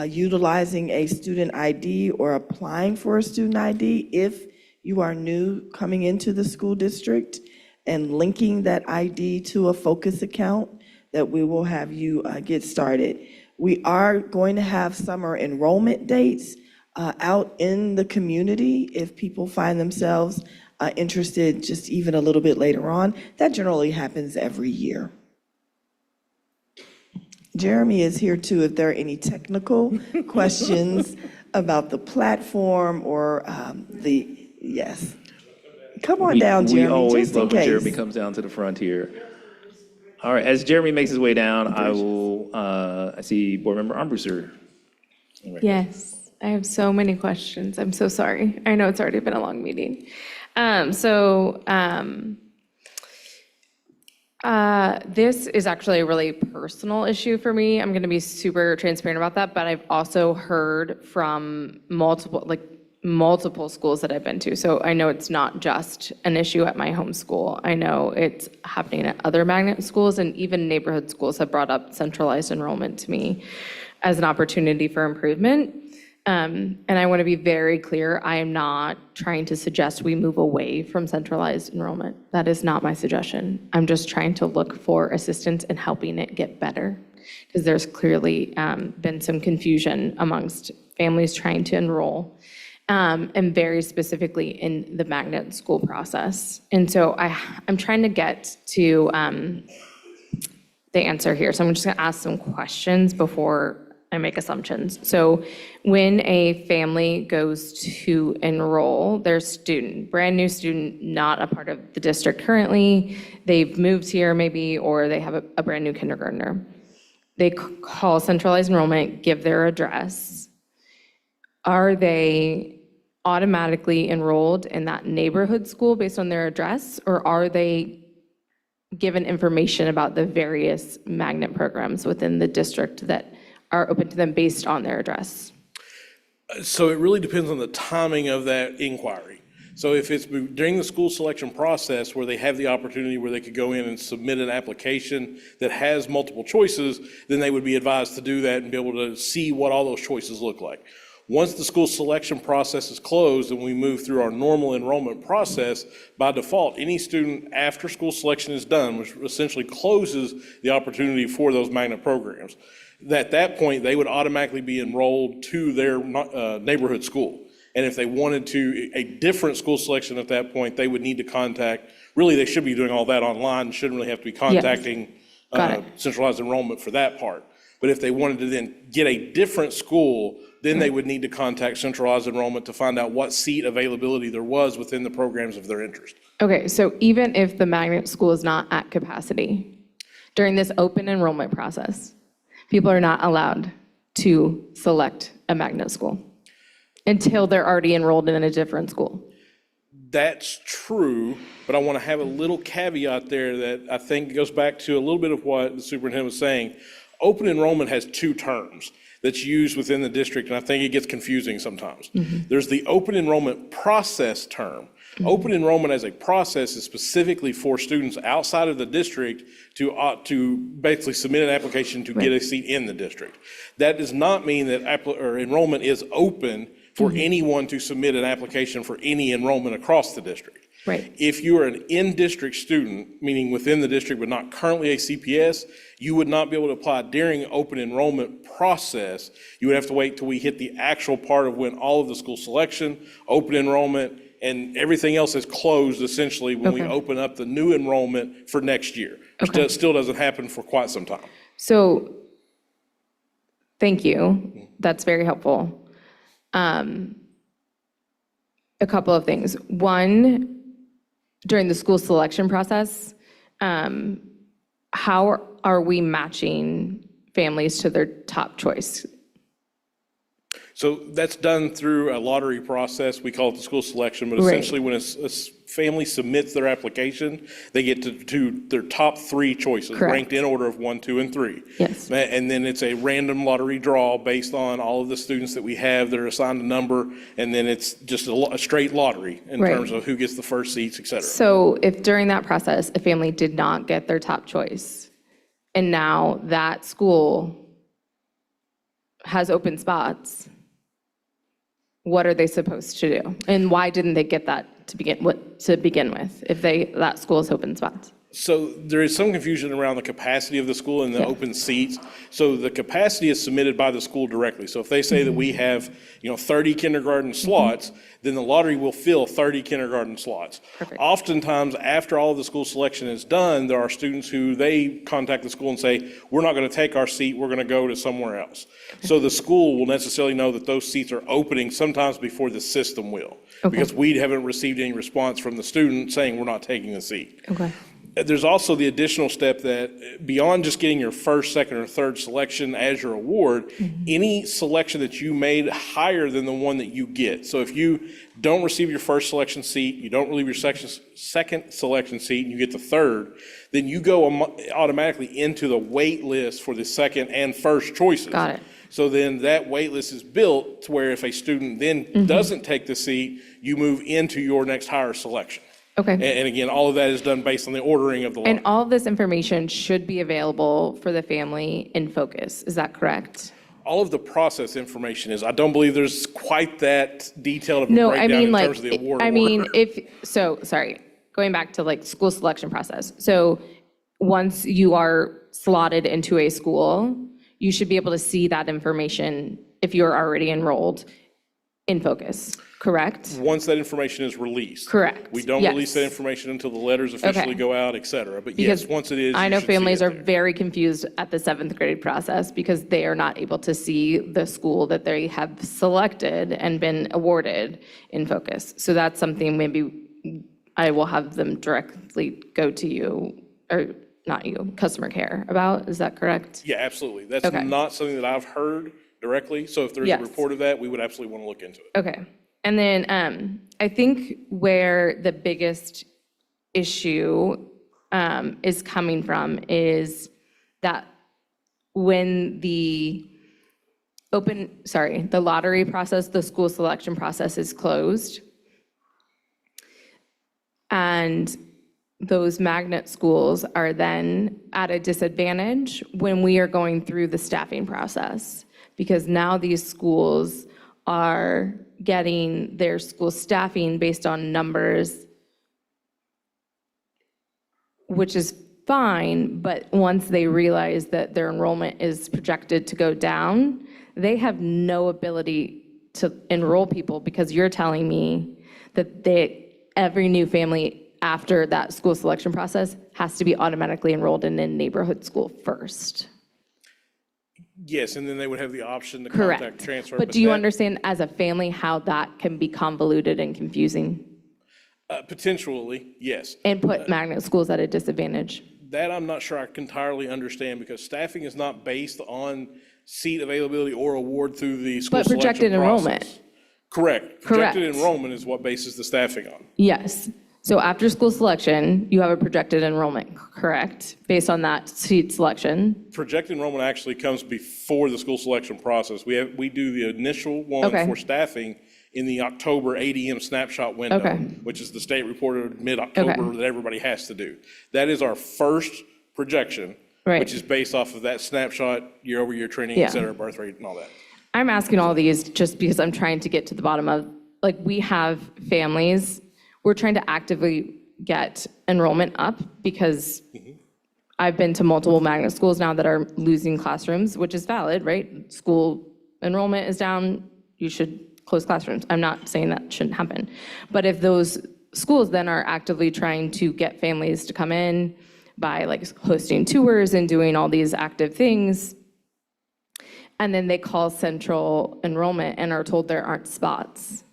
utilizing a student ID or applying for a student ID if you are new coming into the school district, and linking that ID to a Focus account that we will have you get started. We are going to have summer enrollment dates out in the community if people find themselves interested just even a little bit later on. That generally happens every year. Jeremy is here too if there are any technical questions about the platform or yes. Come on down, Jeremy, We always just in love when case. Jeremy comes down to the front here. All right, as Jeremy makes his way down, I see Board Member Armbruster. Yes, I have so many questions. I'm so sorry. I know it's already been a long meeting. This is actually a really personal issue for me. I'm going to be super transparent about that, but I've also heard from multiple schools that I've been to. So I know it's not just an issue at my home school. I know it's happening at other magnet schools, and even neighborhood schools have brought up centralized enrollment to me as an opportunity for improvement. And I want to be very clear, I am not trying to suggest we move away from centralized enrollment. That is not my suggestion. I'm just trying to look for assistance in helping it get better, because there's clearly been some confusion amongst families trying to enroll, and very specifically in the magnet school process. And so I'm trying to get to the answer here. So I'm just going to ask some questions before I make assumptions. So when a family goes to enroll their student, brand new student, not a part of the district currently, they've moved here maybe, or they have a brand new kindergartner, they call centralized enrollment, give their address. Are they automatically enrolled in that neighborhood school based on their address, or are they given information about the various magnet programs within the district that are open to them based on their address? So it really depends on the timing of that inquiry. So if it's during the school selection process where they have the opportunity where they could go in and submit an application that has multiple choices, then they would be advised to do that and be able to see what all those choices look like. Once the school selection process is closed and we move through our normal enrollment process, by default, any student after school selection is done, which essentially closes the opportunity for those magnet programs, at that point, they would automatically be enrolled to their neighborhood school. And if they wanted a different school selection at that point, they would need to contact, really, they should be doing all that online, shouldn't really have to be contacting centralized enrollment for that part. But if they wanted to then get a different school, then they would need to contact centralized enrollment to find out what seat availability there was within the programs of their interest. Okay, so even if the magnet school is not at capacity, during this open enrollment process, people are not allowed to select a magnet school until they're already enrolled in a different school. That's true, but I want to have a little caveat there that I think goes back to a little bit of what the superintendent was saying. Open enrollment has two terms that's used within the district, and I think it gets confusing sometimes. There's the open enrollment process term. Open enrollment as a process is specifically for students outside of the district to basically submit an application to get a seat in the district. That does not mean that enrollment is open for anyone to submit an application for any enrollment across the district. Right. If you are an in-district student, meaning within the district but not currently a CPS, you would not be able to apply during open enrollment process. You would have to wait till we hit the actual part of when all of the school selection, open enrollment, and everything else is closed essentially when we open up the new enrollment for next year. Which still doesn't happen for quite some time. So, thank you. That's very helpful. A couple of things. One, during the school selection process, how are we matching families to their top choice? So that's done through a lottery process. We call it the school selection, but essentially when a family submits their application, they get to their top three choices, ranked in order of 1, 2, and 3. Yes. And then it's a random lottery draw based on all of the students that we have that are assigned a number, and then it's just a straight lottery in terms of who gets the first seats, et cetera. So if during that process, a family did not get their top choice, and now that school has open spots, what are they supposed to do? And why didn't they get that to begin with if that school has open spots? So there is some confusion around the capacity of the school and the open seats. So the capacity is submitted by the school directly. So if they say that we have, 30 kindergarten slots, then the lottery will fill 30 kindergarten slots. Oftentimes, after all of the school selection is done, there are students who they contact the school and say, we're not going to take our seat, we're going to go to somewhere else. So the school will necessarily know that those seats are opening sometimes before the system will. Because we haven't received any response from the student saying we're not taking the seat. Okay. There's also the additional step that beyond just getting your first, second, or third selection as your award, any selection that you made higher than the one that you get. So if you don't receive your first selection seat, you don't receive your second selection seat, and you get the third, then you go automatically into the wait list for the second and first choices. Got it. So then that wait list is built to where if a student then doesn't take the seat, you move into your next higher selection. Okay. And again, all of that is done based on the ordering of the lottery. And all of this information should be available for the family in Focus. Is that correct? All of the process information is. I don't believe there's quite that detailed of a No, I breakdown mean, in like, terms of the award. I mean, order. sorry, going back to like school selection process. So once you are slotted into a school, you should be able to see that information if you're already enrolled in Focus, correct? Once that information is released. Correct. We don't Yes. release that information until the letters officially Okay. go out, et cetera. But Because yes, once it is, I you know should see families it are there. very confused at the 7th grade process because they are not able to see the school that they have selected and been awarded in Focus. So that's something maybe I will have them directly go to you, or not you, customer care about. Is that correct? Yeah, absolutely. That's Okay. not something that I've heard directly. So if there's Yes. a report of that, we would absolutely want to look into it. Okay. And then I think where the biggest issue is coming from is that when the lottery process, the school selection process is closed, and those magnet schools are then at a disadvantage when we are going through the staffing process, because now these schools are getting their school staffing based on numbers, which is fine, but once they realize that their enrollment is projected to go down, they have no ability to enroll people, because you're telling me that every new family after that school selection process has to be automatically enrolled in a neighborhood school first. Yes, and then they would have the option to Correct. contact transfer. But do you that- understand as a family how that can be convoluted and confusing Potentially, yes. and put magnet schools at a disadvantage? That I'm not sure I can entirely understand, because staffing is not based on seat availability or award through the school But selection projected enrollment. process. Correct. Projected Correct. enrollment is what bases the staffing on. Yes. So after school selection, you have a projected enrollment, correct? Based on that seat selection? Projected enrollment actually comes before the school selection process. We do the initial one Okay. for staffing in the October ADM snapshot window, Okay. which is the state reported mid-October Okay. that everybody has to do. That is our first projection, Right. which is based off of that snapshot, year-over-year training, Yeah. et cetera, birth rate and all that. I'm asking all these just because I'm trying to get to the bottom of, like, we have families, we're trying to actively get enrollment up because I've been to multiple magnet schools now that are losing classrooms, which is valid, right? School enrollment is down, you should close classrooms. I'm not saying that shouldn't happen. But if those schools then are actively trying to get families to come in by like hosting tours and doing all these active things, and then they call central enrollment and are told there aren't spots,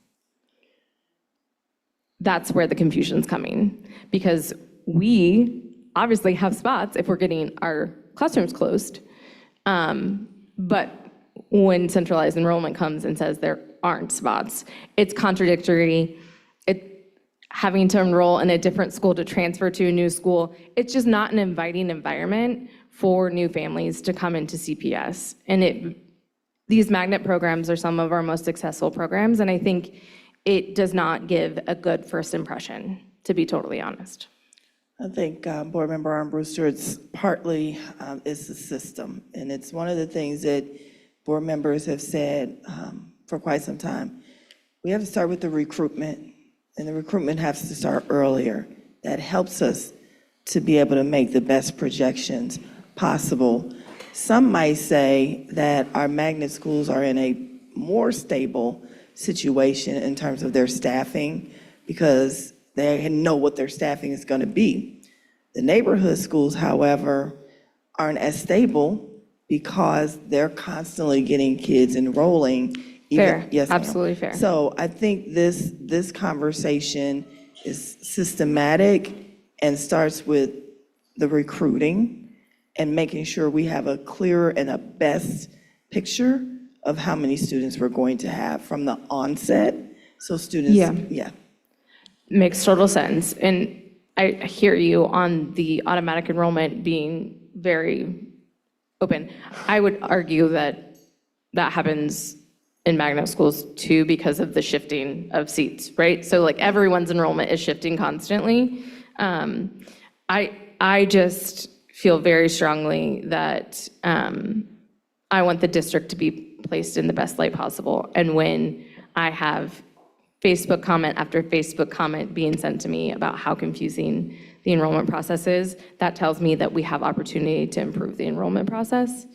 that's where the confusion's coming. Because we obviously have spots if we're getting our classrooms closed. But when centralized enrollment comes and says there aren't spots, it's contradictory. Having to enroll in a different school to transfer to a new school, it's just not an inviting environment for new families to come into CPS. And these magnet programs are some of our most successful programs, and I think it does not give a good first impression, to be totally honest. I think, Board Member Armbruster, it's partly is the system. And it's one of the things that board members have said for quite some time. We have to start with the recruitment, and the recruitment has to start earlier. That helps us to be able to make the best projections possible. Some might say that our magnet schools are in a more stable situation in terms of their staffing because they know what their staffing is going to be. The neighborhood schools, however, aren't as stable because they're constantly getting kids enrolling. Fair, Yes, ma'am. absolutely fair. So I think this conversation is systematic and starts with the recruiting and making sure we have a clearer and a best picture of how many students we're going to have from the onset. So students, yeah. Makes total sense. And I hear you on the automatic enrollment being very open. I would argue that that happens in magnet schools too because of the shifting of seats, right? So like everyone's enrollment is shifting constantly. I just feel very strongly that I want the district to be placed in the best light possible. And when I have Facebook comment after Facebook comment being sent to me about how confusing the enrollment process is, that tells me that we have opportunity to improve the enrollment process.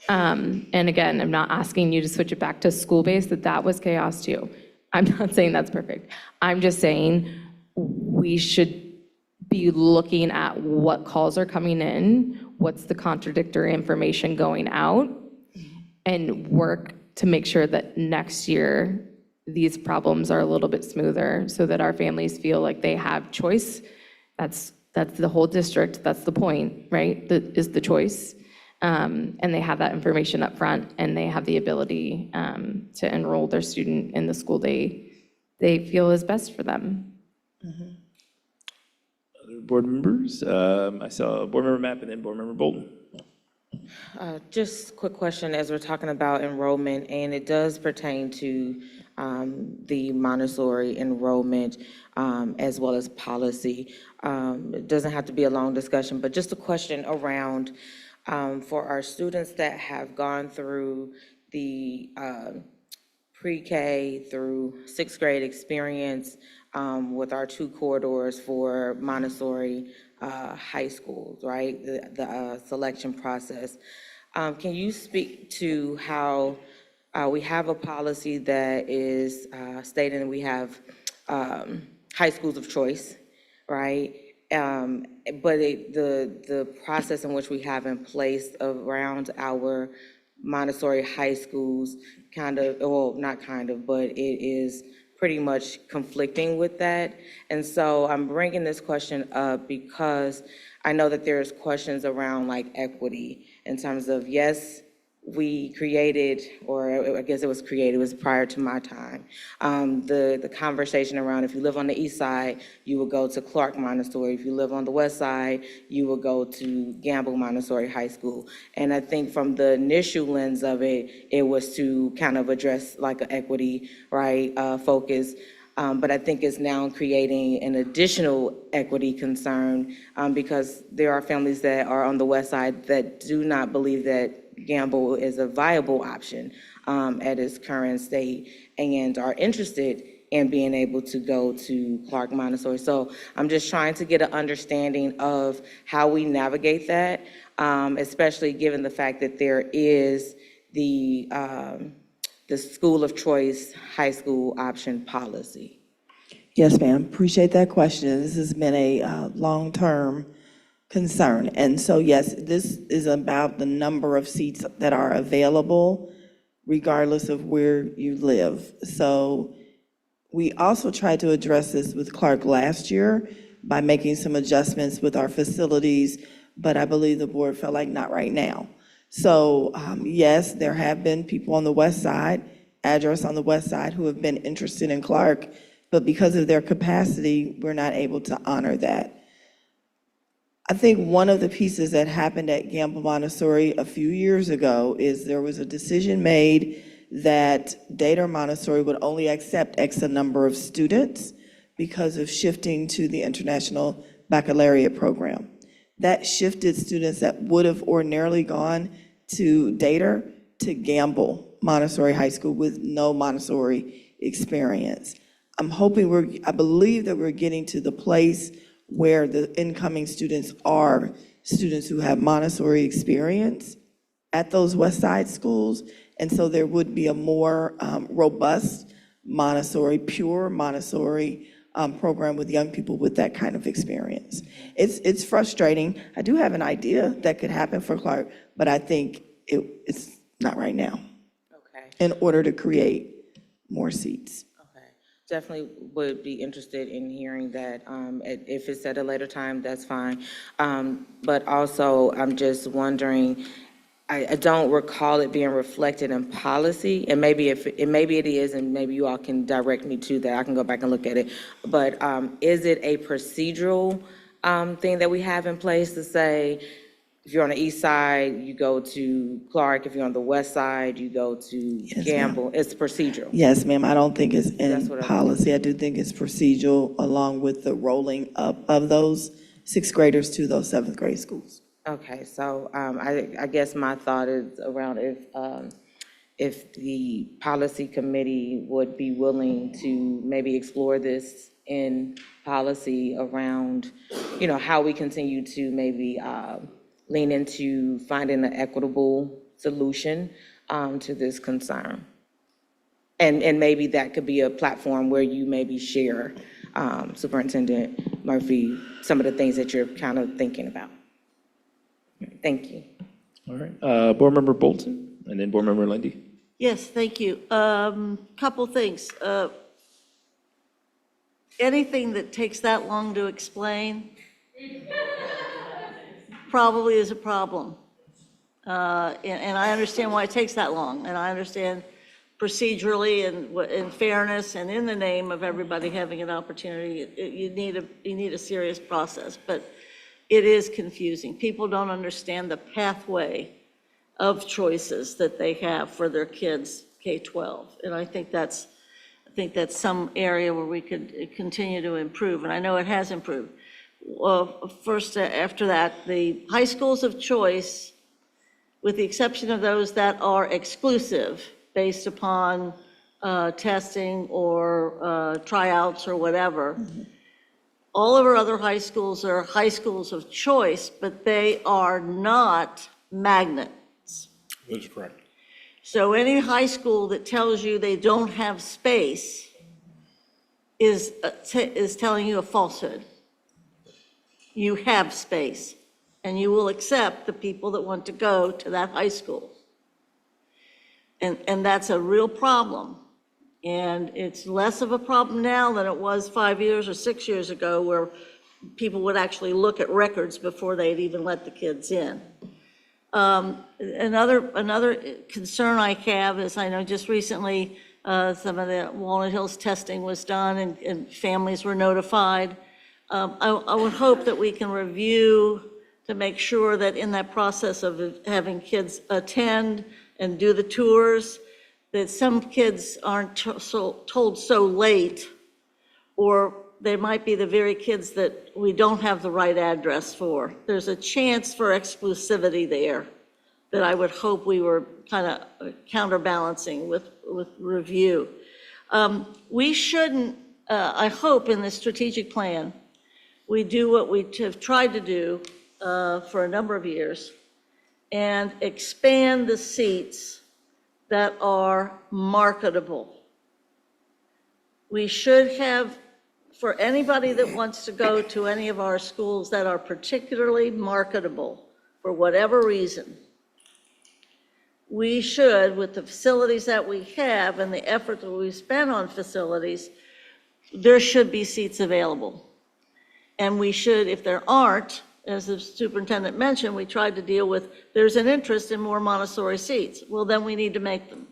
And again, I'm not asking you to switch it back to school-based, that was chaos too. I'm not saying that's perfect. I'm just saying we should be looking at what calls are coming in, what's the contradictory information going out, and work to make sure that next year these problems are a little bit smoother so that our families feel like they have choice. That's the whole district, that's the point, right? That is the choice. And they have that information up front and they have the ability to enroll their student in the school they feel is best for them. Other board members? I saw Board Member Mapp and then Board Member Bolton. Just a quick question as we're talking about enrollment, and it does pertain to the Montessori enrollment as well as policy. It doesn't have to be a long discussion, but just a question around for our students that have gone through the pre-K through sixth grade experience with our 2 corridors for Montessori high schools, right? The selection process. Can you speak to how we have a policy that is stating we have high schools of choice, right? But the process in which we have in place around our Montessori high schools but it is pretty much conflicting with that. And so I'm bringing this question up because I know that there's questions around like equity in terms of, yes, we created, or I guess it was created, it was prior to my time, the conversation around if you live on the east side, you would go to Clark Montessori. If you live on the west side, you would go to Gamble Montessori High School. And I think from the initial lens of it, it was to kind of address like an equity, right, focus. But I think it's now creating an additional equity concern because there are families that are on the west side that do not believe that Gamble is a viable option at its current state and are interested in being able to go to Clark Montessori. So I'm just trying to get an understanding of how we navigate that, especially given the fact that there is the school of choice high school option policy. Yes, ma'am. Appreciate that question. This has been a long-term concern. And so, yes, this is about the number of seats that are available regardless of where you live. So we also tried to address this with Clark last year by making some adjustments with our facilities, but I believe the board felt like not right now. So yes, there have been people on the west side, address on the west side, who have been interested in Clark, but because of their capacity, we're not able to honor that. I think one of the pieces that happened at Gamble Montessori a few years ago is there was a decision made that Dater Montessori would only accept X number of students because of shifting to the International Baccalaureate program. That shifted students that would have ordinarily gone to Dater to Gamble Montessori High School with no Montessori experience. I believe that we're getting to the place where the incoming students are students who have Montessori experience at those West Side schools. And so there would be a more robust Montessori, pure Montessori program with young people with that kind of experience. It's frustrating. I do have an idea that could happen for Clark, but I think it's not right now. Okay. In order to create more seats. Definitely would be interested in hearing that. If it's at a later time, that's fine. But also, I'm just wondering, I don't recall it being reflected in policy, and maybe maybe it is, and maybe you all can direct me to that. I can go back and look at it. But is it a procedural thing that we have in place to say, if you're on the east side, you go to Clark. If you're on the west side, you go to Gamble. It's procedural. Yes, ma'am. I don't think it's in That's what I policy. I do think it's procedural along with the rolling up of those sixth graders to those seventh grade schools. Okay, so I guess my thought is around if the policy committee would be willing to maybe explore this in policy around, how we continue to maybe lean into finding an equitable solution to this concern. And maybe that could be a platform where you maybe share, Superintendent Murphy, some of the things that you're kind of thinking about. Thank you. All right. Board Member Bolton, and then Board Member Lundy. Yes, thank you. Couple things. Anything that takes that long to explain probably is a problem. And I understand why it takes that long, and I understand procedurally and in fairness and in the name of everybody having an opportunity, you need a serious process, but it is confusing. People don't understand the pathway of choices that they have for their kids K-12, and I think that's some area where we could continue to improve, and I know it has improved. First, after that, the high schools of choice, with the exception of those that are exclusive based upon testing or tryouts or whatever, all of our other high schools are high schools of choice, but they are not magnets. That's correct. So any high school that tells you they don't have space is telling you a falsehood. You have space, and you will accept the people that want to go to that high school. And that's a real problem. And it's less of a problem now than it was 5 years or 6 years ago, where people would actually look at records before they'd even let the kids in. Another concern I have is, I know just recently some of the Walnut Hills testing was done and families were notified. I would hope that we can review to make sure that in that process of having kids attend and do the tours, that some kids aren't told so late, or they might be the very kids that we don't have the right address for. There's a chance for exclusivity there that I would hope we were kind of counterbalancing with review. We shouldn't, I hope in this strategic plan, we do what we have tried to do for a number of years and expand the seats that are marketable. We should have, for anybody that wants to go to any of our schools that are particularly marketable for whatever reason, we should, with the facilities that we have and the effort that we spend on facilities, there should be seats available. And we should, if there aren't, as the superintendent mentioned, we tried to deal with, there's an interest in more Montessori seats. Well, then we need to make them.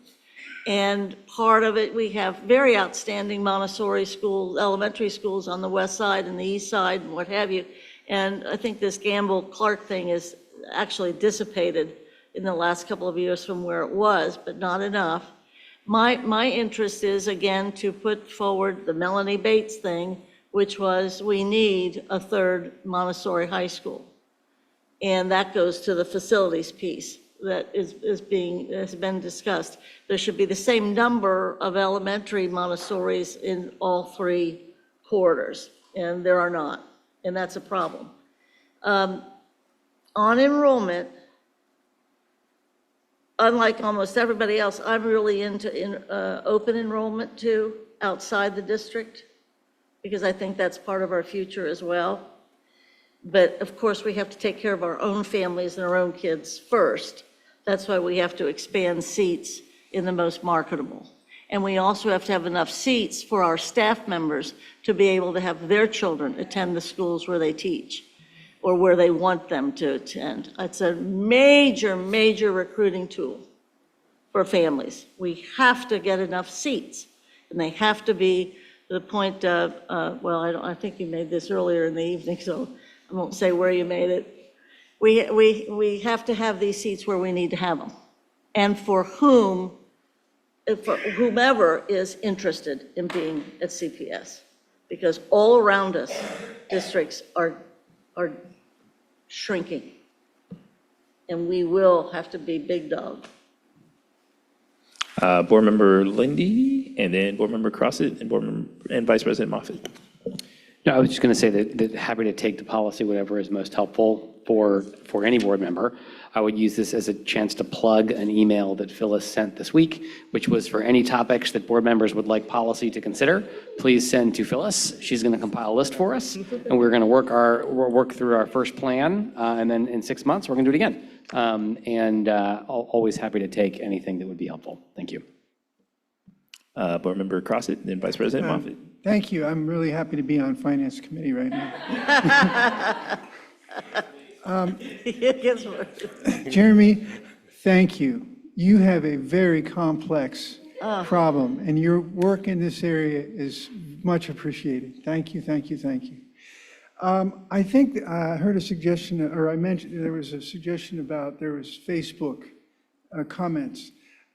And part of it, we have very outstanding Montessori schools, elementary schools on the west side and the east side and what have you. And I think this Gamble-Clark thing is actually dissipated in the last couple of years from where it was, but not enough. My interest is, again, to put forward the Melanie Bates thing, which was, we need a third Montessori high school. And that goes to the facilities piece that has been discussed. There should be the same number of elementary Montessoris in all three corridors, and there are not. and that's a problem. On enrollment, unlike almost everybody else, I'm really into open enrollment too, outside the district, because I think that's part of our future as well. But of course, we have to take care of our own families and our own kids first. That's why we have to expand seats in the most marketable. And we also have to have enough seats for our staff members to be able to have their children attend the schools where they teach or where they want them to attend. It's a major, major recruiting tool for families. We have to get enough seats, and they have to be to the point of, I think you made this earlier in the evening, so I won't say where you made it. We have to have these seats where we need to have them, and for whomever is interested in being at CPS, because all around us, districts are shrinking, and we will have to be big dog. Board Member Lindy, and then Board Member Crossett, and Vice President Moffitt. No, I was just going to say that happy to take the policy, whatever is most helpful for any board member. I would use this as a chance to plug an email that Phyllis sent this week, which was for any topics that board members would like policy to consider, please send to Phyllis. She's going to compile a list for us, and we're going to work through our first plan, and then in 6 months, we're going to do it again. Always happy to take anything that would be helpful. Thank you. Board Member Crossett, then Vice President Moffitt. Thank you. I'm really happy to be on Finance Committee right now. Jeremy, thank you. You have a very complex problem, and your work in this area is much appreciated. Thank you, thank you, thank you. I think I heard a suggestion, or I mentioned there was a suggestion about there was Facebook comments.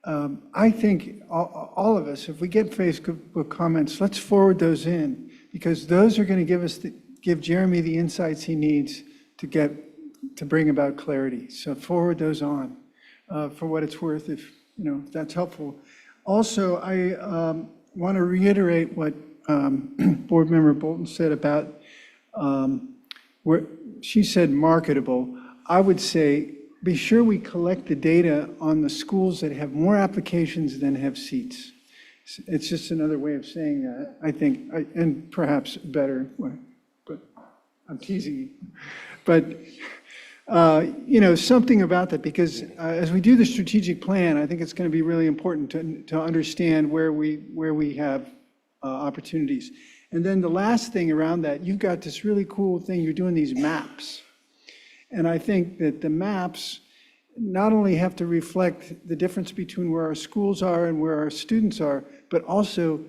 I think all of us, if we get Facebook comments, let's forward those in, because those are going to give Jeremy the insights he needs to bring about clarity. So forward those on for what it's worth, if that's helpful. Also, I want to reiterate what Board Member Bolton said about where she said marketable. I would say be sure we collect the data on the schools that have more applications than have seats. It's just another way of saying that, I think, and perhaps a better way, but I'm teasing you. But, something about that, because as we do the strategic plan, I think it's going to be really important to understand where we have opportunities. And then the last thing around that, you've got this really cool thing, you're doing these maps. And I think that the maps not only have to reflect the difference between where our schools are and where our students are, but also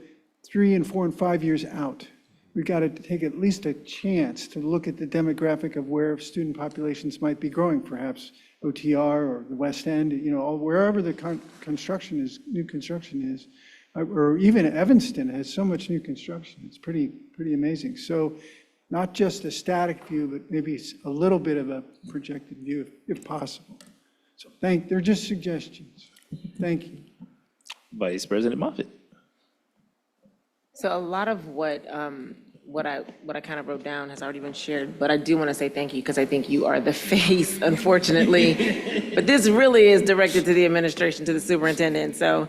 3 and 4 and 5 years out. We've got to take at least a chance to look at the demographic of where student populations might be growing, perhaps OTR or the West End, wherever the new construction is, or even Evanston has so much new construction. It's pretty amazing. So not just a static view, but maybe a little bit of a projected view if possible. So they're just suggestions. Thank you. Vice President Moffitt. So a lot of what I kind of wrote down has already been shared, but I do want to say thank you, because I think you are the face, unfortunately. But this really is directed to the administration, to the superintendent. So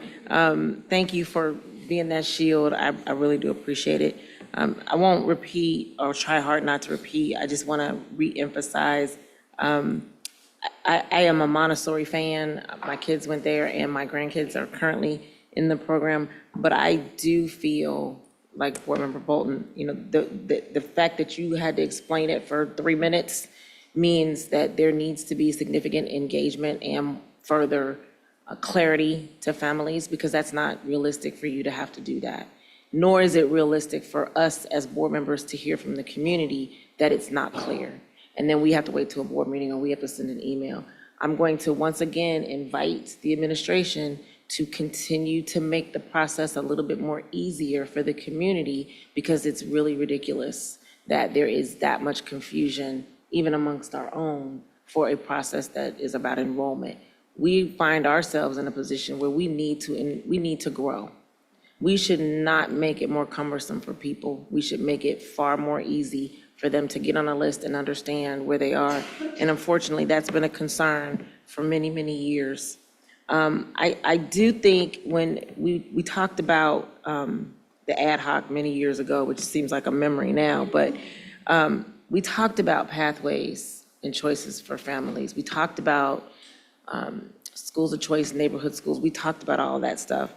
thank you for being that shield. I really do appreciate it. I won't repeat or try hard not to repeat. I just want to reemphasize, I am a Montessori fan. My kids went there and my grandkids are currently in the program, but I do feel like Board Member Bolton, the fact that you had to explain it for 3 minutes means that there needs to be significant engagement and further clarity to families, because that's not realistic for you to have to do that. Nor is it realistic for us as board members to hear from the community that it's not clear. And then we have to wait till a board meeting or we have to send an email. I'm going to once again invite the administration to continue to make the process a little bit more easier for the community, because it's really ridiculous that there is that much confusion, even amongst our own, for a process that is about enrollment. We find ourselves in a position where we need to grow. We should not make it more cumbersome for people. We should make it far more easy for them to get on a list and understand where they are. And unfortunately, that's been a concern for many, many years. I do think when we talked about the ad hoc many years ago, which seems like a memory now, but we talked about pathways and choices for families. We talked about schools of choice, neighborhood schools. We talked about all that stuff.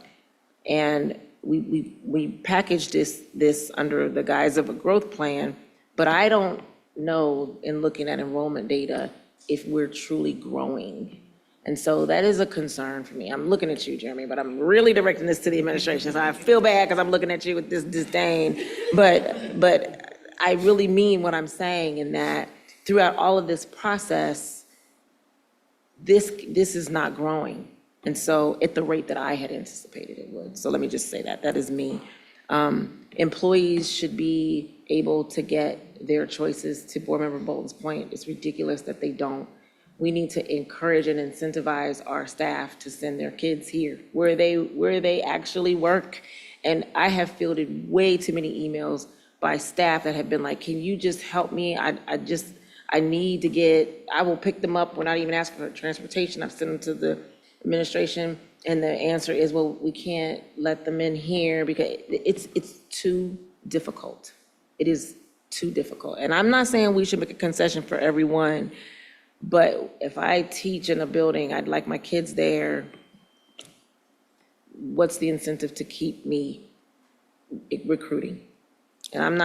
And we packaged this under the guise of a growth plan, but I don't know, in looking at enrollment data, if we're truly growing. And so that is a concern for me. I'm looking at you, Jeremy, but I'm really directing this to the administration. So I feel bad because I'm looking at you with this disdain. But I really mean what I'm saying in that throughout all of this process, this is not growing. And so at the rate that I had anticipated it would. So let me just say that is me. Employees should be able to get their choices. To Board Member Bolton's point, it's ridiculous that they don't. We need to encourage and incentivize our staff to send their kids here where they actually work. And I have fielded way too many emails by staff that have been like, can you just help me? I need to get, I will pick them up. We're not even asking for transportation. I've sent them to the administration, and the answer is, well, we can't let them in here because it's too difficult. It is too difficult. And I'm not saying we should make a concession for everyone, but if I teach in a building, I'd like my kids there. What's the incentive to keep me recruiting? And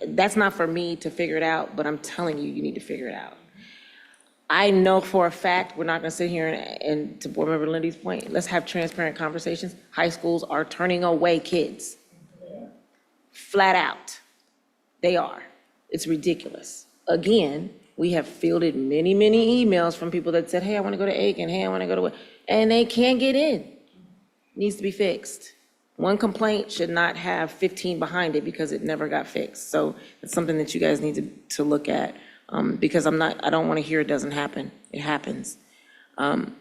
that's not for me to figure it out, but I'm telling you, you need to figure it out. I know for a fact, we're not gonna sit here and to Board Member Lindy's point, let's have transparent conversations. High schools are turning away kids. Flat out. They are. It's ridiculous. Again, we have fielded many, many emails from people that said, hey, I wanna go to Aiken, hey, I wanna go to, and they can't get in. Needs to be fixed. One complaint should not have 15 behind it because it never got fixed. So it's something that you guys need to look at. Because I don't want to hear it doesn't happen. It happens. I'm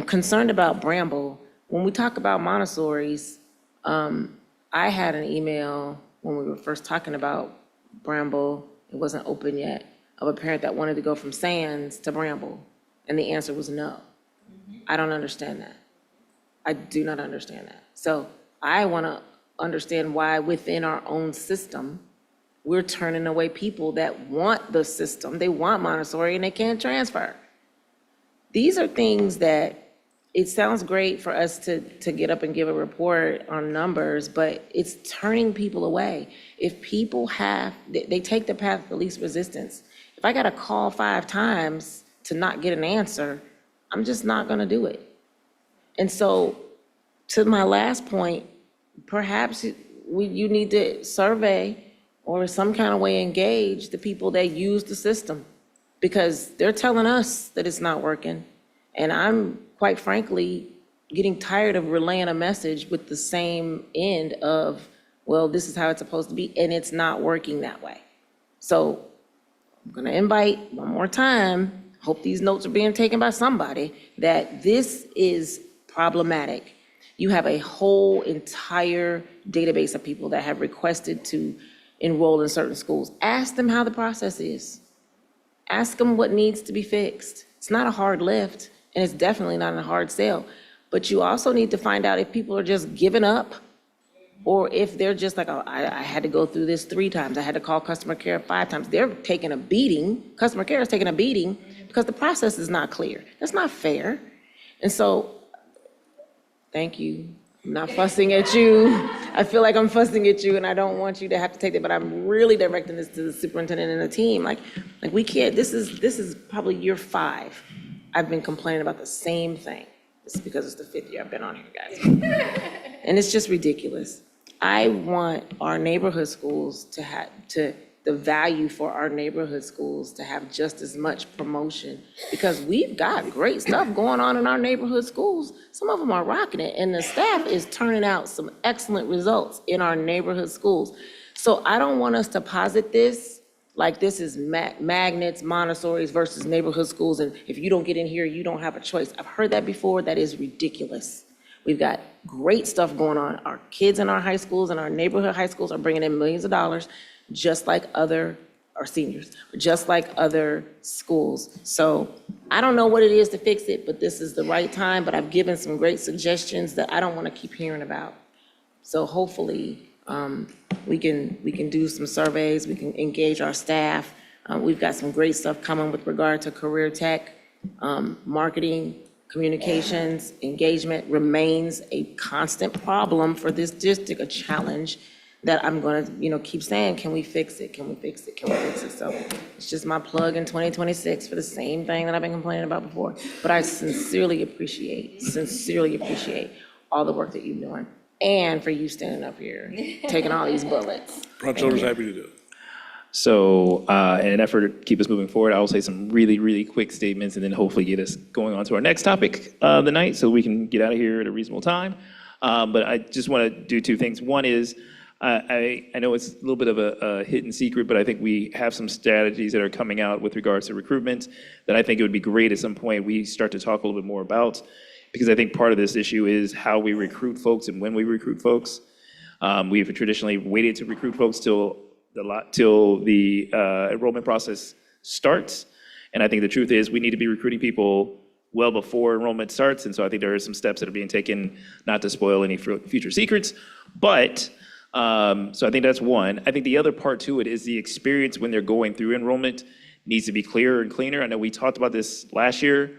concerned about Bramble. When we talk about Montessori's, I had an email when we were first talking about Bramble, it wasn't open yet, of a parent that wanted to go from Sands to Bramble, and the answer was no. I don't understand that. I do not understand that. So I want to understand why within our own system, we're turning away people that want the system. They want Montessori and they can't transfer. These are things that it sounds great for us to get up and give a report on numbers, but it's turning people away. If people they take the path of the least resistance. If I got to call 5 times to not get an answer, I'm just not going to do it. And so to my last point, perhaps you need to survey or some kind of way engage the people that use the system, because they're telling us that it's not working. And I'm, quite frankly, getting tired of relaying a message with the same end of, well, this is how it's supposed to be, and it's not working that way. So I'm gonna invite one more time, hope these notes are being taken by somebody, that this is problematic. You have a whole entire database of people that have requested to enroll in certain schools. Ask them how the process is. Ask them what needs to be fixed. It's not a hard lift, and it's definitely not a hard sell. But you also need to find out if people are just giving up, or if they're just like, oh, I had to go through this 3 times. I had to call customer care 5 times. They're taking a beating. Customer care is taking a beating because the process is not clear. That's not fair. And so, thank you. I'm not fussing at you. I feel like I'm fussing at you, and I don't want you to have to take it, but I'm really directing this to the superintendent and the team. Like we can't, this is probably year 5. I've been complaining about the same thing. It's because it's the 5th year I've been on here, guys. And it's just ridiculous. I want our neighborhood schools the value for our neighborhood schools to have just as much promotion, because we've got great stuff going on in our neighborhood schools. Some of them are rocking it, and the staff is turning out some excellent results in our neighborhood schools. So I don't want us to posit this like this is magnets, Montessori's versus neighborhood schools, and if you don't get in here, you don't have a choice. I've heard that before. That is ridiculous. We've got great stuff going on. Our kids in our high schools and our neighborhood high schools are bringing in millions of dollars, just like other are seniors, just like other schools. So I don't know what it is to fix it, but this is the right time. But I've given some great suggestions that I don't want to keep hearing about. So hopefully, we can do some surveys, we can engage our staff. We've got some great stuff coming with regard to career tech, marketing, communications, engagement remains a constant problem for this district, a challenge that I'm gonna, keep saying, can we fix it? Can we fix it? Can we fix it? So it's just my plug in 2026 for the same thing that I've been complaining about before. But I sincerely appreciate all the work that you're doing. And for you standing up here, taking all these bullets. Front Shoulder's happy to do it. So in an effort to keep us moving forward, I will say some really, really quick statements and then hopefully get us going on to our next topic of the night so we can get out of here at a reasonable time. But I just want to do two things. One is, I know it's a little bit of a hidden secret, but I think we have some strategies that are coming out with regards to recruitment that I think it would be great at some point we start to talk a little bit more about, because I think part of this issue is how we recruit folks and when we recruit folks. We've traditionally waited to recruit folks till the enrollment process starts. And I think the truth is we need to be recruiting people well before enrollment starts. And so I think there are some steps that are being taken, not to spoil any future secrets. But, so I think that's one. I think the other part to it is the experience when they're going through enrollment needs to be clearer and cleaner. I know we talked about this last year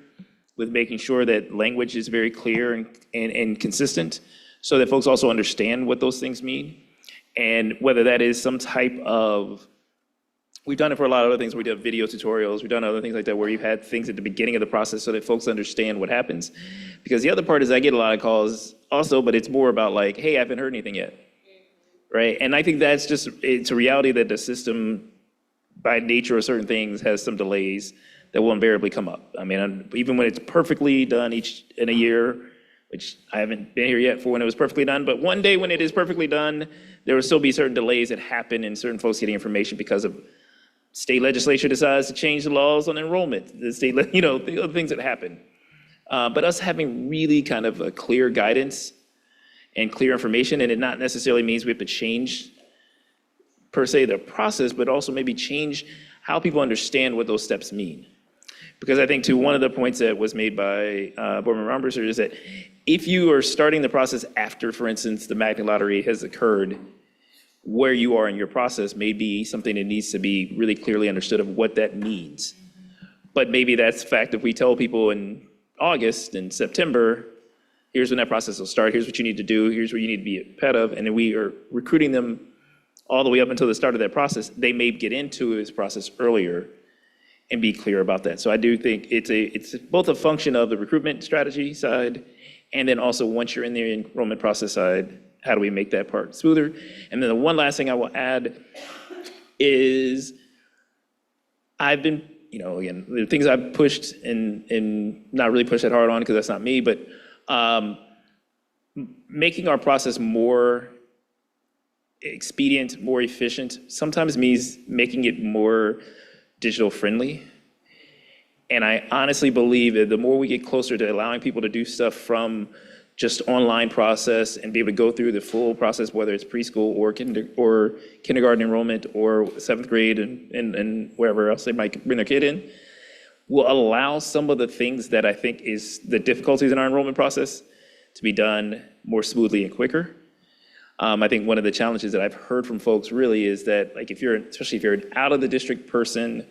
with making sure that language is very clear and consistent so that folks also understand what those things mean. And whether that is some type of, we've done it for a lot of other things. We did video tutorials, we've done other things like that where you've had things at the beginning of the process so that folks understand what happens. Because the other part is I get a lot of calls also, but it's more about like, hey, I haven't heard anything yet, right? And I think that's just, it's a reality that the system, by nature of certain things, has some delays that will invariably come up. I mean, even when it's perfectly done in a year, which I haven't been here yet for when it was perfectly done, but one day when it is perfectly done, there will still be certain delays that happen in certain folks getting information because of state legislature decides to change the laws on enrollment, the state, the other things that happen. But us having really kind of a clear guidance and clear information, and it not necessarily means we have to change per se the process, but also maybe change how people understand what those steps mean. Because I think to one of the points that was made by Board Member Armbruster is that if you are starting the process after, for instance, the Magnet Lottery has occurred, where you are in your process may be something that needs to be really clearly understood of what that means. But maybe that's the fact if we tell people in August and September, here's when that process will start, here's what you need to do, here's what you need to be ahead of, and then we are recruiting them all the way up until the start of that process, they may get into this process earlier and be clear about that. So I do think it's both a function of the recruitment strategy side, and then also once you're in the enrollment process side, how do we make that part smoother? And then the one last thing I will add is I've been, again, the things I've pushed and not really pushed that hard on because that's not me, but making our process more expedient, more efficient, sometimes means making it more digital friendly. And I honestly believe that the more we get closer to allowing people to do stuff from just online process and be able to go through the full process, whether it's preschool or kindergarten enrollment or seventh grade and wherever else they might bring their kid in, will allow some of the things that I think is the difficulties in our enrollment process to be done more smoothly and quicker. I think one of the challenges that I've heard from folks really is that, like, especially if you're an out of the district person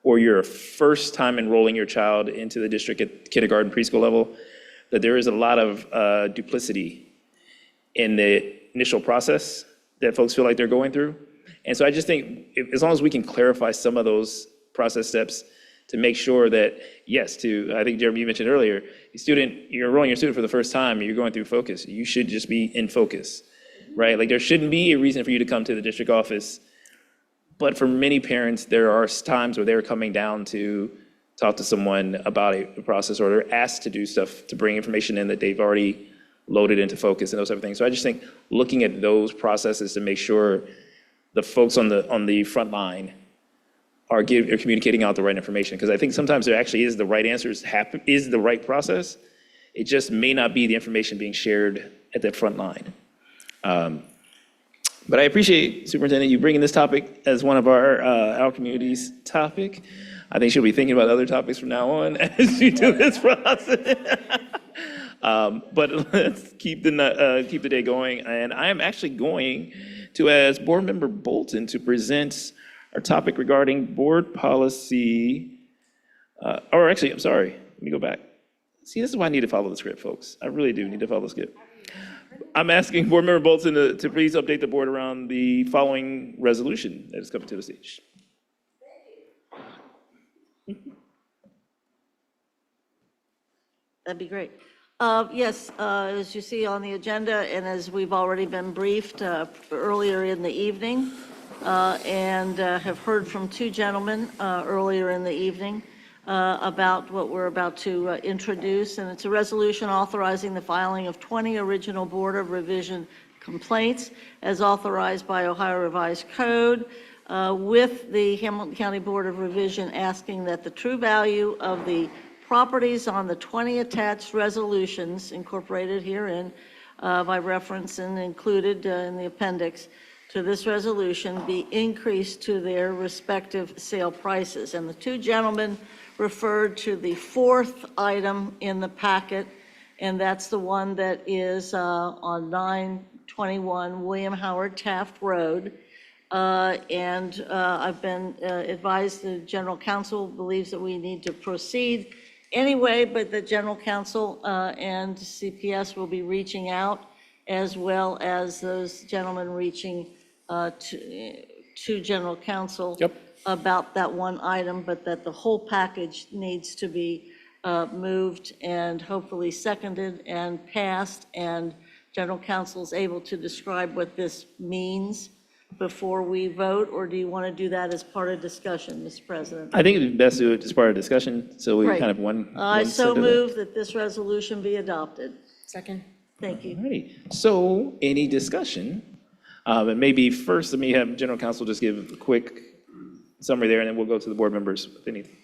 or you're a first time enrolling your child into the district at kindergarten, preschool level, that there is a lot of duplicity in the initial process that folks feel like they're going through. And so I just think as long as we can clarify some of those process steps to make sure that, yes, I think Jeremy, you mentioned earlier, you're enrolling your student for the first time, you're going through Focus, you should just be in Focus, right? Like there shouldn't be a reason for you to come to the district office. But for many parents, there are times where they're coming down to talk to someone about a process, or they're asked to do stuff to bring information in that they've already loaded into Focus and those type of things. So I just think looking at those processes to make sure the folks on the front line are communicating out the right information, because I think sometimes there actually is the right answers, is the right process. It just may not be the information being shared at that front line. But I appreciate, Superintendent, you bringing this topic as one of our community's topic. I think she'll be thinking about other topics from now on as you do this process. But let's keep the day going. And I am actually going to ask Board Member Bolton to present our topic regarding board policy. Or actually, I'm sorry, let me go back. See, this is why I need to follow the script, folks. I really do need to follow the script. I'm asking Board Member Bolton to please update the board around the following resolution that is coming to the stage. That'd be great. Yes, as you see on the agenda, and as we've already been briefed earlier in the evening, and have heard from two gentlemen earlier in the evening about what we're about to introduce, and it's a resolution authorizing the filing of 20 original Board of Revision complaints as authorized by Ohio Revised Code, with the Hamilton County Board of Revision asking that the true value of the properties on the 20 attached resolutions incorporated herein by reference and included in the appendix to this resolution be increased to their respective sale prices. And the two gentlemen referred to the fourth item in the packet, and that's the one that is on 921 William Howard Taft Road. And I've been advised the General Counsel believes that we need to proceed anyway, but the General Counsel and CPS will be reaching out, as well as those gentlemen reaching to General Counsel about that one item, but that the whole package needs to be moved and hopefully seconded and passed, and General Counsel is able to describe what this means before we vote, or do you want to do that as part of discussion, Mr. President? I think it'd be best to do it as part of discussion, so we Right. kind of one. I one so set of it. move that this resolution be adopted. Second. Thank you. Alrighty, so any discussion? And maybe first, let me have General Counsel just give a quick summary there, and then we'll go to the board members if anything.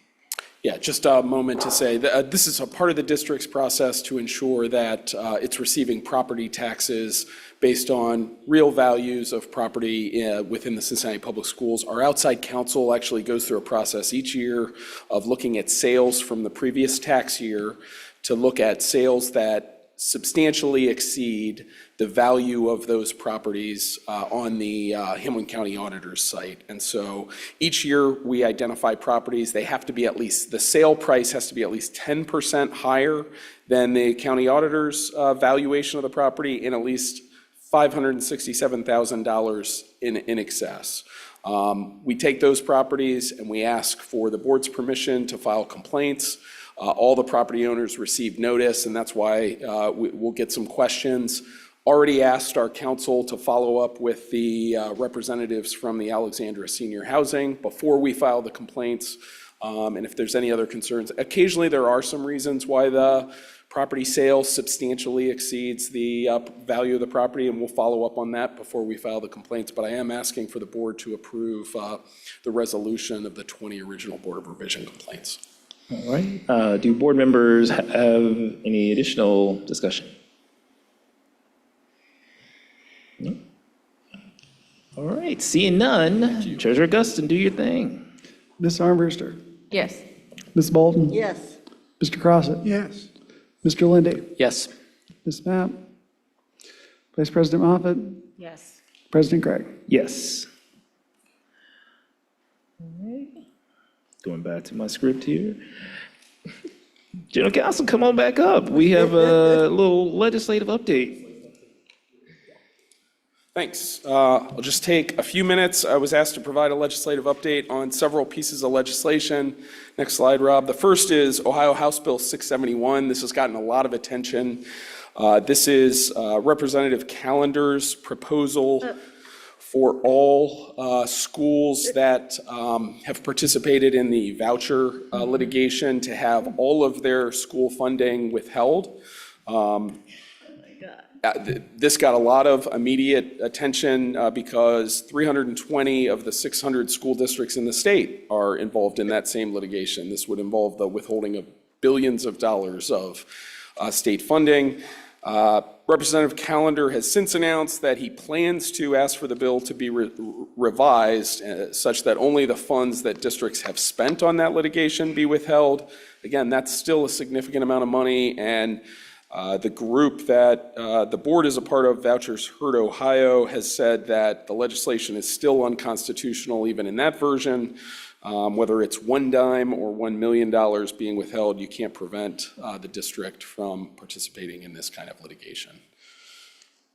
Yeah, just a moment to say that this is a part of the district's process to ensure that it's receiving property taxes based on real values of property within the Cincinnati Public Schools. Our outside counsel actually goes through a process each year of looking at sales from the previous tax year to look at sales that substantially exceed the value of those properties on the Hamilton County Auditor's site. And so each year we identify properties, they have to be at least, the sale price has to be at least 10% higher than the county auditor's valuation of the property, and at least $567,000 in excess. We take those properties and we ask for the board's permission to file complaints. All the property owners received notice, and that's why we'll get some questions. Already asked our council to follow up with the representatives from the Alexandria Senior Housing before we file the complaints. And if there's any other concerns, occasionally there are some reasons why the property sale substantially exceeds the value of the property, and we'll follow up on that before we file the complaints. But I am asking for the board to approve the resolution of the 20 original Board of Revision complaints. All right, do board members have any additional discussion? No? All right, seeing none, Treasurer Guston, do your thing. Ms. Armbruster, Yes. Ms. Bolton, Yes. Mr. Crossett, Yes. Mr. Lindy, Yes. Ms. Mapp, Vice President Moffett, Yes. President Craig. Yes. All right. Going back to my script here. General Counsel, come on back up. We have a little legislative update. Thanks. I'll just take a few minutes. I was asked to provide a legislative update on several pieces of legislation. Next slide, Rob. The first is Ohio House Bill 671. This has gotten a lot of attention. This is Representative Callender's proposal for all schools that have participated in the voucher litigation to have all of their school funding withheld. This got a lot of immediate attention because 320 of the 600 school districts in the state are involved in that same litigation. This would involve the withholding of billions of dollars of state funding. Representative Callender has since announced that he plans to ask for the bill to be revised such that only the funds that districts have spent on that litigation be withheld. Again, that's still a significant amount of money, and the group that the board is a part of, Vouchers Hurt Ohio, has said that the legislation is still unconstitutional even in that version. Whether it's one dime or $1 million being withheld, you can't prevent the district from participating in this kind of litigation.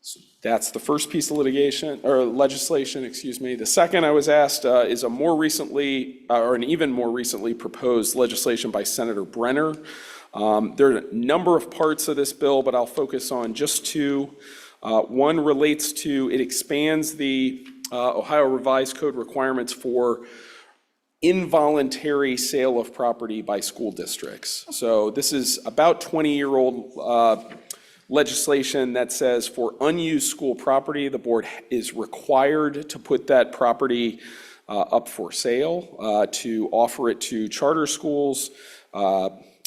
So that's the first piece of litigation, or legislation, excuse me. The second I was asked is a more recently, or an even more recently proposed legislation by Senator Brenner. There are a number of parts of this bill, but I'll focus on just two. One relates to, it expands the Ohio Revised Code requirements for involuntary sale of property by school districts. So this is about 20-year-old legislation that says for unused school property, the board is required to put that property up for sale, to offer it to charter schools.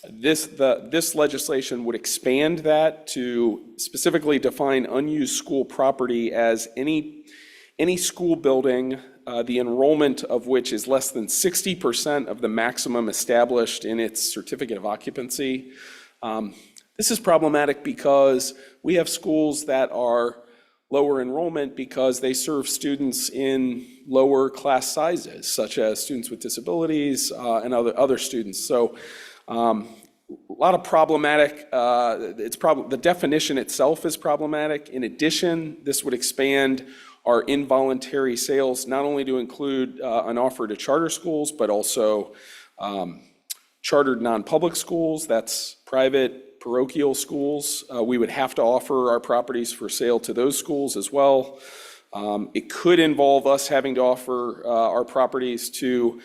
This legislation would expand that to specifically define unused school property as any school building the enrollment of which is less than 60% of the maximum established in its certificate of occupancy. This is problematic because we have schools that are lower enrollment because they serve students in lower class sizes, such as students with disabilities and other students. So a lot of problematic, the definition itself is problematic. In addition, this would expand our involuntary sales, not only to include an offer to charter schools, but also chartered non-public schools, that's private parochial schools. We would have to offer our properties for sale to those schools as well. It could involve us having to offer our properties to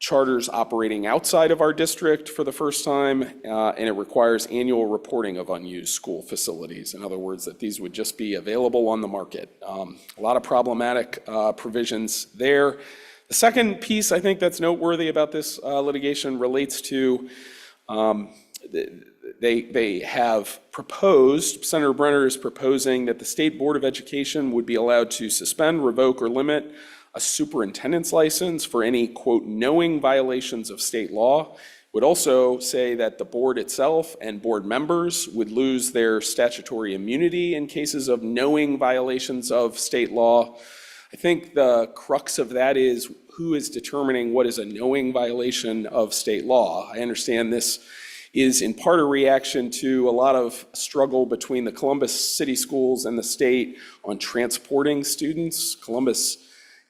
charters operating outside of our district for the first time, and it requires annual reporting of unused school facilities. In other words, that these would just be available on the market. A lot of problematic provisions there. The second piece I think that's noteworthy about this litigation relates to they have proposed, Senator Brenner is proposing that the State Board of Education would be allowed to suspend, revoke, or limit a superintendent's license for any, quote, knowing violations of state law. Would also say that the board itself and board members would lose their statutory immunity in cases of knowing violations of state law. I think the crux of that is who is determining what is a knowing violation of state law. I understand this is in part a reaction to a lot of struggle between the Columbus City Schools and the state on transporting students. Columbus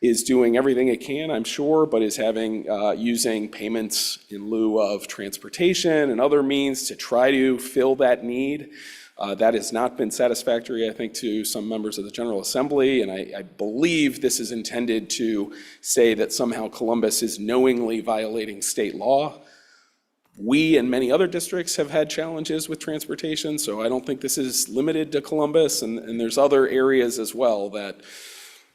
is doing everything it can, I'm sure, but is using payments in lieu of transportation and other means to try to fill that need. That has not been satisfactory, I think, to some members of the General Assembly, and I believe this is intended to say that somehow Columbus is knowingly violating state law. We and many other districts have had challenges with transportation, so I don't think this is limited to Columbus, and there's other areas as well that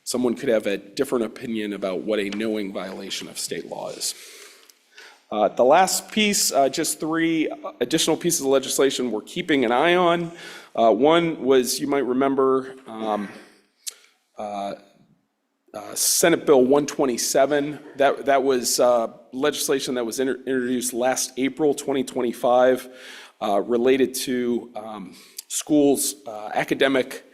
someone could have a different opinion about what a knowing violation of state law is. The last piece, just three additional pieces of legislation we're keeping an eye on. One was, you might remember, Senate Bill 127. That was legislation that was introduced last April 2025 related to schools' academic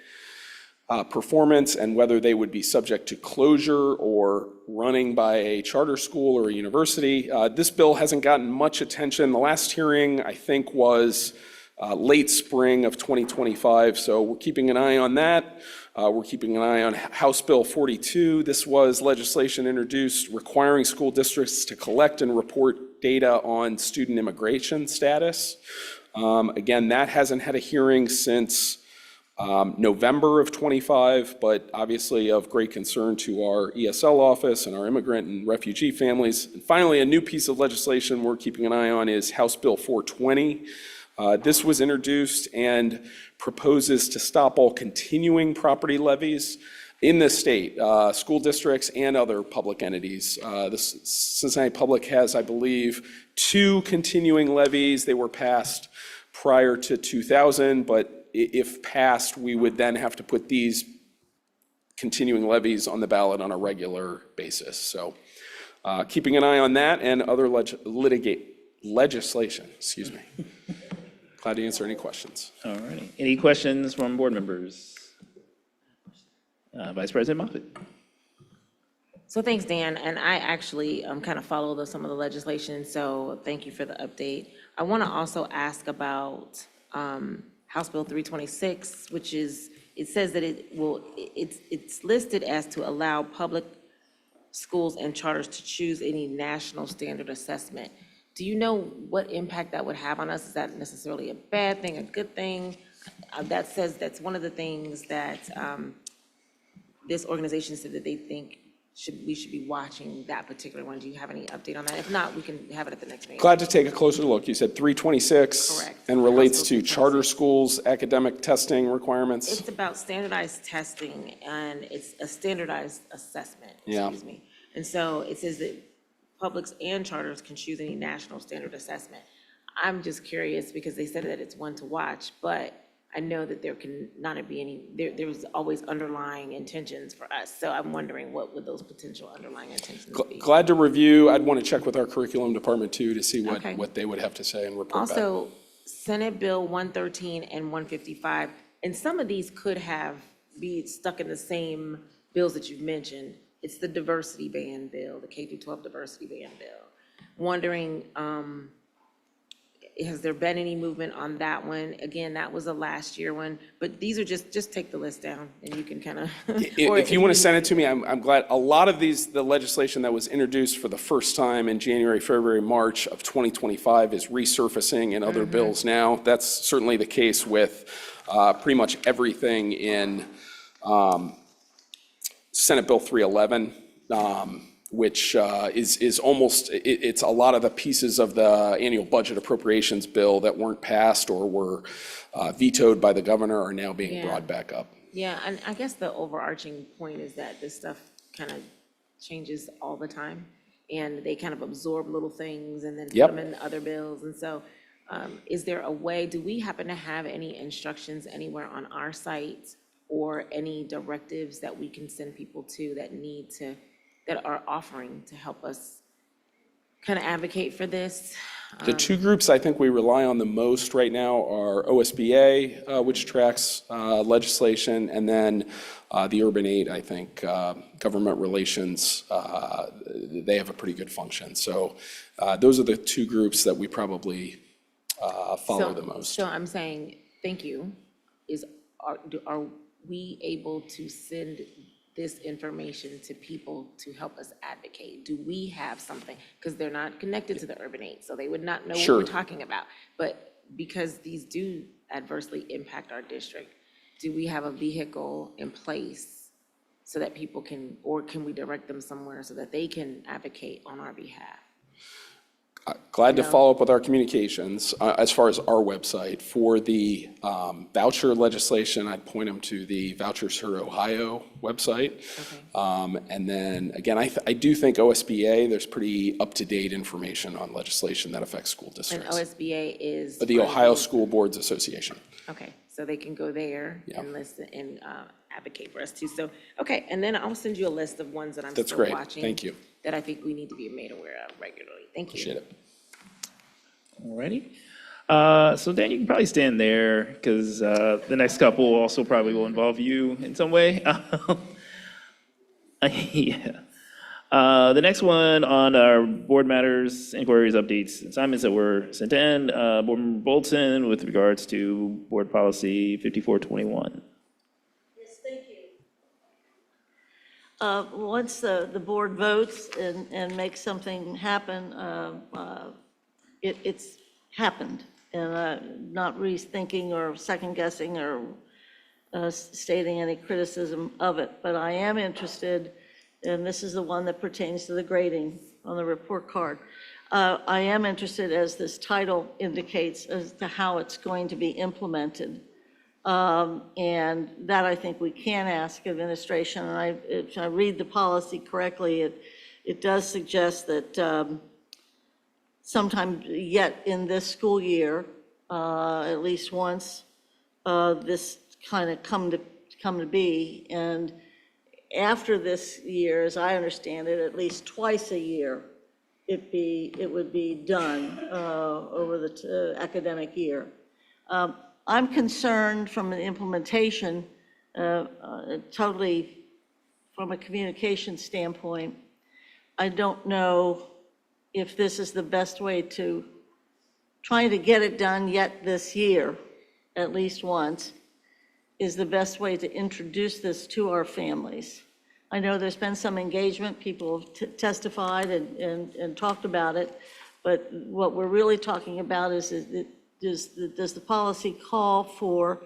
performance and whether they would be subject to closure or running by a charter school or a university. This bill hasn't gotten much attention. The last hearing, I think, was late spring of 2025, so we're keeping an eye on that. We're keeping an eye on House Bill 42. This was legislation introduced requiring school districts to collect and report data on student immigration status. Again, that hasn't had a hearing since November of 25, but obviously of great concern to our ESL office and our immigrant and refugee families. And finally, a new piece of legislation we're keeping an eye on is House Bill 420. This was introduced and proposes to stop all continuing property levies in the state, school districts and other public entities. The Cincinnati Public has, I believe, 2 continuing levies. They were passed prior to 2000, but if passed, we would then have to put these continuing levies on the ballot on a regular basis. So keeping an eye on that and other legislation, excuse me. Glad to answer any questions. All righty. Any questions from board members? Vice President Moffitt. So thanks, Dan. And I actually kind of follow some of the legislation, so thank you for the update. I want to also ask about House Bill 326, which is, it says that it's listed as to allow public schools and charters to choose any national standard assessment. Do you know what impact that would have on us? Is that necessarily a bad thing, a good thing? That says that's one of the things that this organization said that they think we should be watching that particular one. Do you have any update on that? If not, we can have it at the next meeting. Glad to take a closer look. You said 326. Correct. And relates to charter schools, academic testing requirements. It's about standardized testing, and it's a standardized assessment, excuse me. And so it says that publics and charters can choose any national standard assessment. I'm just curious because they said that it's one to watch, but I know that there can not be any, there was always underlying intentions for us. So I'm wondering what would those potential underlying intentions be? Glad to review. I'd want to check with our curriculum department too to see what they would have to say and report back. Also, Senate Bill 113 and 155, and some of these could be stuck in the same bills that you've mentioned. It's the diversity ban bill, the K-12 diversity ban bill. Wondering, has there been any movement on that one? Again, that was a last year one, but these are just take the list down and you can kind of. If you want to send it to me, I'm glad. A lot of the legislation that was introduced for the first time in January, February, March of 2025 is resurfacing in other bills now. That's certainly the case with pretty much everything in Senate Bill 311. Which is almost, it's a lot of the pieces of the annual budget appropriations bill that weren't passed or were vetoed by the governor are now being brought back up. Yeah, and I guess the overarching point is that this stuff kind of changes all the time, and they kind of absorb little things and then put them in other bills. And so is there a way, do we happen to have any instructions anywhere on our site or any directives that we can send people to that are offering to help us kind of advocate for this? The two groups I think we rely on the most right now are OSBA, which tracks legislation, and then the Urban Aid, I think, government relations, they have a pretty good function. So those are the two groups that we probably follow the most. So I'm saying, thank you, are we able to send this information to people to help us advocate? Do we have something? Because they're not connected to the Urban Aid, so they would not know what we're talking about. But because these do adversely impact our district, do we have a vehicle in place so that people can, or can we direct them somewhere so that they can advocate on our behalf? Glad to follow up with our communications as far as our website. For the voucher legislation, I'd point them to the Vouchers for Ohio website. And then, again, I do think OSBA, there's pretty up-to-date information on legislation that affects school And districts. OSBA is? The Ohio School Boards Association. Okay, so they can go there and listen and advocate for us too. So, okay, and then I'll send you a list of ones that I'm That's still great. watching. Thank you. That I think we need to be made aware of regularly. Thank you. Appreciate it. All righty. So Dan, you can probably stand there because the next couple also probably will involve you in some way. Yeah. The next one on our board matters, inquiries, updates, assignments that were sent in, Board Member Bolton with regards to Board Policy 5421. Yes, thank you. Once the board votes and makes something happen, it's happened. And not rethinking or second guessing or stating any criticism of it. But I am interested, and this is the one that pertains to the grading on the report card. I am interested, as this title indicates, as to how it's going to be implemented. And that I think we can ask administration. And if I read the policy correctly, it does suggest that sometime yet in this school year, at least once, this kind of come to be. And after this year, as I understand it, at least twice a year, it would be done over the academic year. I'm concerned from an implementation, totally from a communication standpoint. I don't know if this is the best way to trying to get it done yet this year, at least once, is the best way to introduce this to our families. I know there's been some engagement, people have testified and talked about it, but what we're really talking about is does the policy call for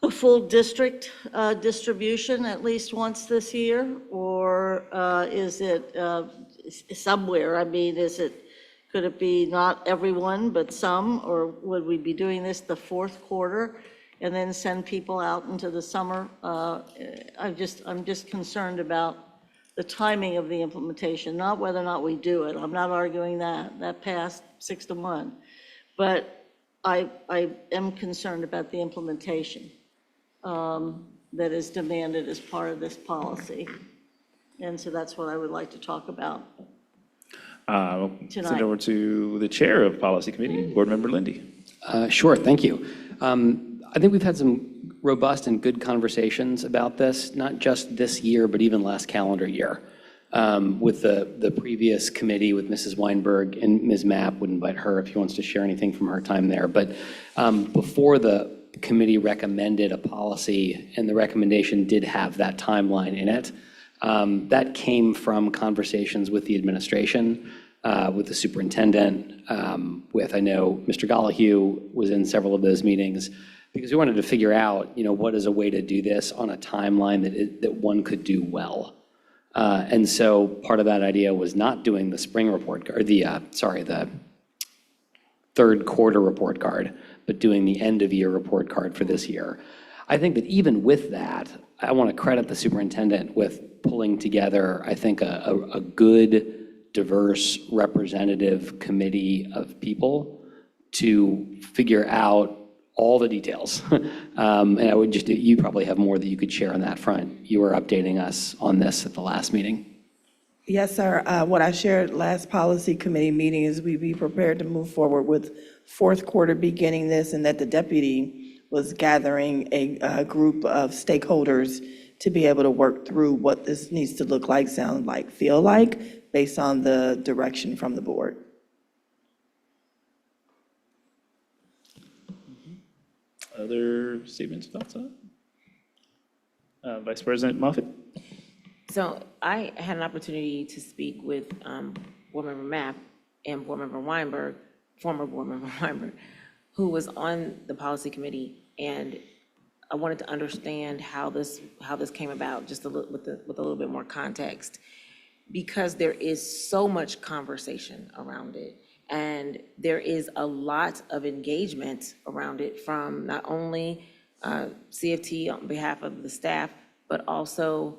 a full district distribution at least once this year? Or is it somewhere? I mean, could it be not everyone, but some? Or would we be doing this the fourth quarter and then send people out into the summer? I'm just concerned about the timing of the implementation, not whether or not we do it. I'm not arguing that passed 6 to 1. But I am concerned about the implementation that is demanded as part of this policy. And so that's what I would like to talk about Send it tonight. over to the chair of Policy Committee, Board Member Lindy. Sure, thank you. I think we've had some robust and good conversations about this, not just this year, but even last calendar year. With the previous committee with Mrs. Weinberg, and Ms. Mapp would invite her if she wants to share anything from her time there. But before the committee recommended a policy, and the recommendation did have that timeline in it, that came from conversations with the administration, with the superintendent, I know Mr. Gollahue was in several of those meetings, because we wanted to figure out, what is a way to do this on a timeline that one could do well. And so part of that idea was not doing the spring report, or the third quarter report card, but doing the end of year report card for this year. I think that even with that, I want to credit the superintendent with pulling together, I think, a good, diverse, representative committee of people to figure out all the details. And I would you probably have more that you could share on that front. You were updating us on this at the last meeting. Yes, sir. What I shared last policy committee meeting is we'd be prepared to move forward with fourth quarter beginning this, and that the deputy was gathering a group of stakeholders to be able to work through what this needs to look like, sound like, feel like, based on the direction from the board. Other statements, thoughts on it? Vice President Moffitt? So I had an opportunity to speak with Board Member Mapp and Board Member Weinberg, former Board Member Weinberg, who was on the policy committee, and I wanted to understand how this came about, just with a little bit more context, because there is so much conversation around it, and there is a lot of engagement around it from not only CFT on behalf of the staff, but also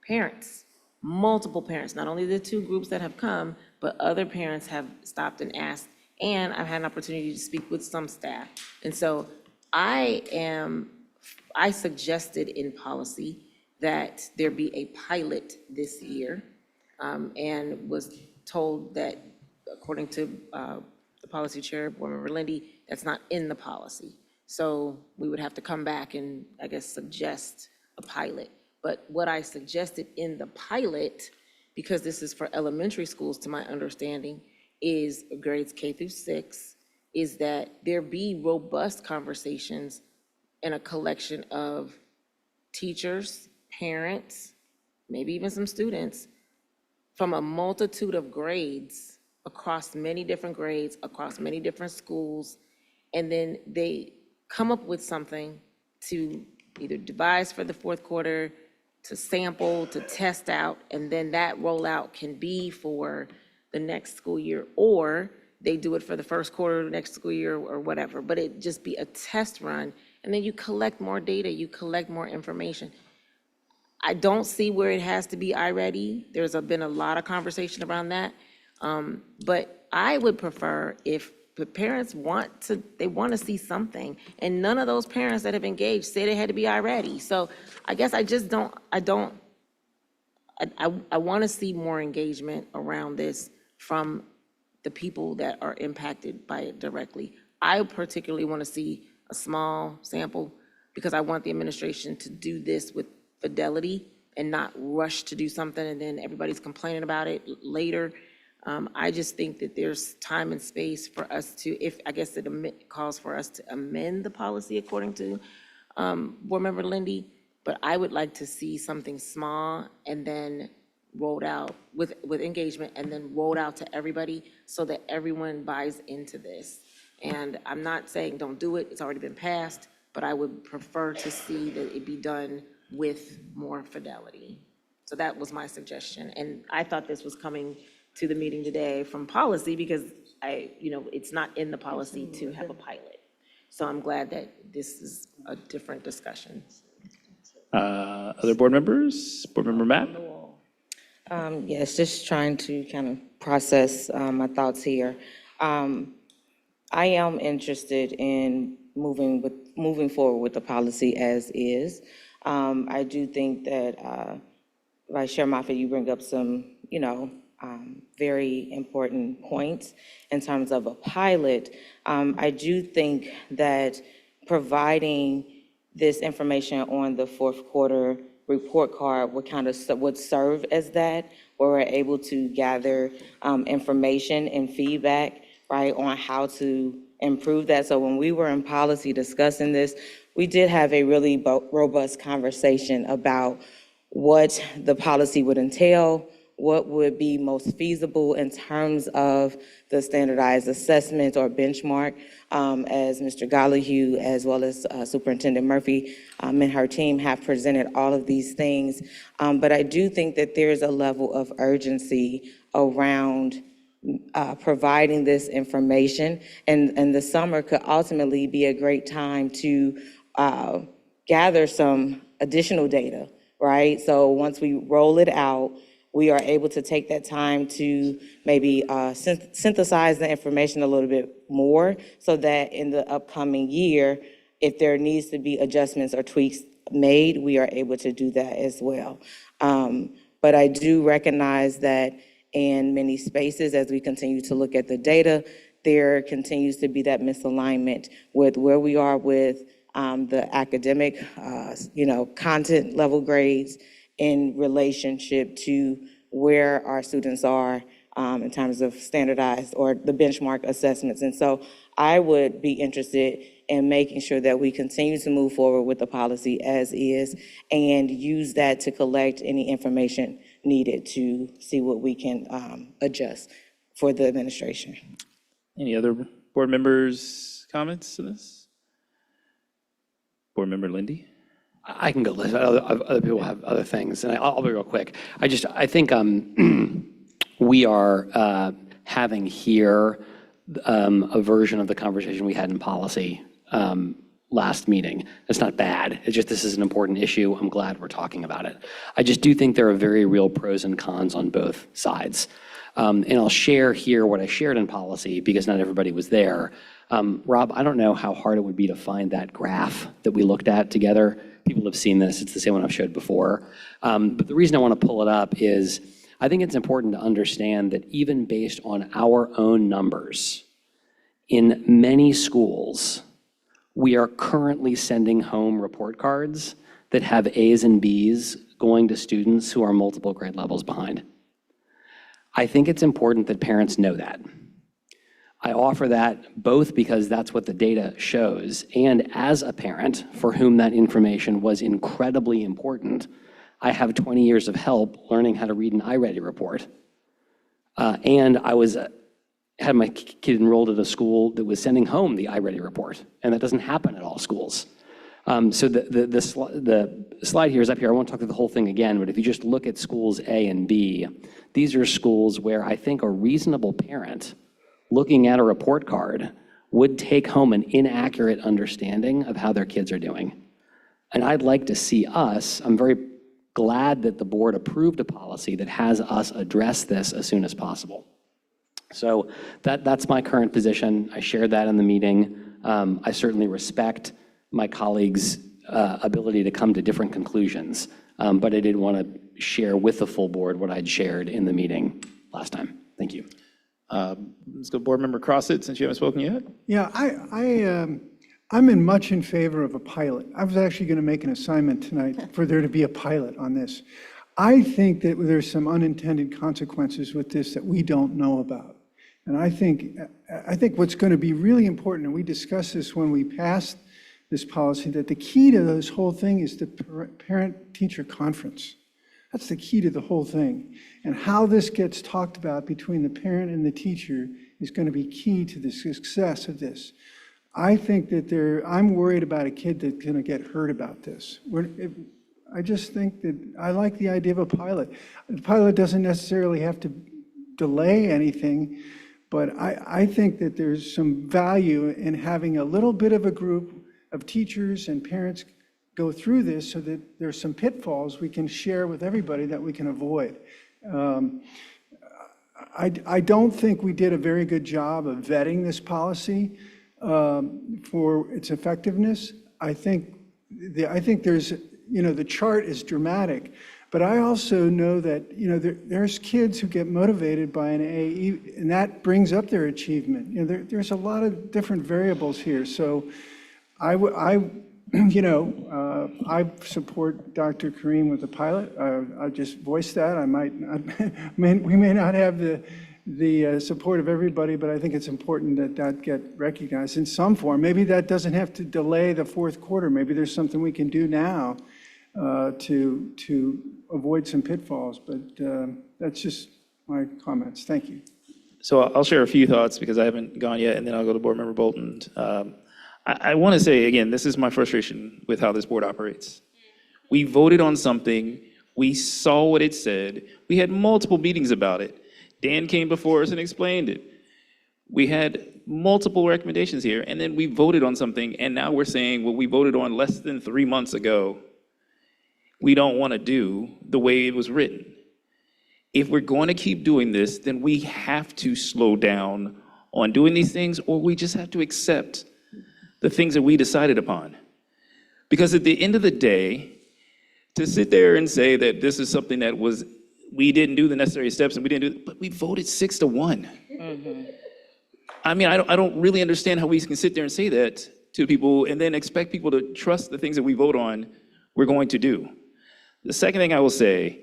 parents, multiple parents, not only the two groups that have come, but other parents have stopped and asked, and I've had an opportunity to speak with some staff. And so I suggested in policy that there be a pilot this year, and was told that, according to the policy chair, Board Member Lindy, that's not in the policy. So we would have to come back and, I guess, suggest a pilot. But what I suggested in the pilot, because this is for elementary schools, to my understanding, is grades K through 6, is that there be robust conversations and a collection of teachers, parents, maybe even some students, from a multitude of grades, across many different grades, across many different schools, and then they come up with something to either devise for the fourth quarter, to sample, to test out, and then that rollout can be for the next school year, or they do it for the first quarter of the next school year or whatever, but it just be a test run, and then you collect more data, you collect more information. I don't see where it has to be iReady. There's been a lot of conversation around that, but I would prefer if but parents they want to see something. And none of those parents that have engaged say they had to be iReady. So I guess I want to see more engagement around this from the people that are impacted by it directly. I particularly want to see a small sample because I want the administration to do this with fidelity and not rush to do something and then everybody's complaining about it later. I just think that there's time and space for us to, I guess it calls for us to amend the policy according to Board Member Lindy, but I would like to see something small and then rolled out with engagement and then rolled out to everybody so that everyone buys into this. And I'm not saying don't do it, it's already been passed, but I would prefer to see that it be done with more fidelity. So that was my suggestion. And I thought this was coming to the meeting today from policy because it's not in the policy to have a pilot. So I'm glad that this is a different discussion. Other board members? Board Member Mapp? Yes, just trying to kind of process my thoughts here. I am interested in moving forward with the policy as is. I do think that Vice Chair Moffitt, you bring up some, very important points in terms of a pilot. I do think that providing this information on the fourth quarter report card would serve as that, where we're able to gather information and feedback, right, on how to improve that. So when we were in policy discussing this, we did have a really robust conversation about what the policy would entail, what would be most feasible in terms of the standardized assessment or benchmark, as Mr. Gollihue, as well as Superintendent Murphy and her team have presented all of these things. But I do think that there's a level of urgency around providing this information, and the summer could ultimately be a great time to gather some additional data, right? So once we roll it out, we are able to take that time to maybe synthesize the information a little bit more so that in the upcoming year, if there needs to be adjustments or tweaks made, we are able to do that as well. But I do recognize that in many spaces, as we continue to look at the data, there continues to be that misalignment with where we are with the academic, content level grades in relationship to where our students are in terms of standardized or the benchmark assessments. And so I would be interested in making sure that we continue to move forward with the policy as is and use that to collect any information needed to see what we can adjust for the administration. Any other board members' comments to this? Board Member Lindy? I can go listen. Other people have other things, and I'll be real quick. I think we are having here a version of the conversation we had in policy last meeting. It's not bad. It's just this is an important issue. I'm glad we're talking about it. I just do think there are very real pros and cons on both sides. And I'll share here what I shared in policy because not everybody was there. Rob, I don't know how hard it would be to find that graph that we looked at together. People have seen this. It's the same one I've showed before. But the reason I want to pull it up is I think it's important to understand that even based on our own numbers, in many schools, we are currently sending home report cards that have A's and B's going to students who are multiple grade levels behind. I think it's important that parents know that. I offer that both because that's what the data shows, and as a parent for whom that information was incredibly important, I have 20 years of help learning how to read an iReady report. And I had my kid enrolled at a school that was sending home the iReady report, and that doesn't happen at all schools. So the slide here is up here. I won't talk through the whole thing again, but if you just look at schools A and B, these are schools where I think a reasonable parent looking at a report card would take home an inaccurate understanding of how their kids are doing. And I'd like to see us, I'm very glad that the board approved a policy that has us address this as soon as possible. So that's my current position. I shared that in the meeting. I certainly respect my colleagues' ability to come to different conclusions, but I did want to share with the full board what I'd shared in the meeting last time. Thank you. Let's go Board Member Crossit, since you haven't spoken yet. Yeah, I'm much in favor of a pilot. I was actually going to make an assignment tonight for there to be a pilot on this. I think that there's some unintended consequences with this that we don't know about. And I think what's going to be really important, and we discussed this when we passed this policy, that the key to this whole thing is the parent-teacher conference. That's the key to the whole thing. And how this gets talked about between the parent and the teacher is going to be key to the success of this. I think that I'm worried about a kid that's going to get hurt about this. I just think that I like the idea of a pilot. The pilot doesn't necessarily have to delay anything, but I think that there's some value in having a little bit of a group of teachers and parents go through this so that there's some pitfalls we can share with everybody that we can avoid. I don't think we did a very good job of vetting this policy for its effectiveness. I think there's, the chart is dramatic, but I also know that, there's kids who get motivated by an A, and that brings up their achievement. There's a lot of different variables here. So I support Dr. Kareem with the pilot. I just voiced that. We may not have the support of everybody, but I think it's important that get recognized in some form. Maybe that doesn't have to delay the fourth quarter. Maybe there's something we can do now to avoid some pitfalls, but that's just my comments. Thank you. So I'll share a few thoughts because I haven't gone yet, and then I'll go to Board Member Bolton. I want to say, again, this is my frustration with how this board operates. We voted on something. We saw what it said. We had multiple meetings about it. Dan came before us and explained it. We had multiple recommendations here, and then we voted on something, and now we're saying what we voted on less than 3 months ago, we don't want to do the way it was written. If we're going to keep doing this, then we have to slow down on doing these things, or we just have to accept the things that we decided upon. Because at the end of the day, to sit there and say that this is something that we didn't do the necessary steps and we didn't do, but we voted 6-1. Mm-hmm. I mean, I don't really understand how we can sit there and say that to people and then expect people to trust the things that we vote on we're going to do. The second thing I will say,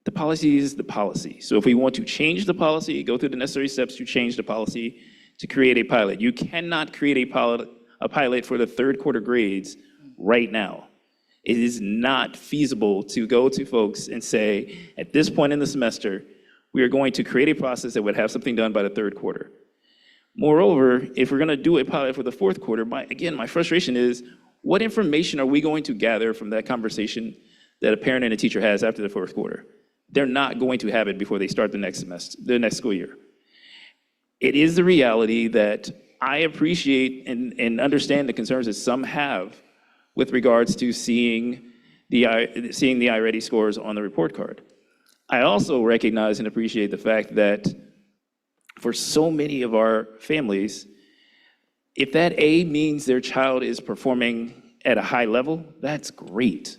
the policy is the policy. So if we want to change the policy, go through the necessary steps to change the policy to create a pilot. You cannot create a pilot for the third quarter grades right now. It is not feasible to go to folks and say, at this point in the semester, we are going to create a process that would have something done by the third quarter. Moreover, if we're going to do a pilot for the fourth quarter, my frustration is, what information are we going to gather from that conversation that a parent and a teacher has after the fourth quarter? They're not going to have it before they start the next semester, the next school year. It is the reality that I appreciate and understand the concerns that some have with regards to seeing the iReady scores on the report card. I also recognize and appreciate the fact that for so many of our families, if that A means their child is performing at a high level, that's great.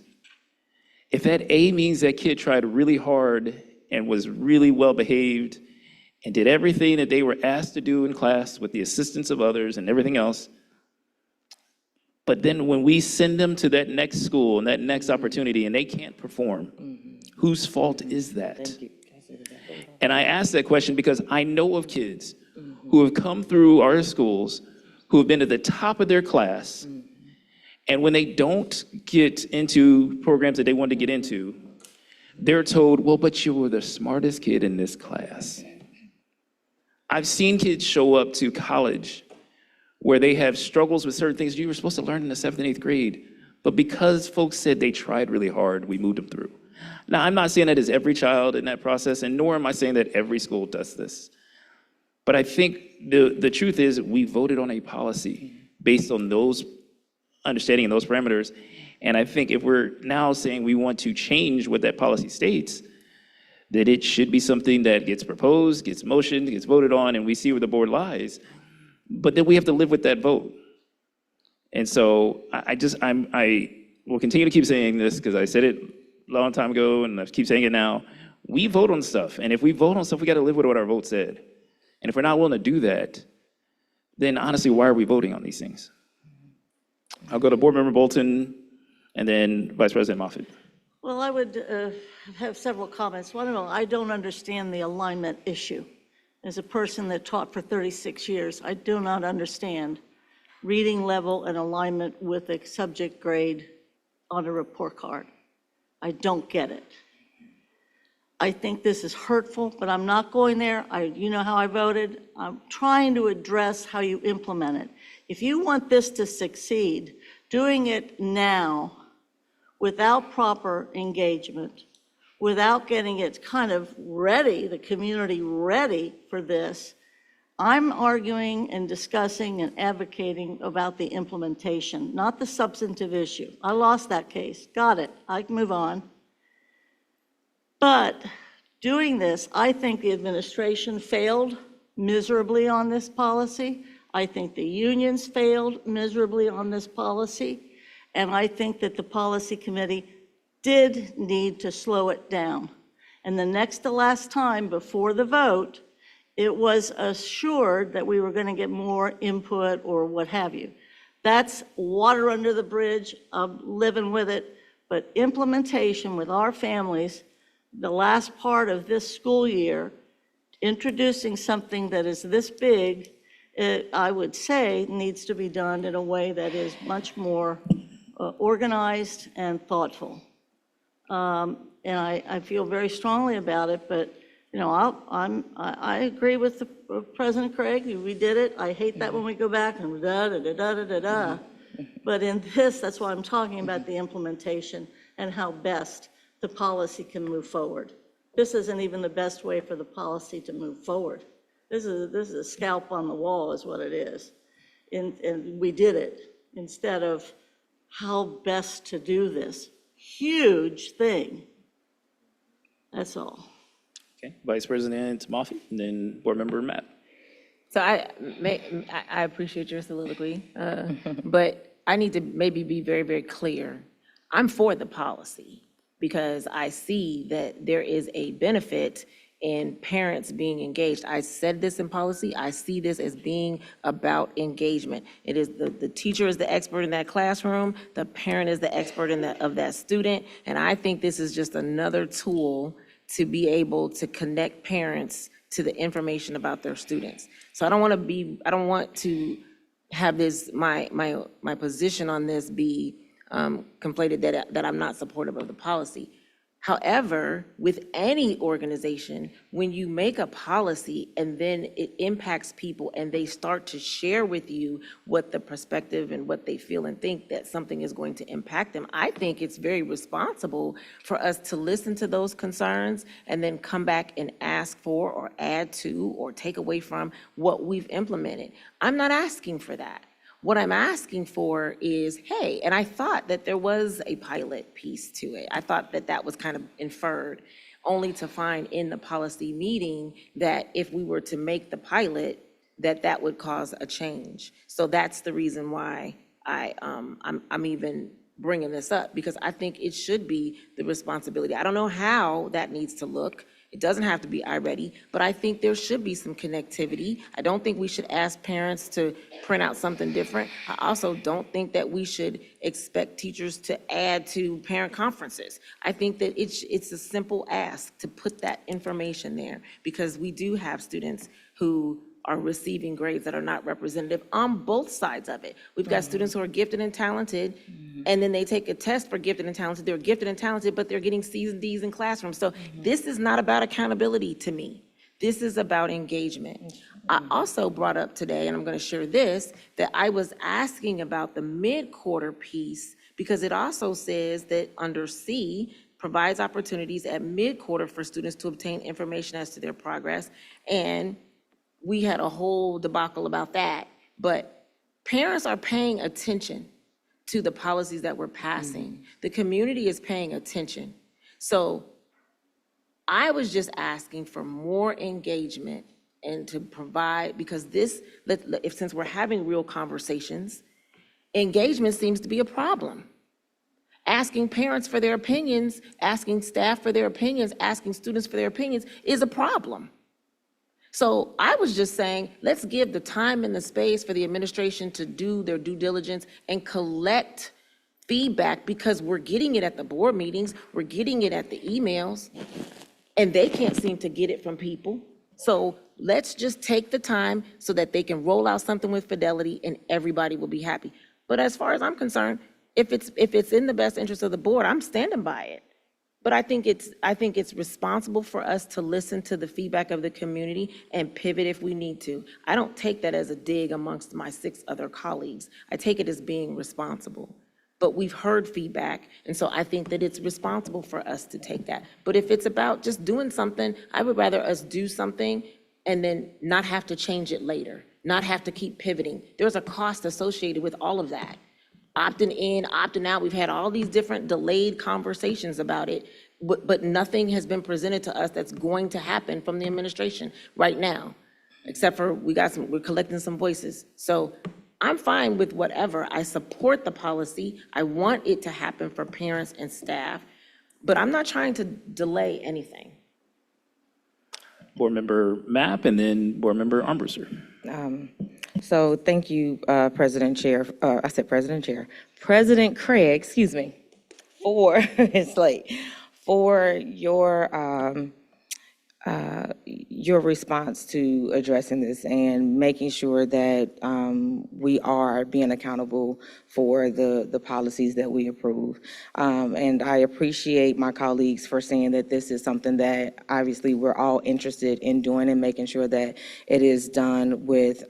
If that A means that kid tried really hard and was really well behaved and did everything that they were asked to do in class with the assistance of others and everything else, but then when we send them to that next school and that next opportunity and they can't perform, whose fault is that? And I ask that question because I know of kids who have come through our schools who have been at the top of their class, and when they don't get into programs that they want to get into, they're told, well, but you were the smartest kid in this class. I've seen kids show up to college where they have struggles with certain things you were supposed to learn in the 7th and 8th grade, but because folks said they tried really hard, we moved them through. Now, I'm not saying that is every child in that process, and nor am I saying that every school does this. But I think the truth is we voted on a policy based on those understanding and those parameters. And I think if we're now saying we want to change what that policy states, then it should be something that gets proposed, gets motioned, gets voted on, and we see where the board lies. But then we have to live with that vote. And so I will continue to keep saying this because I said it a long time ago and I keep saying it now. We vote on stuff. And if we vote on stuff, we got to live with what our vote said. And if we're not willing to do that, then honestly, why are we voting on these things? I'll go to Board Member Bolton and then Vice President Moffitt. Well, I would have several comments. One of them, I don't understand the alignment issue. As a person that taught for 36 years, I do not understand reading level and alignment with a subject grade on a report card. I don't get it. I think this is hurtful, but I'm not going there. You know how I voted. I'm trying to address how you implement it. If you want this to succeed, doing it now without proper engagement, without getting it kind of ready, the community ready for this, I'm arguing and discussing and advocating about the implementation, not the substantive issue. I lost that case. Got it. I can move on. But doing this, I think the administration failed miserably on this policy. I think the unions failed miserably on this policy. And I think that the policy committee did need to slow it down. And the next to last time before the vote, it was assured that we were going to get more input or what have you. That's water under the bridge. I'm living with it. But implementation with our families, the last part of this school year, introducing something that is this big, I would say needs to be done in a way that is much more organized and thoughtful. And I feel very strongly about it, but you know, I agree with President Craig. We did it. I hate that when we go back and da-da-da-da-da-da-da. But in this, that's why I'm talking about the implementation and how best the policy can move forward. This isn't even the best way for the policy to move forward. This is a scalp on the wall is what it is. And we did it instead of how best to do this huge thing. That's all. Okay, Vice President Moffitt, and then Board Member Matt. So I appreciate your soliloquy, but I need to maybe be very, very clear. I'm for the policy because I see that there is a benefit in parents being engaged. I said this in policy. I see this as being about engagement. It is the teacher is the expert in that classroom. The parent is the expert of that student. And I think this is just another tool to be able to connect parents to the information about their students. So I don't want to have this, my position on this be conflated that I'm not supportive of the policy. However, with any organization, when you make a policy and then it impacts people and they start to share with you what the perspective and what they feel and think that something is going to impact them, I think it's very responsible for us to listen to those concerns and then come back and ask for or add to or take away from what we've implemented. I'm not asking for that. What I'm asking for is, hey, and I thought that there was a pilot piece to it. I thought that that was kind of inferred, only to find in the policy meeting that if we were to make the pilot, that would cause a change. So that's the reason why I'm even bringing this up, because I think it should be the responsibility. I don't know how that needs to look. It doesn't have to be iReady, but I think there should be some connectivity. I don't think we should ask parents to print out something different. I also don't think that we should expect teachers to add to parent conferences. I think that it's a simple ask to put that information there, because we do have students who are receiving grades that are not representative on both sides of it. We've got students who are gifted and talented, and then they take a test for gifted and talented. They're gifted and talented, but they're getting C's and D's in classrooms. So this is not about accountability to me. This is about engagement. I also brought up today, and I'm going to share this, that I was asking about the mid-quarter piece, because it also says that under C, provides opportunities at mid-quarter for students to obtain information as to their progress. And we had a whole debacle about that, but parents are paying attention to the policies that we're passing. The community is paying attention. So I was just asking for more engagement and to provide, because since we're having real conversations, engagement seems to be a problem. Asking parents for their opinions, asking staff for their opinions, asking students for their opinions is a problem. So I was just saying, let's give the time and the space for the administration to do their due diligence and collect feedback, because we're getting it at the board meetings, we're getting it at the emails, and they can't seem to get it from people. So let's just take the time so that they can roll out something with fidelity and everybody will be happy. But as far as I'm concerned, if it's in the best interest of the board, I'm standing by it. But I think it's responsible for us to listen to the feedback of the community and pivot if we need to. I don't take that as a dig amongst my 6 other colleagues. I take it as being responsible. But we've heard feedback, and so I think that it's responsible for us to take that. But if it's about just doing something, I would rather us do something and then not have to change it later, not have to keep pivoting. There's a cost associated with all of that. Opting in, opting out, we've had all these different delayed conversations about it, but nothing has been presented to us that's going to happen from the administration right now, except for we're collecting some voices. So I'm fine with whatever. I support the policy. I want it to happen for parents and staff, but I'm not trying to delay anything. Board Member Mapp, and then Board Member Armbruster. So thank you, President Chair, President Craig, excuse me, for, it's late, for your response to addressing this and making sure that we are being accountable for the policies that we approve. And I appreciate my colleagues for saying that this is something that obviously we're all interested in doing and making sure that it is done with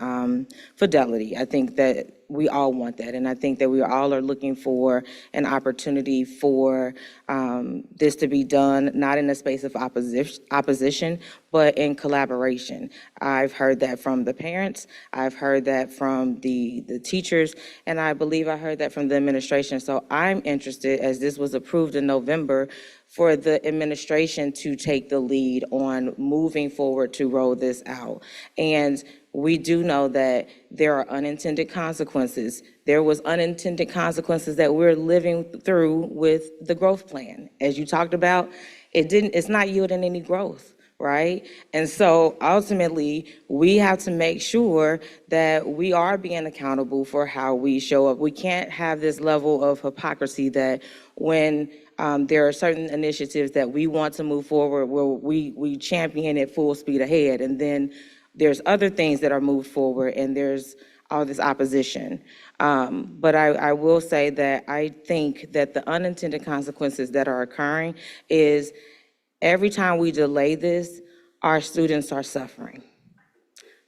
fidelity. I think that we all want that, and I think that we all are looking for an opportunity for this to be done, not in a space of opposition, but in collaboration. I've heard that from the parents, I've heard that from the teachers, and I believe I heard that from the administration. So I'm interested, as this was approved in November, for the administration to take the lead on moving forward to roll this out. And we do know that there are unintended consequences. There was unintended consequences that we're living through with the growth plan. As you talked about, it's not yielding any growth, right? And so ultimately, we have to make sure that we are being accountable for how we show up. We can't have this level of hypocrisy that when there are certain initiatives that we want to move forward, where we champion it full speed ahead, and then there's other things that are moved forward and there's all this opposition. But I will say that I think that the unintended consequences that are occurring is every time we delay this, our students are suffering.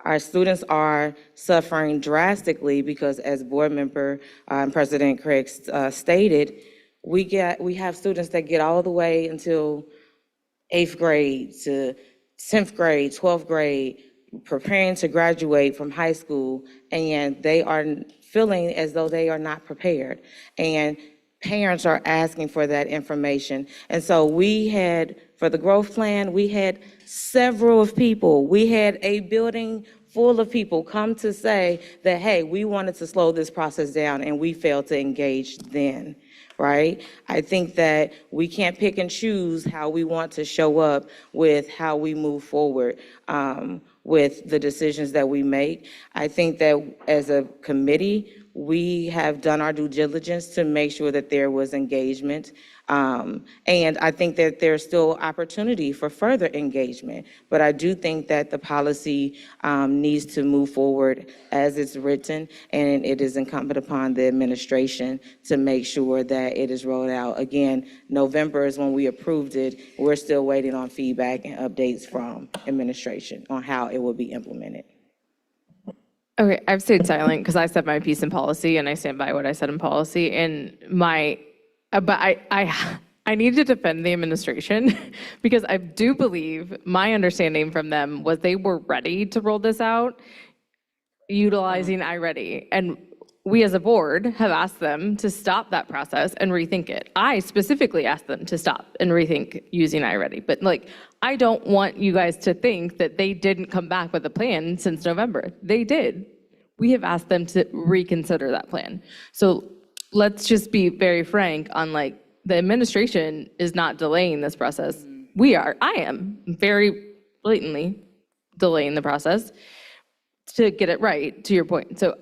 Our students are suffering drastically because, as board member President Craig stated, we have students that get all the way until 8th grade to 10th grade, 12th grade, preparing to graduate from high school, and they are feeling as though they are not prepared. And parents are asking for that information. And so we had, for the growth plan, we had several people. We had a building full of people come to say that, hey, we wanted to slow this process down, and we failed to engage then. Right? I think that we can't pick and choose how we want to show up with how we move forward with the decisions that we make. I think that as a committee, we have done our due diligence to make sure that there was engagement. And I think that there's still opportunity for further engagement. But I do think that the policy needs to move forward as it's written, and it is incumbent upon the administration to make sure that it is rolled out. Again, November is when we approved it. We're still waiting on feedback and updates from administration on how it will be implemented. Okay, I've stayed silent because I said my piece in policy and I stand by what I said in policy. And but I need to defend the administration because I do believe my understanding from them was they were ready to roll this out utilizing iReady. And we as a board have asked them to stop that process and rethink it. I specifically asked them to stop and rethink using iReady. But like, I don't want you guys to think that they didn't come back with a plan since November. They did. We have asked them to reconsider that plan. So let's just be very frank on like, the administration is not delaying this process. We are. I am very blatantly delaying the process to get it right, to your point. So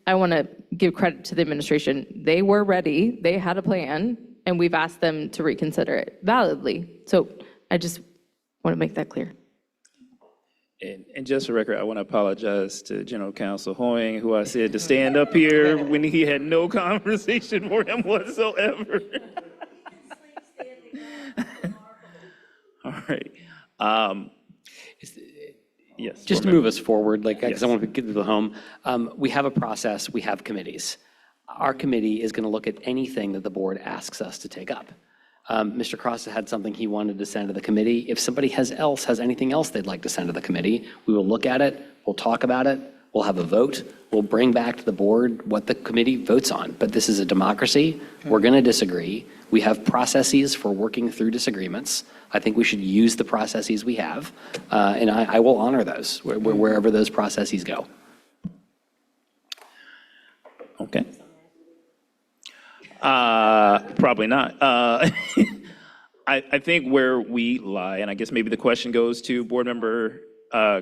I want to give credit to the administration. They were ready, they had a plan, and we've asked them to reconsider it validly. So I just want to make that clear. And just for record, I want to apologize to General Counsel Hoying, who I said to stand up here when he had no conversation for him whatsoever. All right. Yes. Just to move us forward, like, because I want to get to the home, we have a process, we have committees. Our committee is going to look at anything that the board asks us to take up. Mr. Cross had something he wanted to send to the committee. If somebody has anything else they'd like to send to the committee, we will look at it, we'll talk about it, we'll have a vote, we'll bring back to the board what the committee votes on. But this is a democracy. We're going to disagree. We have processes for working through disagreements. I think we should use the processes we have, and I will honor those wherever those processes go. Okay. Probably not. I think where we lie, and I guess maybe the question goes to Board Member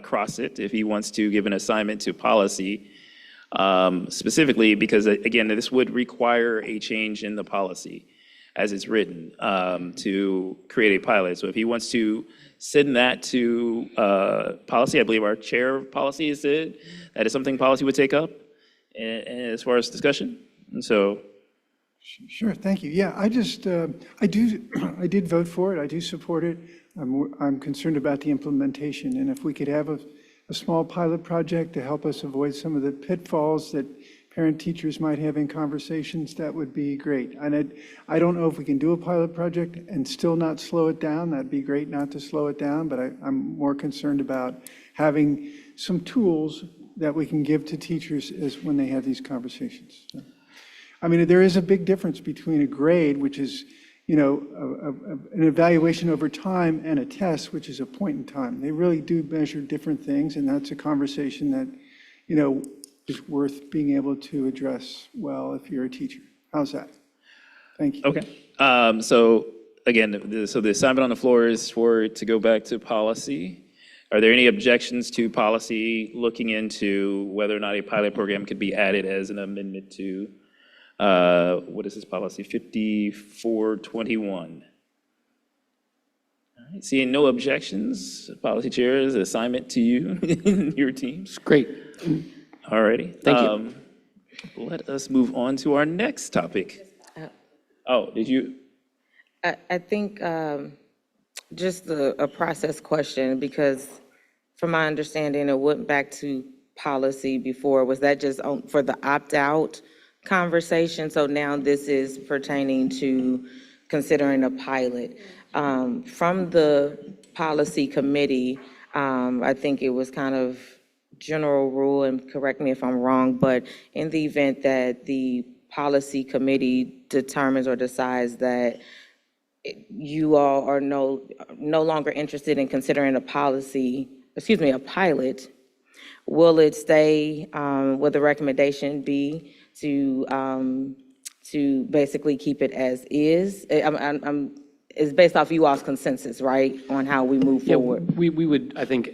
Crossett, if he wants to give an assignment to policy, specifically because, again, this would require a change in the policy as it's written to create a pilot. So if he wants to send that to policy, I believe our chair of policy has said that is something policy would take up as far as discussion. And so. Sure, thank you. Yeah, I did vote for it. I do support it. I'm concerned about the implementation, and if we could have a small pilot project to help us avoid some of the pitfalls that parent teachers might have in conversations, that would be great. And I don't know if we can do a pilot project and still not slow it down. That'd be great not to slow it down, but I'm more concerned about having some tools that we can give to teachers as when they have these conversations. So, I mean, there is a big difference between a grade, which is, an evaluation over time, and a test, which is a point in time. They really do measure different things, and that's a conversation that, is worth being able to address well if you're a teacher. How's that? Thank you. Okay. So again, the assignment on the floor is for it to go back to policy. Are there any objections to policy looking into whether or not a pilot program could be added as an amendment to what is this policy, 5421? All right, seeing no objections, policy chair's assignment to you and your teams. Great. All righty. Thank you. Let us move on to our next topic. Oh, did you? I think just a process question, because from my understanding, it went back to policy before. Was that just for the opt-out conversation? So now this is pertaining to considering a pilot. From the policy committee, I think it was kind of general rule, and correct me if I'm wrong, but in the event that the policy committee determines or decides that you all are no longer interested in considering a pilot, will it stay, will the recommendation be to basically keep it as is? It's based off you all's consensus, right, on how we move forward? We would, I think,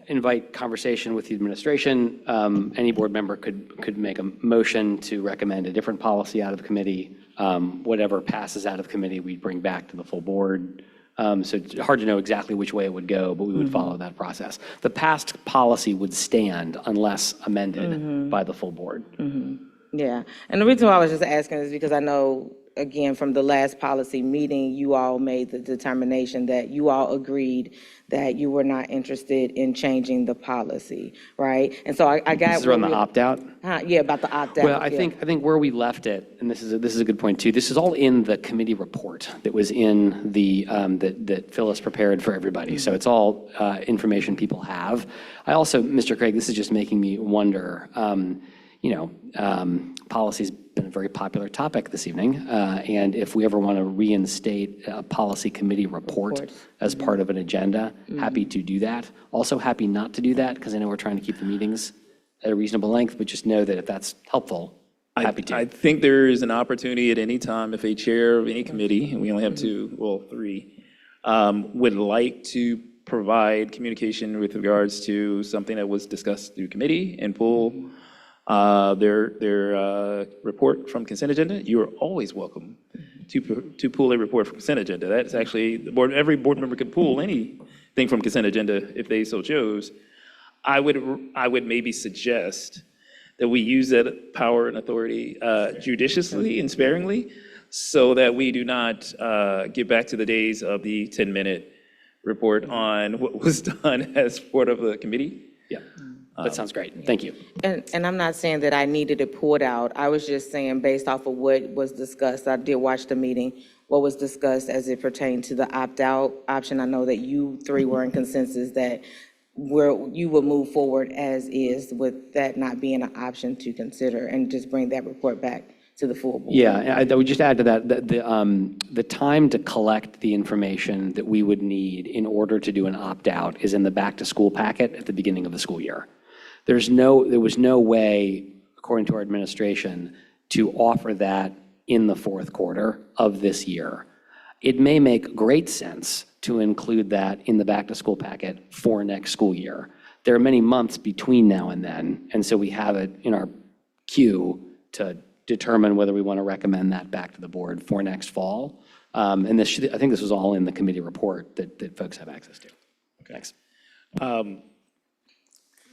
invite conversation with the administration. Any board member could make a motion to recommend a different policy out of the committee. Whatever passes out of committee, we'd bring back to the full board. So it's hard to know exactly which way it would go, but we would follow that process. The past policy would stand unless amended by the full board. Yeah, and the reason why I was just asking is because I know, again, from the last policy meeting, you all made the determination that you all agreed that you were not interested in changing the policy, right? And so I got. This is around the opt-out? Yeah, about the opt-out. Well, I think where we left it, and this is a good point too, this is all in the committee report that was in the, that Phyllis prepared for everybody. So it's all information people have. I also, Mr. Craig, this is just making me wonder, Policy's been a very popular topic this evening, and if we ever want to reinstate a policy committee report as part of an agenda, happy to do that. Also happy not to do that, because I know we're trying to keep the meetings at a reasonable length, but just know that if that's helpful, happy to. I think there is an opportunity at any time if a chair of any committee, and we only have two, well, three, would like to provide communication with regards to something that was discussed through committee and pull their report from consent agenda, you are always welcome to pull a report from consent agenda. That's actually, every board member could pull anything from consent agenda if they so chose. I would maybe suggest that we use that power and authority judiciously and sparingly, so that we do not get back to the days of the 10-minute report on what was done as part of the committee. Yeah, that sounds great. Thank you. And I'm not saying that I needed it pulled out. I was just saying, based off of what was discussed, I did watch the meeting, what was discussed as it pertained to the opt-out option. I know that you three were in consensus that you will move forward as is, with that not being an option to consider, and just bring that report back to the full board. Yeah, I would just add to that, the time to collect the information that we would need in order to do an opt-out is in the back-to-school packet at the beginning of the school year. There was no way, according to our administration, to offer that in the fourth quarter of this year. It may make great sense to include that in the back-to-school packet for next school year. There are many months between now and then, and so we have it in our queue to determine whether we want to recommend that back to the board for next fall. And I think this was all in the committee report that folks have access to. Thanks.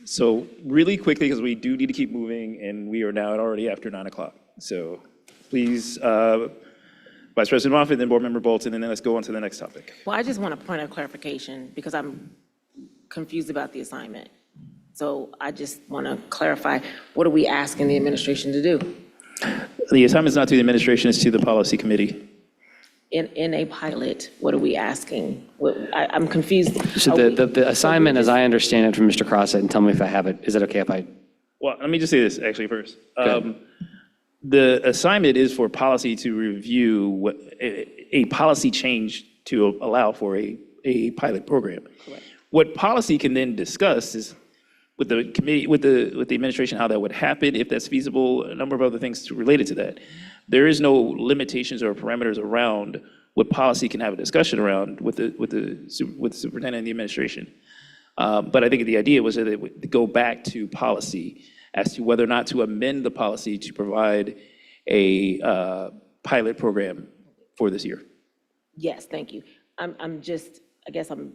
So really quickly, because we do need to keep moving, and we are now already after 9 o'clock. So please, Vice President Moffitt, then Board Member Bolton, and then let's go on to the next topic. Well, I just want a point of clarification because I'm confused about the assignment. So I just want to clarify, what are we asking the administration to do? The assignment is not to the administration, it's to the policy committee. In a pilot, what are we asking? I'm confused. So the assignment, as I understand it from Mr. Crossett, and tell me if I have it, is it okay if I? Well, let me just say this actually first. The assignment is for policy to review a policy change to allow for a pilot program. Correct. What policy can then discuss is with the committee, with the administration, how that would happen, if that's feasible, a number of other things related to that. There is no limitations or parameters around what policy can have a discussion around with the superintendent and the administration. But I think the idea was that it would go back to policy as to whether or not to amend the policy to provide a pilot program for this year. Yes, thank you. I'm just, I guess I'm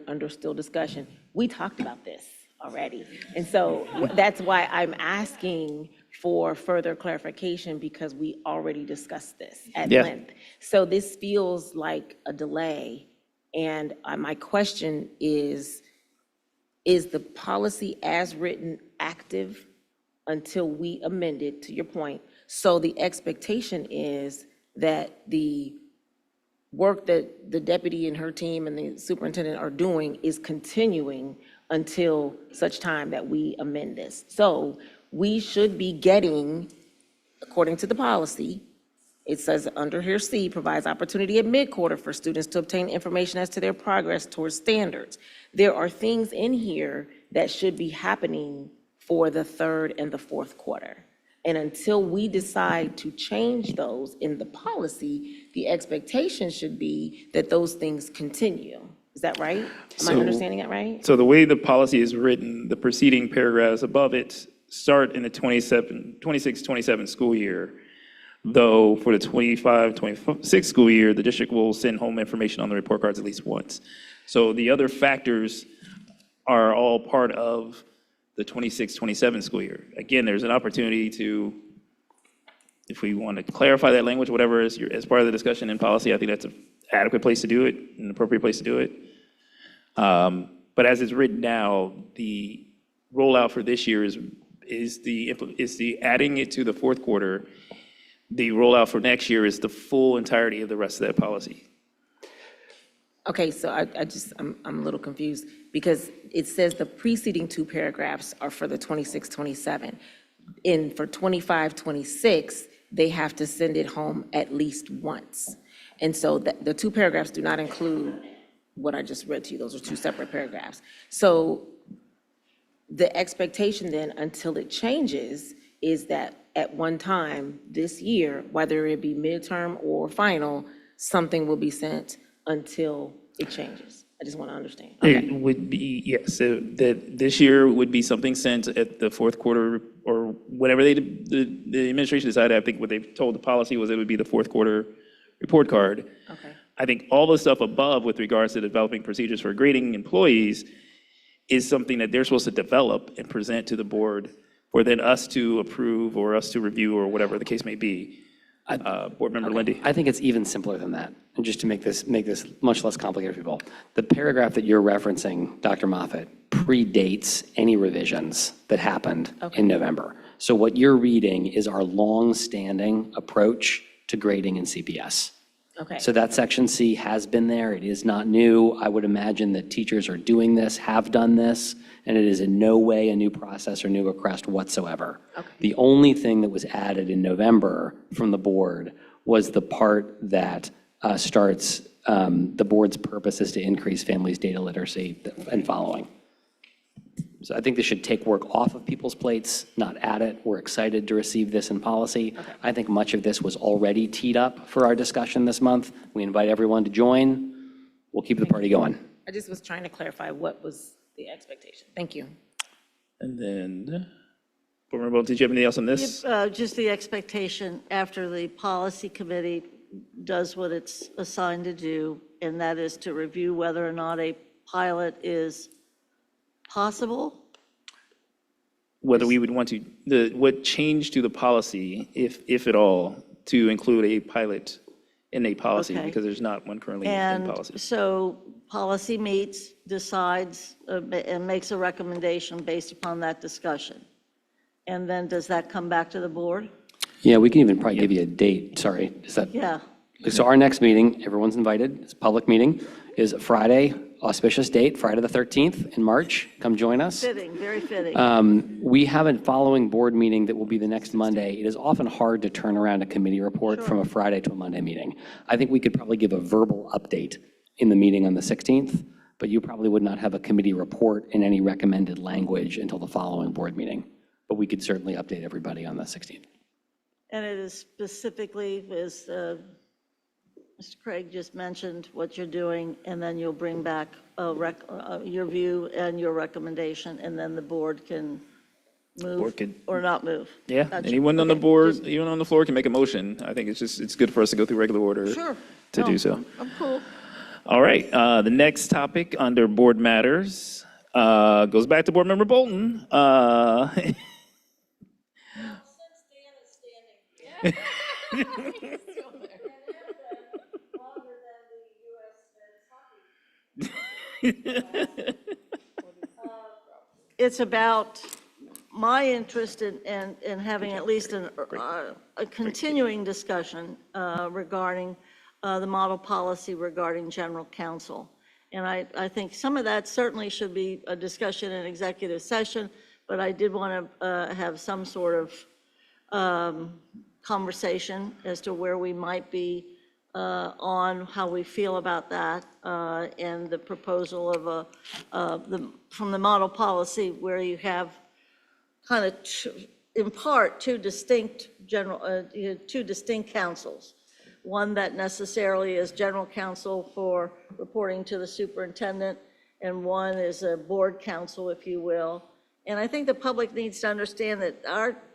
under still discussion. We talked about this already. And so that's why I'm asking for further clarification, because we already discussed this at length. So this feels like a delay. And my question is the policy as written active until we amend it, to your point? So the expectation is that the work that the deputy and her team and the superintendent are doing is continuing until such time that we amend this. So we should be getting, according to the policy, it says under here C, provides opportunity at mid-quarter for students to obtain information as to their progress towards standards. There are things in here that should be happening for the third and the fourth quarter. And until we decide to change those in the policy, the expectation should be that those things continue. Is that right? Am I understanding that right? So the way the policy is written, the preceding paragraphs above it start in the 26-27 school year, though for the 25-26 school year, the district will send home information on the report cards at least once. So the other factors are all part of the 26-27 school year. Again, there's an opportunity to, if we want to clarify that language, whatever is as part of the discussion in policy, I think that's an adequate place to do it, an appropriate place to do it. But as it's written now, the rollout for this year is the adding it to the fourth quarter. The rollout for next year is the full entirety of the rest of that policy. Okay, so I'm a little confused because it says the preceding two paragraphs are for the 26-27. for 25, 26, they have to send it home at least once. And so the two paragraphs do not include what I just read to you. Those are two separate paragraphs. So the expectation then, until it changes, is that at one time this year, whether it be midterm or final, something will be sent until it changes. I just want to understand. It would be, yes, so that this year would be something sent at the fourth quarter or whatever the administration decided. I think what they've told the policy was it would be the fourth quarter report card. Okay. I think all the stuff above with regards to developing procedures for grading employees is something that they're supposed to develop and present to the board for then us to approve or us to review or whatever the case may be. Board Member Lindy. I think it's even simpler than that, and just to make this much less complicated for people. The paragraph that you're referencing, Dr. Moffett, predates any revisions that happened in November. So what you're reading is our long-standing approach to grading in CPS. Okay. So that section C has been there. It is not new. I would imagine that teachers are doing this, have done this, and it is in no way a new process or new request whatsoever. Okay. The only thing that was added in November from the board was the part that starts the board's purpose is to increase families' data literacy and following. So I think this should take work off of people's plates, not add it. We're excited to receive this in policy. I think much of this was already teed up for our discussion this month. We invite everyone to join. We'll keep the party going. I just was trying to clarify what was the expectation. Thank you. And then, Board Member Bolton, did you have anything else on this? Just the expectation after the policy committee does what it's assigned to do, and that is to review whether or not a pilot is possible. Whether we would want to, what change to the policy, if at all, to include a pilot in a policy, Okay. because there's not one currently in And policy. so policy meets, decides, and makes a recommendation based upon that discussion. And then does that come back to the board? Yeah, we can even probably give you a date. Sorry. Is that? Yeah. So our next meeting, everyone's invited, it's a public meeting, is Friday, auspicious date, Friday the 13th in March. Come join us. Fitting, very fitting. We have a following board meeting that will be the next Monday. It is often hard to turn around a committee report from a Friday to a Monday meeting. I think we could probably give a verbal update in the meeting on the 16th, but you probably would not have a committee report in any recommended language until the following board meeting. But we could certainly update everybody on the 16th. And it is specifically, as Mr. Craig just mentioned, what you're doing, and then you'll bring back your view and your recommendation, and then the board can move Board can- or not move. Yeah, Gotcha. anyone on the Okay, board, just- even on the floor can make a motion. I think it's good for us to go through regular order Sure. to No, do so. I'm cool. All right, the next topic under board matters goes back to Board Member Bolton. It's about my interest in having at least a continuing discussion regarding the model policy regarding general counsel. And I think some of that certainly should be a discussion in executive session, but I did want to have some sort of conversation as to where we might be on how we feel about that and the proposal of from the model policy where you have kind of, in part, two distinct councils. One that necessarily is general counsel for reporting to the superintendent, and one is a board counsel, if you will. And I think the public needs to understand that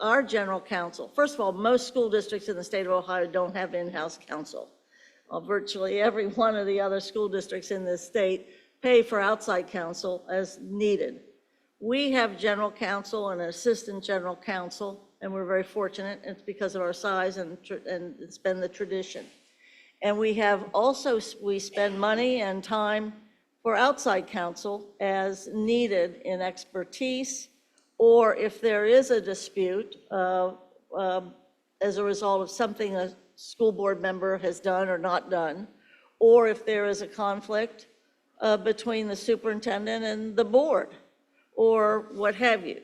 our general counsel, first of all, most school districts in the state of Ohio don't have in-house counsel. Virtually every one of the other school districts in this state pay for outside counsel as needed. We have general counsel and an assistant general counsel, and we're very fortunate. It's because of our size, and it's been the tradition. And we have also, we spend money and time for outside counsel as needed in expertise, or if there is a dispute as a result of something a school board member has done or not done, or if there is a conflict between the superintendent and the board, or what have you.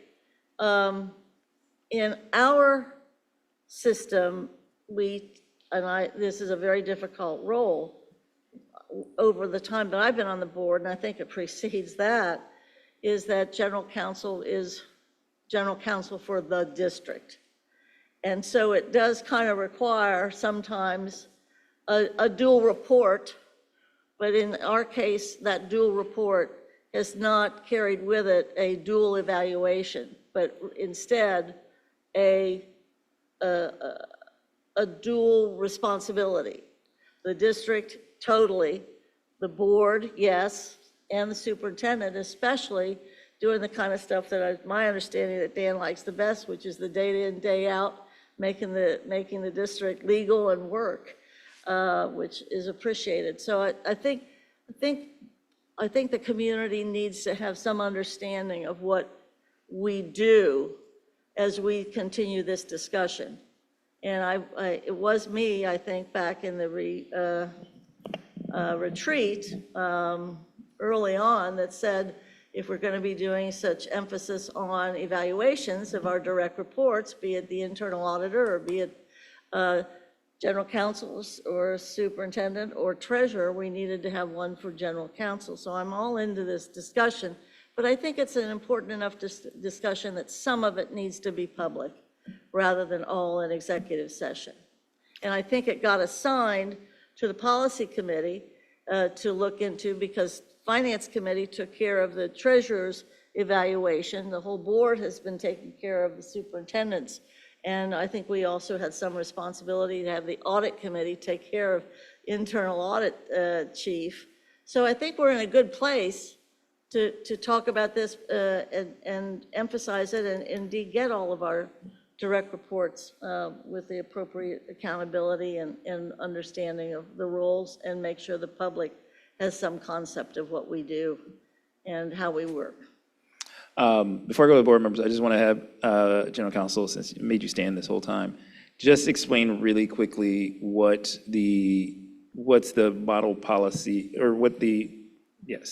in our system, this is a very difficult role over the time that I've been on the board, and I think it precedes that, is that general counsel is general counsel for the district. And so it does kind of require sometimes a dual report, but in our case, that dual report has not carried with it a dual evaluation, but instead a dual responsibility. The district, totally, the board, yes, and the superintendent especially, doing the kind of stuff that my understanding that Dan likes the best, which is the day in, day out, making the district legal and work, which is appreciated. So I think the community needs to have some understanding of what we do as we continue this discussion. And it was me, I think, back in the retreat early on that said, if we're going to be doing such emphasis on evaluations of our direct reports, be it the internal auditor or be it general counsel or superintendent or treasurer, we needed to have one for general counsel. So I'm all into this discussion, but I think it's an important enough discussion that some of it needs to be public rather than all in executive session. And I think it got assigned to the policy committee to look into, because Finance Committee took care of the treasurer's evaluation. The whole board has been taking care of the superintendent's. And I think we also had some responsibility to have the audit committee take care of internal audit chief. So I think we're in a good place to talk about this and emphasize it and indeed get all of our direct reports with the appropriate accountability and understanding of the roles, and make sure the public has some concept of what we do and how we work. Before I go to the board members, I just want to have General Counsel, since it made you stand this whole time, just explain really quickly what's the model policy, or the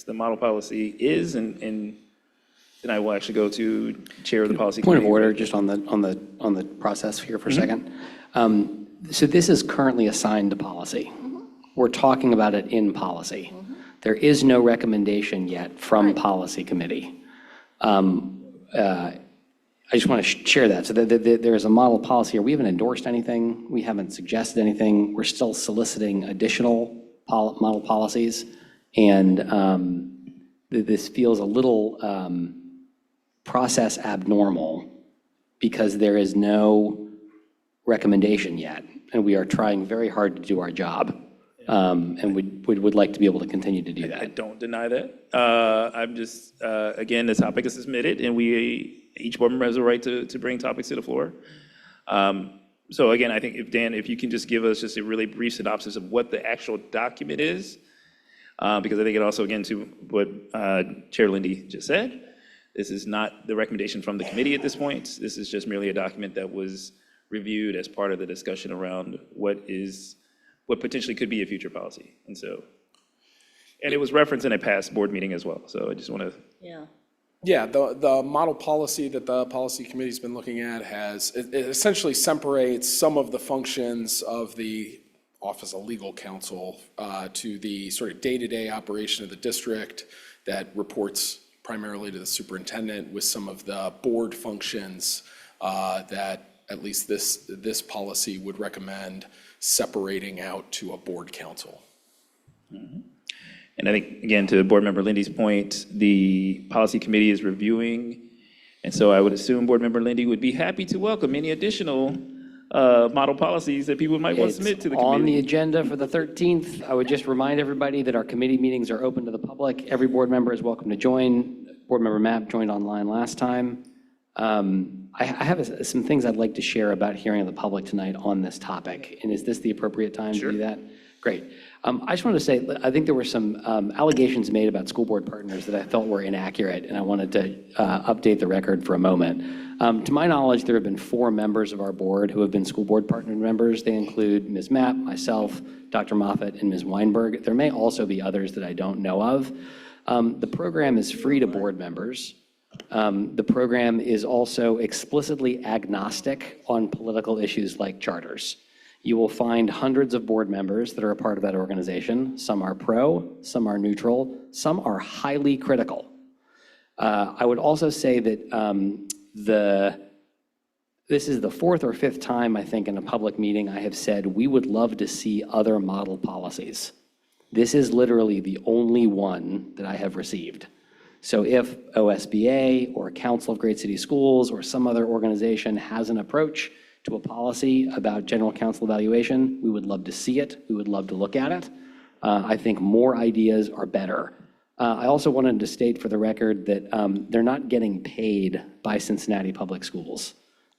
model policy is, and then I will actually go to Chair of the Policy Committee. Point of order, just on the process here for a second. So this is currently assigned to policy. We're talking about it in policy. There is no recommendation yet from Policy Committee. I just want to share that. So there is a model policy here. We haven't endorsed anything. We haven't suggested anything. We're still soliciting additional model policies. And this feels a little process abnormal because there is no recommendation yet. And we are trying very hard to do our job. And we would like to be able to continue to do that. I don't deny that. I'm just, again, the topic is submitted, and each board member has a right to bring topics to the floor. So again, I think if you can just give us just a really brief synopsis of what the actual document is, because I think it also, again, to what Chair Lindy just said, this is not the recommendation from the committee at this point. This is just merely a document that was reviewed as part of the discussion around what potentially could be a future policy. And it was referenced in a past board meeting as well. So I just want to. Yeah, the model policy that the policy committee's been looking at it essentially separates some of the functions of the Office of Legal Counsel to the sort of day-to-day operation of the district that reports primarily to the superintendent, with some of the board functions that at least this policy would recommend separating out to a board council. And I think, again, to Board Member Lindy's point, the policy committee is reviewing. And so I would assume Board Member Lindy would be happy to welcome any additional model policies that people might want to submit to the committee. On the agenda for the 13th, I would just remind everybody that our committee meetings are open to the public. Every board member is welcome to join. Board Member Mapp joined online last time. I have some things I'd like to share about hearing of the public tonight on this topic. And is this the appropriate time to do that? Great. I just wanted to say, I think there were some allegations made about school board partners that I felt were inaccurate, and I wanted to update the record for a moment. To my knowledge, there have been 4 members of our board who have been school board partner members. They include Ms. Mapp, myself, Dr. Moffitt, and Ms. Weinberg. There may also be others that I don't know of. The program is free to board members. The program is also explicitly agnostic on political issues like charters. You will find hundreds of board members that are a part of that organization. Some are pro, some are neutral, some are highly critical. I would also say that this is the fourth or fifth time, I think, in a public meeting I have said we would love to see other model policies. This is literally the only one that I have received. So if OSBA or Council of Great City Schools or some other organization has an approach to a policy about general counsel evaluation, we would love to see it. We would love to look at it. I think more ideas are better. I also wanted to state for the record that they're not getting paid by Cincinnati Public Schools.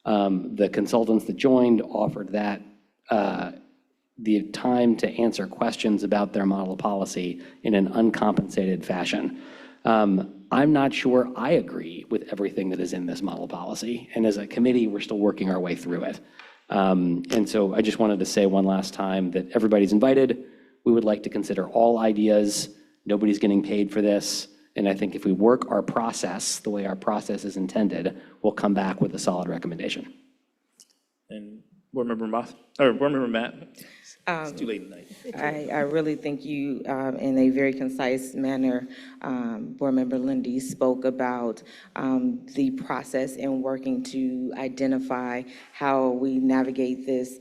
The consultants that joined offered that the time to answer questions about their model policy in an uncompensated fashion. I'm not sure I agree with everything that is in this model policy, and as a committee, we're still working our way through it. And so I just wanted to say one last time that everybody's invited. We would like to consider all ideas. Nobody's getting paid for this. And I think if we work our process the way our process is intended, we'll come back with a solid recommendation. And Board Member Board Member Matt. It's too late at night. I really think you, in a very concise manner, Board Member Lindy spoke about the process in working to identify how we navigate this,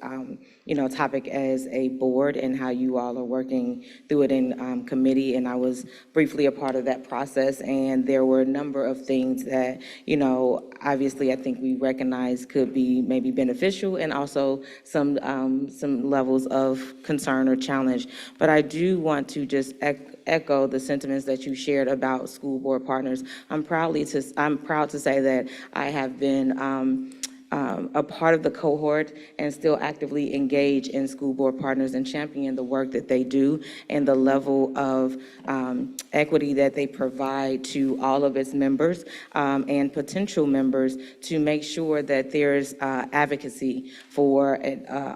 topic as a board and how you all are working through it in committee. And I was briefly a part of that process, and there were a number of things that, obviously I think we recognize could be maybe beneficial, and also some levels of concern or challenge. But I do want to just echo the sentiments that you shared about school board partners. I'm proud to say that I have been a part of the cohort and still actively engage in school board partners and champion the work that they do and the level of equity that they provide to all of its members and potential members to make sure that there's advocacy for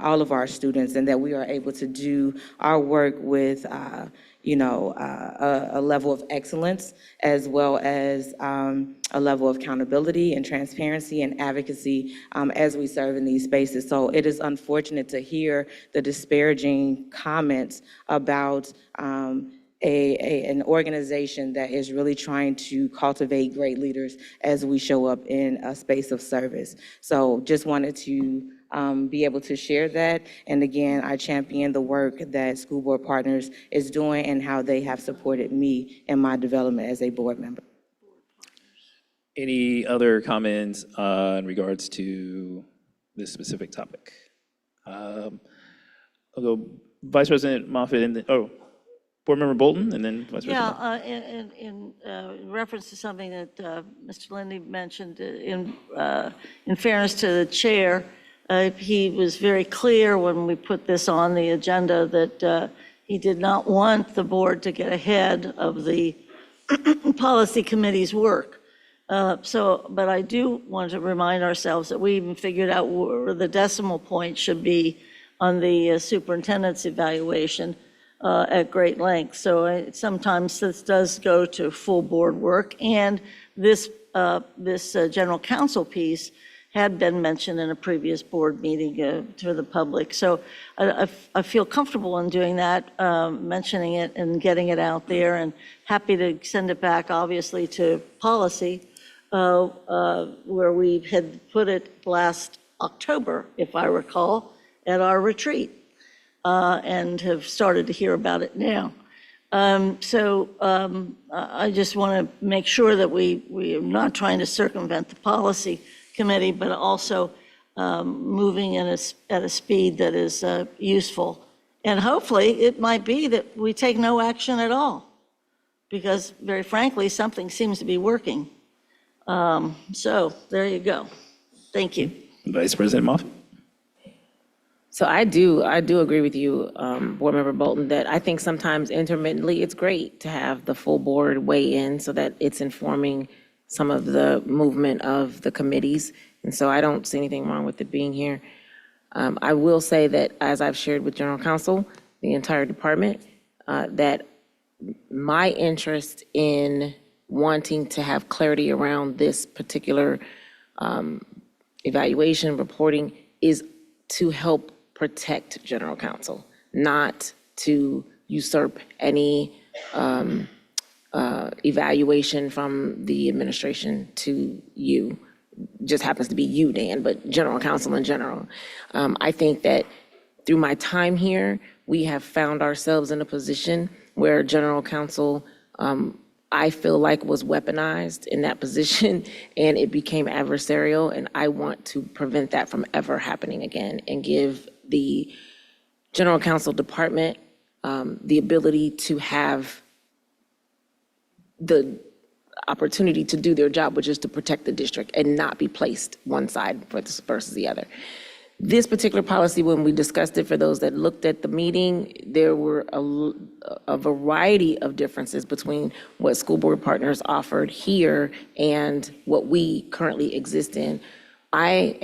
all of our students and that we are able to do our work with a level of excellence, as well as a level of accountability and transparency and advocacy as we serve in these spaces. So it is unfortunate to hear the disparaging comments about an organization that is really trying to cultivate great leaders as we show up in a space of service. So just wanted to be able to share that. And again, I champion the work that School Board Partners is doing and how they have supported me in my development as a board member. Any other comments in regards to this specific topic? I'll go Vice President Moffitt and then, Board Member Bolton and then Vice President. Yeah, in reference to something that Mr. Lindy mentioned, in fairness to the chair, he was very clear when we put this on the agenda that he did not want the board to get ahead of the policy committee's work. But I do want to remind ourselves that we even figured out where the decimal point should be on the superintendent's evaluation at great length. So sometimes this does go to full board work, and this general counsel piece had been mentioned in a previous board meeting to the public. So I feel comfortable in doing that, mentioning it and getting it out there, and happy to send it back, obviously, to policy, where we had put it last October, if I recall, at our retreat, and have started to hear about it now. I just want to make sure that we are not trying to circumvent the policy committee, but also moving at a speed that is useful. And hopefully, it might be that we take no action at all, because very frankly, something seems to be working. So there you go. Thank you. Vice President Moffitt. So I do agree with you, Board Member Bolton, that I think sometimes intermittently it's great to have the full board weigh in so that it's informing some of the movement of the committees. And so I don't see anything wrong with it being here. I will say that, as I've shared with General Counsel, the entire department, that my interest in wanting to have clarity around this particular evaluation reporting is to help protect general counsel, not to usurp any evaluation from the administration to you. Just happens to be you, Dan, but general counsel in general. I think that through my time here, we have found ourselves in a position where general counsel, I feel like, was weaponized in that position, and it became adversarial, and I want to prevent that from ever happening again and give the general counsel department the ability to have the opportunity to do their job, which is to protect the district and not be placed one side versus the other. This particular policy, when we discussed it, for those that looked at the meeting, there were a variety of differences between what school board partners offered here and what we currently exist in. I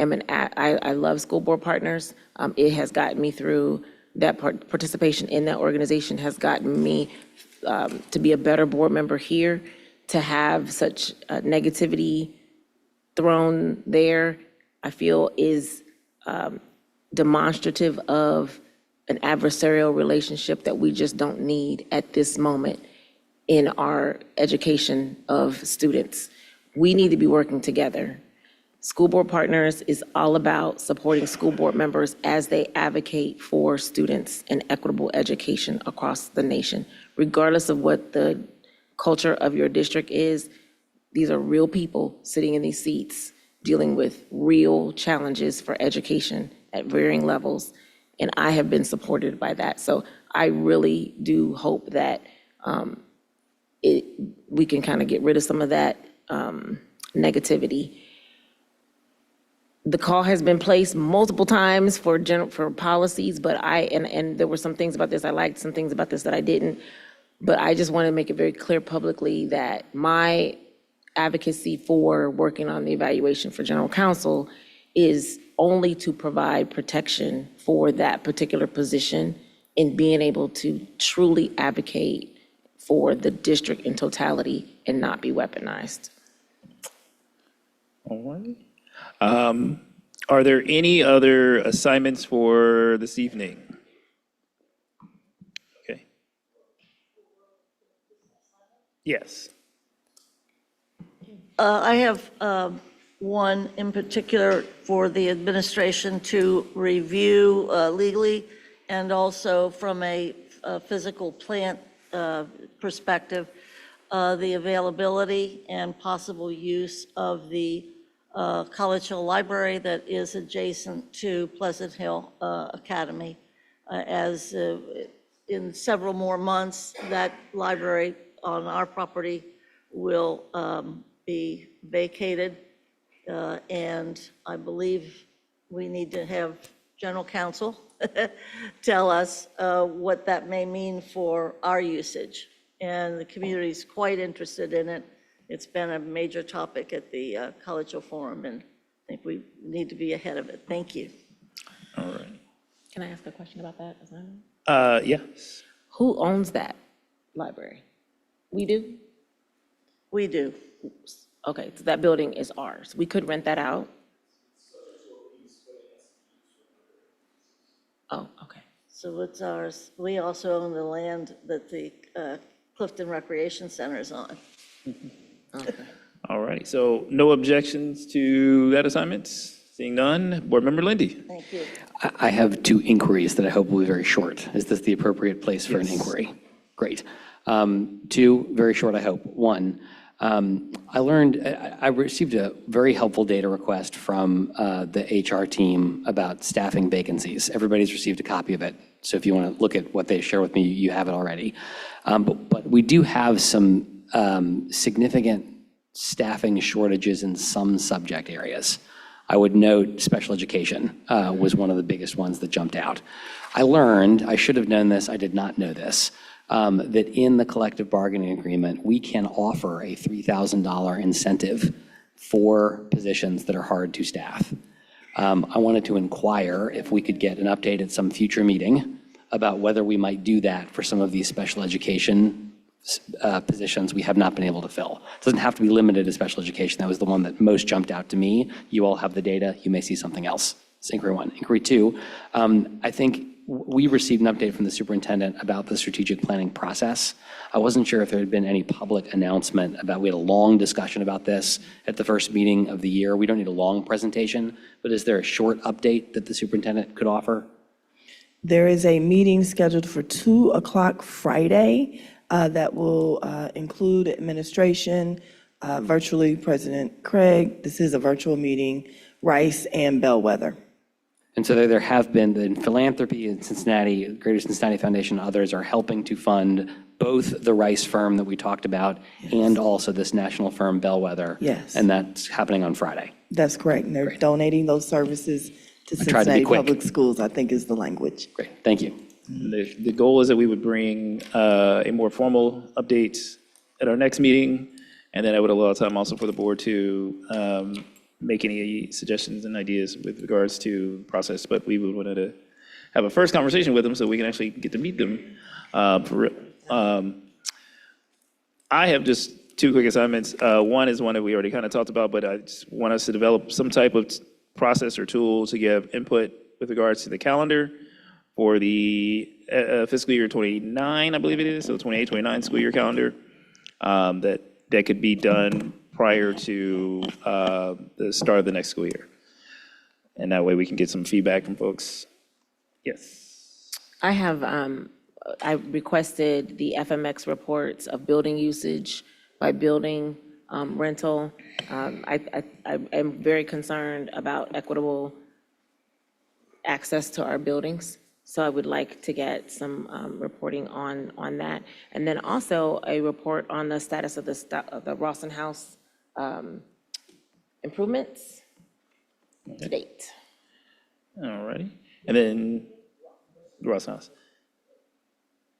love school board partners. It has gotten me through that participation in that organization has gotten me to be a better board member here. To have such negativity thrown there, I feel is demonstrative of an adversarial relationship that we just don't need at this moment in our education of students. We need to be working together. School board partners is all about supporting school board members as they advocate for students and equitable education across the nation. Regardless of what the culture of your district is, these are real people sitting in these seats dealing with real challenges for education at varying levels, and I have been supported by that. So I really do hope that we can kind of get rid of some of that negativity. The call has been placed multiple times for policies, but and there were some things about this I liked, some things about this that I didn't. But I just want to make it very clear publicly that my advocacy for working on the evaluation for general counsel is only to provide protection for that particular position in being able to truly advocate for the district in totality and not be weaponized. All right. Are there any other assignments for this evening? Okay. Yes. I have one in particular for the administration to review legally and also from a physical plant perspective, the availability and possible use of the College Hill Library that is adjacent to Pleasant Hill Academy. As in several more months, that library on our property will be vacated. And I believe we need to have general counsel tell us what that may mean for our usage. And the community is quite interested in it. It's been a major topic at the College Hill Forum, and I think we need to be ahead of it. Thank you. All right. Can I ask a question about that? Yes. Who owns that library? We do? We do. Okay, so that building is ours. We could rent that out? Oh, okay. So it's ours. We also own the land that the Clifton Recreation Center is on. Okay. All right. So no objections to that assignment? Seeing none, Board Member Lindy. Thank you. I have two inquiries that I hope will be very short. Is this the appropriate place for an inquiry? Great. Two, very short, I hope. One, I received a very helpful data request from the HR team about staffing vacancies. Everybody's received a copy of it. So if you want to look at what they share with me, you have it already. But we do have some significant staffing shortages in some subject areas. I would note special education was one of the biggest ones that jumped out. I learned, I should have known this, I did not know this, that in the collective bargaining agreement, we can offer a $3,000 incentive for positions that are hard to staff. I wanted to inquire if we could get an update at some future meeting about whether we might do that for some of these special education positions we have not been able to fill. It doesn't have to be limited to special education. That was the one that most jumped out to me. You all have the data. You may see something else. That's inquiry one. Inquiry two, I think we received an update from the superintendent about the strategic planning process. I wasn't sure if there had been any public announcement about, we had a long discussion about this at the first meeting of the year. We don't need a long presentation, but is there a short update that the superintendent could offer? There is a meeting scheduled for 2:00 Friday that will include administration, virtually President Craig. This is a virtual meeting, Rice and Bellwether. And so there have been, the philanthropy in Cincinnati, Greater Cincinnati Foundation, others are helping to fund both the Rice firm that we talked about and also this national firm Bellwether. Yes. And that's happening on Friday. That's correct. And they're donating those services to I tried to be Cincinnati quick. Public Schools, I think is the language. Great, thank you. The goal is that we would bring a more formal update at our next meeting, and then I would allow time also for the board to make any suggestions and ideas with regards to the process, but we would want to have a first conversation with them so we can actually get to meet them for real. I have just two quick assignments. One is one that we already kind of talked about, but I just want us to develop some type of process or tool to give input with regards to the calendar for the fiscal year 29, I believe it is, so 28, 29 school year calendar, that could be done prior to the start of the next school year. And that way we can get some feedback from folks. Yes. I have, I requested the FMX reports of building usage by building rental. I am very concerned about equitable access to our buildings. So I would like to get some reporting on that. And then also a report on the status of the Rawson House improvements to date. All righty. And then Ross House.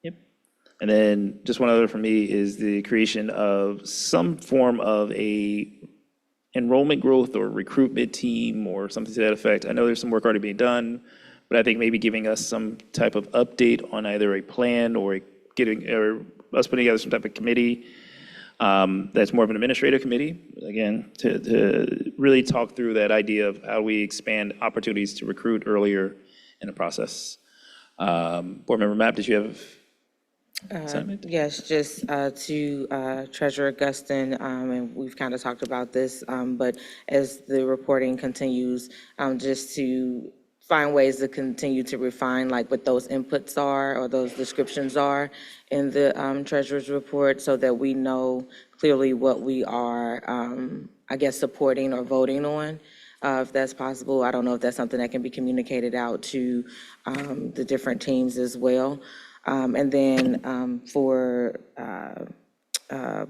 Yep. And then just one other for me is the creation of some form of a enrollment growth or recruitment team or something to that effect. I know there's some work already being done, but I think maybe giving us some type of update on either a plan or us putting together some type of committee that's more of an administrative committee, again, to really talk through that idea of how we expand opportunities to recruit earlier in the process. Board Member Mapp, did you have assignment? Yes, just to Treasurer Guston, and we've kind of talked about this, but as the reporting continues, just to find ways to continue to refine like what those inputs are or those descriptions are in the treasurer's report so that we know clearly what we are, I guess, supporting or voting on, if that's possible. I don't know if that's something that can be communicated out to the different teams as well. And then for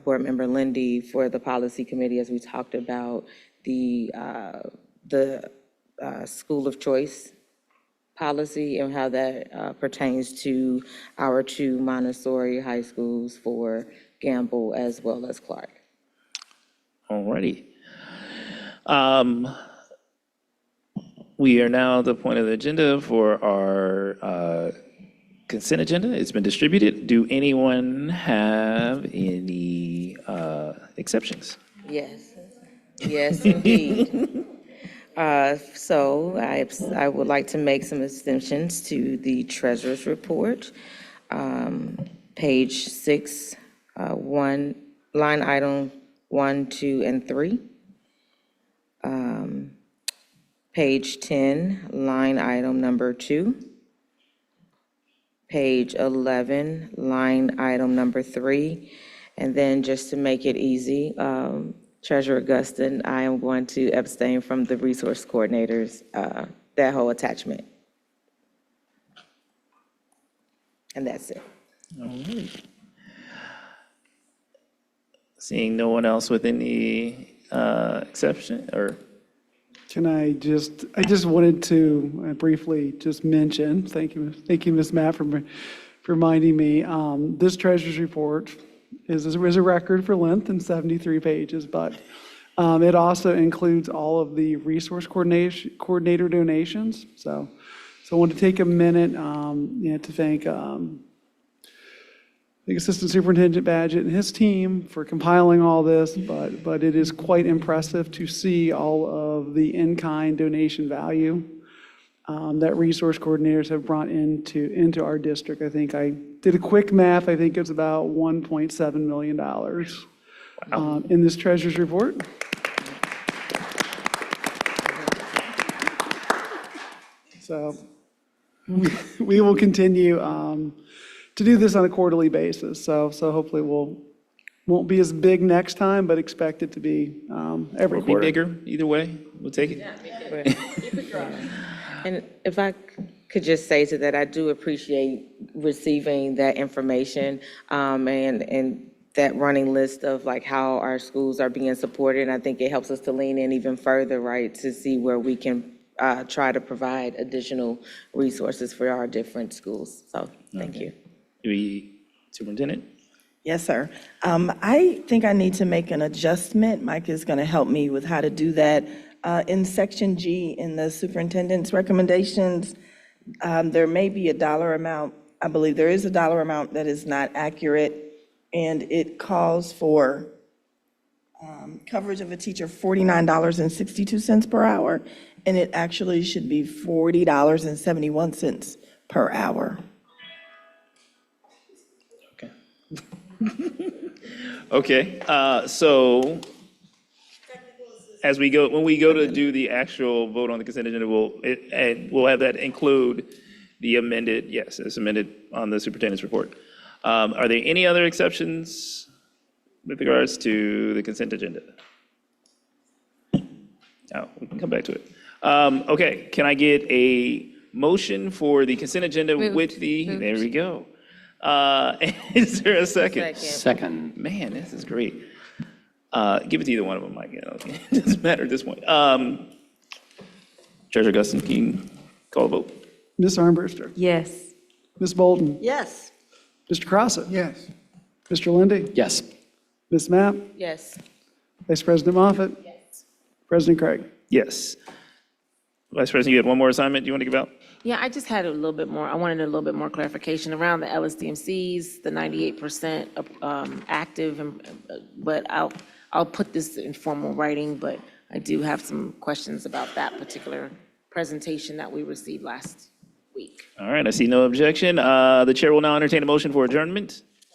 Board Member Lindy, for the policy committee, as we talked about, the school of choice policy and how that pertains to our two Montessori high schools for Gamble as well as Clark. All righty. We are now at the point of the agenda for our consent agenda. It's been distributed. Do anyone have any exceptions? Yes, yes, indeed. So I would like to make some extensions to the treasurer's report. Page 6, line item 1, 2, and 3. Page 10, line item number 2. Page 11, line item number 3. And then just to make it easy, Treasurer Guston, I am going to abstain from the resource coordinators, that whole attachment. And that's it. All right. Seeing no one else with any exception or? Can I just wanted to briefly just mention, thank you, Ms. Matt, for reminding me, this treasurer's report is a record for length and 73 pages, but it also includes all of the resource coordinator donations. So I want to take a minute to thank the Assistant Superintendent Badgett and his team for compiling all this, but it is quite impressive to see all of the in-kind donation value that resource coordinators have brought into our district. I think I did a quick math. I think it's about $1.7 million in this treasurer's report. So we will continue to do this on a quarterly basis. So hopefully won't be as big next time, but expect it to be every It'll be quarter. bigger, either way, we'll take it. And if I could just say to that, I do appreciate receiving that information and that running list of like how our schools are being supported. And I think it helps us to lean in even further, right, to see where we can try to provide additional resources for our different schools. So thank you. Superintendent? Yes, sir. I think I need to make an adjustment. Mike is going to help me with how to do that. In Section G, in the superintendent's recommendations, there may be a dollar amount. I believe there is a dollar amount that is not accurate, and it calls for coverage of a teacher $49.62 per hour, and it actually should be $40.71 per hour. Okay, so when we go to do the actual vote on the consent agenda, we'll have that include the amended, yes, it's amended on the superintendent's report. Are there any other exceptions with regards to the consent agenda? No, we can come back to it. Okay, can I get a motion for the consent agenda with the, there we go. Is there a second? Second. Man, this is great. Give it to either one of them, Mike. It doesn't matter at this point. Treasurer Guston, can you call a vote? Ms. Armbruster. Yes. Ms. Bolton. Yes. Mr. Crossett. Yes. Mr. Lindy. Yes. Ms. Mapp. Yes. Vice President Moffett. Yes. President Craig. Yes. Vice President, you had one more assignment you want to give out? Yeah, I just had a little bit more, I wanted a little bit more clarification around the LSDMCs, the 98% active, but I'll put this in formal writing, but I do have some questions about that particular presentation that we received last week. All right, I see no objection. The chair will now entertain a motion for adjournment.